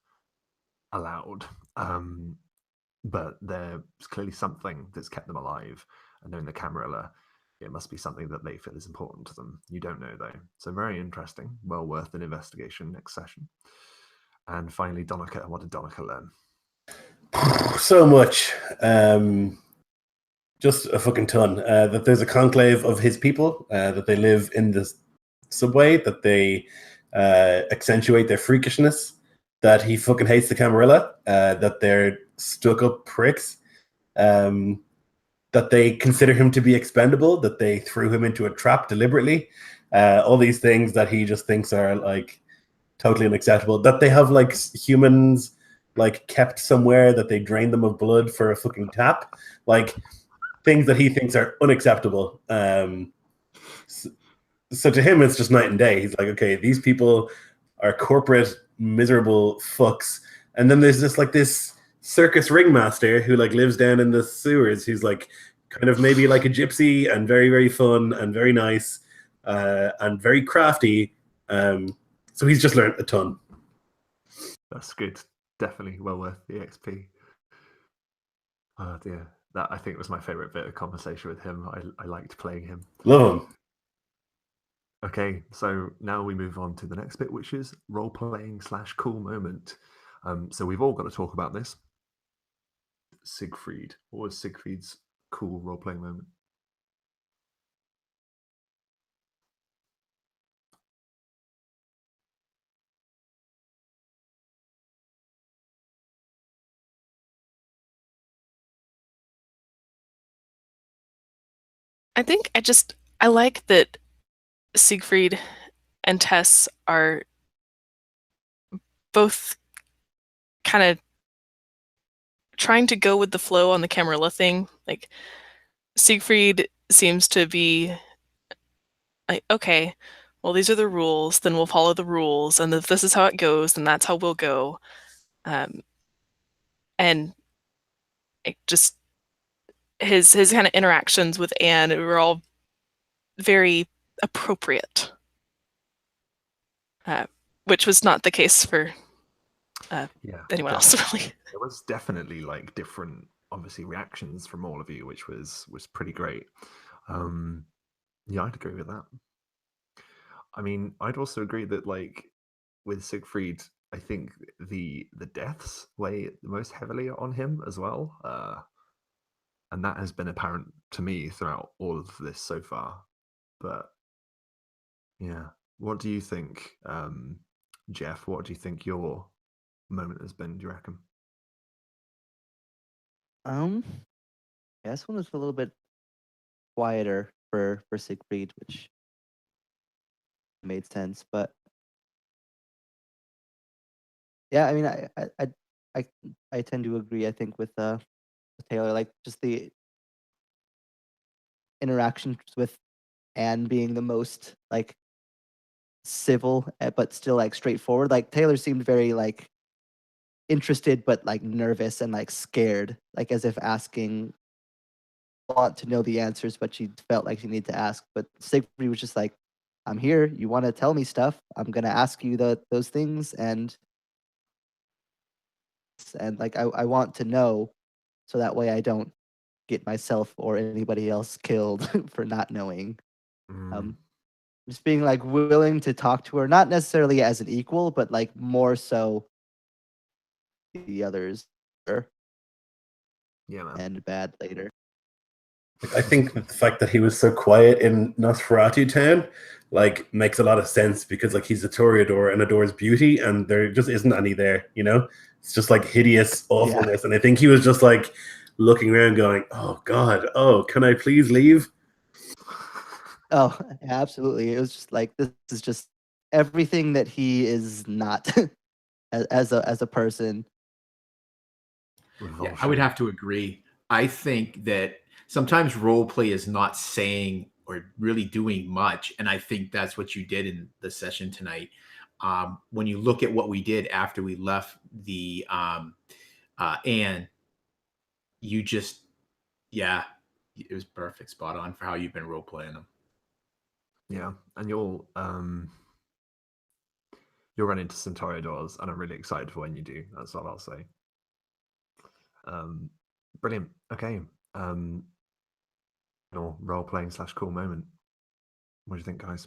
allowed. But there's clearly something that's kept them alive, and knowing the Camarilla, it must be something that they feel is important to them. You don't know though. So very interesting. Well worth an investigation next session. And finally, Donica. What did Donica learn?
So much. Just a fucking ton. That there's a conclave of his people, that they live in the subway, that they accentuate their freakishness, that he fucking hates the Camarilla, that they're stuck up pricks, that they consider him to be expendable, that they threw him into a trap deliberately, all these things that he just thinks are like totally unacceptable, that they have like humans like kept somewhere, that they drain them of blood for a fucking tap, like things that he thinks are unacceptable. So to him, it's just night and day. He's like, okay, these people are corporate, miserable fucks. And then there's this circus ringmaster who like lives down in the sewers, who's like kind of maybe like a gypsy and very, very fun and very nice, and very crafty. So he's just learned a ton.
That's good. Definitely well worth the XP. Oh dear. That I think was my favorite bit of conversation with him. I liked playing him.
Love him.
Okay, so now we move on to the next bit, which is role-playing / cool moment. So we've all got to talk about this. Siegfried. What was Siegfried's cool role-playing moment?
I think I like that Siegfried and Tess are both kind of trying to go with the flow on the Camarilla thing. Like Siegfried seems to be like, okay, well, these are the rules, then we'll follow the rules, and if this is how it goes, then that's how we'll go. And it just his kind of interactions with Anne were all very appropriate. which was not the case for
Yeah,
anyone else, really.
there was definitely like different, obviously, reactions from all of you, which was pretty great. Yeah, I'd agree with that. I mean, I'd also agree that like with Siegfried, I think the deaths weigh the most heavily on him as well, and that has been apparent to me throughout all of this so far. But yeah, what do you think, Jeff? What do you think your moment has been? Do you reckon?
Yeah, this one was a little bit quieter for Siegfried, which made sense. But yeah, I mean, I tend to agree. I think with Taylor, like just the interactions with Anne being the most like civil, but still like straightforward. Like Taylor seemed very like interested, but like nervous and like scared, like as if asking, want to know the answers, but she felt like she needed to ask. But Siegfried was just like, I'm here. You want to tell me stuff? I'm gonna ask you those things, and like I want to know, so that way I don't get myself or anybody else killed for not knowing.
Mm,
Just being like willing to talk to her, not necessarily as an equal, but like more so the others are
yeah, man.
and bad later.
I think that the fact that he was so quiet in Nosferatu Town, like, makes a lot of sense because, like, he's a Toreador and adores beauty, and there just isn't any there. You know, it's just like hideous awfulness, and I think he was just like looking around, going, "Oh God, oh, can I please leave?"
Oh, absolutely. It was just like this is just everything that he is not as a person.
Yeah, I would have to agree. I think that sometimes role play is not saying or really doing much, and I think that's what you did in the session tonight. When you look at what we did after we left the Anne, you just, yeah, it was perfect, spot on for how you've been role playing them.
Yeah, and you'll run into some Toreadors, and I'm really excited for when you do. That's all I'll say. Brilliant. Okay. Role playing / cool moment. What do you think, guys?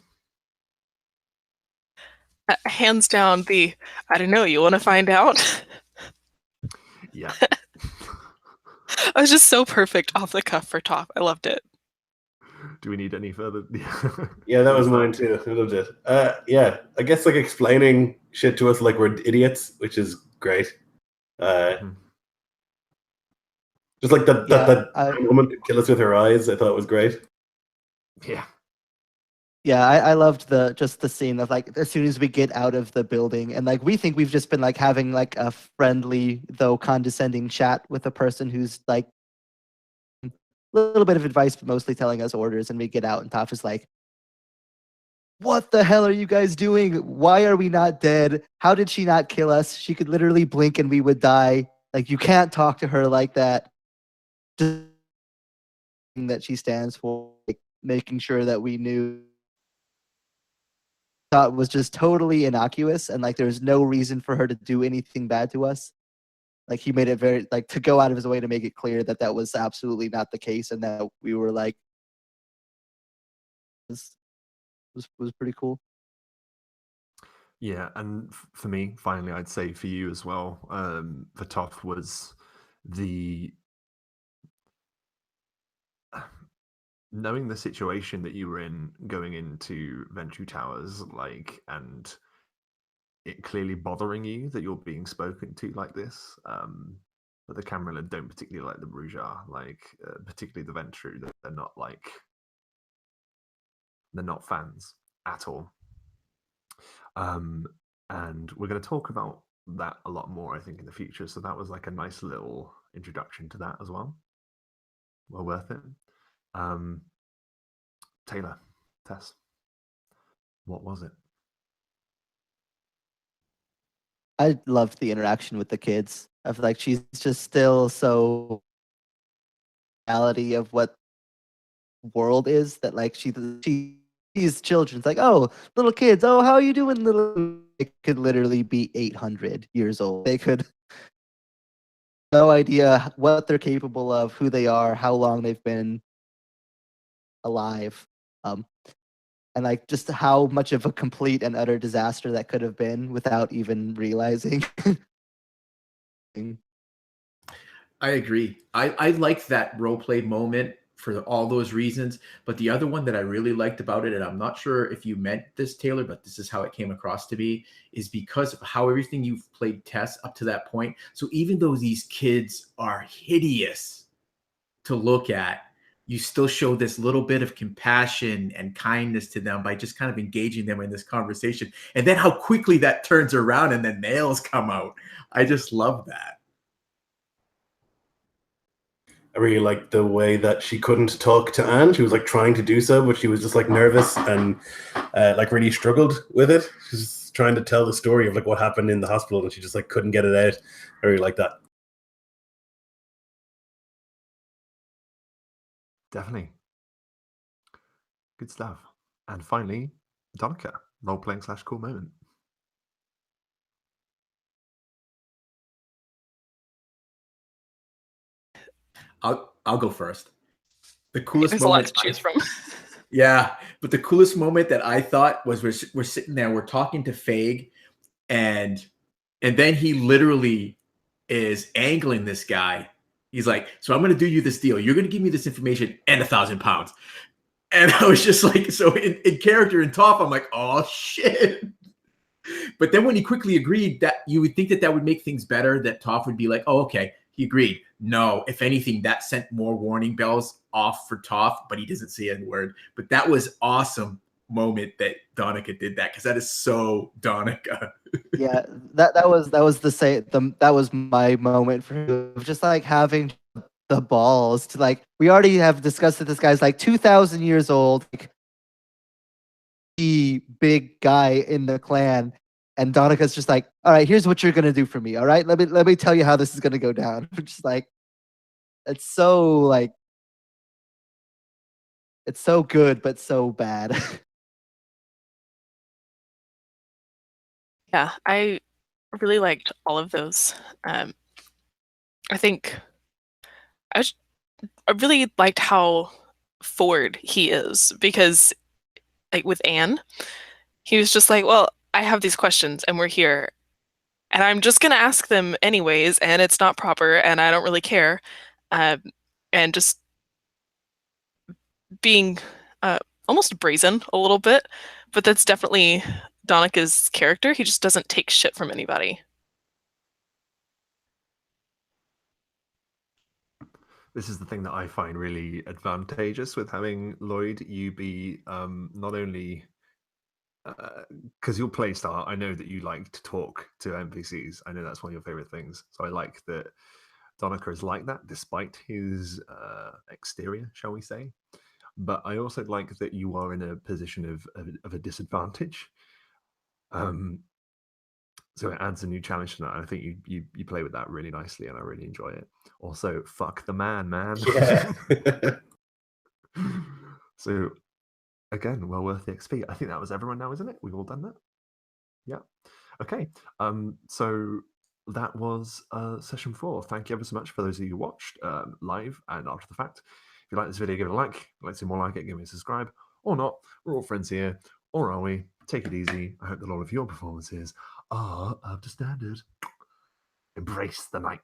Hands down, I don't know, you want to find out?
Yeah.
I was just so perfect off the cuff for Top. I loved it.
Do we need any further?
Yeah, that was mine too. I loved it. Yeah, I guess like explaining shit to us like we're idiots, which is great. Just like that woman could kill us with her eyes. I thought it was great.
Yeah.
Yeah, I loved the scene of like as soon as we get out of the building and like we think we've just been like having like a friendly though condescending chat with a person who's like a little bit of advice but mostly telling us orders, and we get out and Toph is like, what the hell are you guys doing? Why are we not dead? How did she not kill us? She could literally blink and we would die. Like, you can't talk to her like that. Just that she stands for, like, making sure that we knew, thought was just totally innocuous and like there's no reason for her to do anything bad to us. Like, he made it very like to go out of his way to make it clear that that was absolutely not the case, and that we were like was pretty cool.
Yeah, and for me, finally, I'd say for you as well, for Toph was the knowing the situation that you were in going into Ventrue Towers, like, and it clearly bothering you that you're being spoken to like this. But the Camarilla don't particularly like the Bruja, like particularly the Ventrue. They're not like they're not fans at all. And we're going to talk about that a lot more, I think, in the future. So that was like a nice little introduction to that as well. Well worth it. Taylor, Tess, what was it?
I loved the interaction with the kids. I feel like she's just still so reality of what world is that like she sees children. It's like, oh, little kids, oh, how are you doing, little? It could literally be 800 years old. They could no idea what they're capable of, who they are, how long they've been alive, and like just how much of a complete and utter disaster that could have been without even realizing.
I agree. I liked that role play moment for all those reasons. But the other one that I really liked about it, and I'm not sure if you meant this, Taylor, but this is how it came across to me, is because of how everything you've played Tess up to that point. So even though these kids are hideous to look at, you still show this little bit of compassion and kindness to them by just kind of engaging them in this conversation. And then how quickly that turns around and the nails come out. I just love that.
I really liked the way that she couldn't talk to Anne. She was like trying to do so, but she was just like nervous and like really struggled with it. She's just trying to tell the story of like what happened in the hospital, and she just like couldn't get it out. I really like that.
Definitely. Good stuff. And finally, Donica, role-playing / cool moment.
I'll go first. The coolest
There's a lot
moment
to choose from.
Yeah, but the coolest moment that I thought was we're sitting there, we're talking to Fag, and then he literally is angling this guy. He's like, "So I'm going to do you this deal. You're going to give me this information and 1,000 pounds." And I was just like, so in character and Toph, I'm like, "Oh shit!" But then when he quickly agreed, that you would think that would make things better. That Toph would be like, "Oh, okay." He agreed. No, if anything, that sent more warning bells off for Toph, but he doesn't say a word. But that was awesome moment that Donica did that, because that is so Donica.
Yeah, that was the same. That was my moment for just like having the balls to like. We already have discussed that this guy's like 2,000 years old, like, the big guy in the clan, and Donica's just like, all right, here's what you're gonna do for me. All right, let me tell you how this is gonna go down. Just like, it's so like, it's so good but so bad.
Yeah, I really liked all of those. I think I really liked how forward he is, because like with Anne, he was just like, well, I have these questions and we're here and I'm just going to ask them anyways, and it's not proper and I don't really care. And just being almost brazen a little bit, but that's definitely Donica's character. He just doesn't take shit from anybody.
This is the thing that I find really advantageous with having Lloyd. You be not only because your play style, I know that you like to talk to NPCs. I know that's one of your favorite things. So I like that Donica is like that, despite his exterior, shall we say. But I also like that you are in a position of a disadvantage. So it adds a new challenge to that. I think you play with that really nicely, and I really enjoy it. Also, fuck the man.
Yeah.
So again, well worth the XP. I think that was everyone now, isn't it? We've all done that. Yeah. Okay. So that was session 4. Thank you ever so much for those of you who watched live and after the fact. If you like this video, give it a like. If you'd like to see more like it, give me a subscribe. Or not. We're all friends here. Or are we? Take it easy. I hope that all of your performances are up to standard. Embrace the night.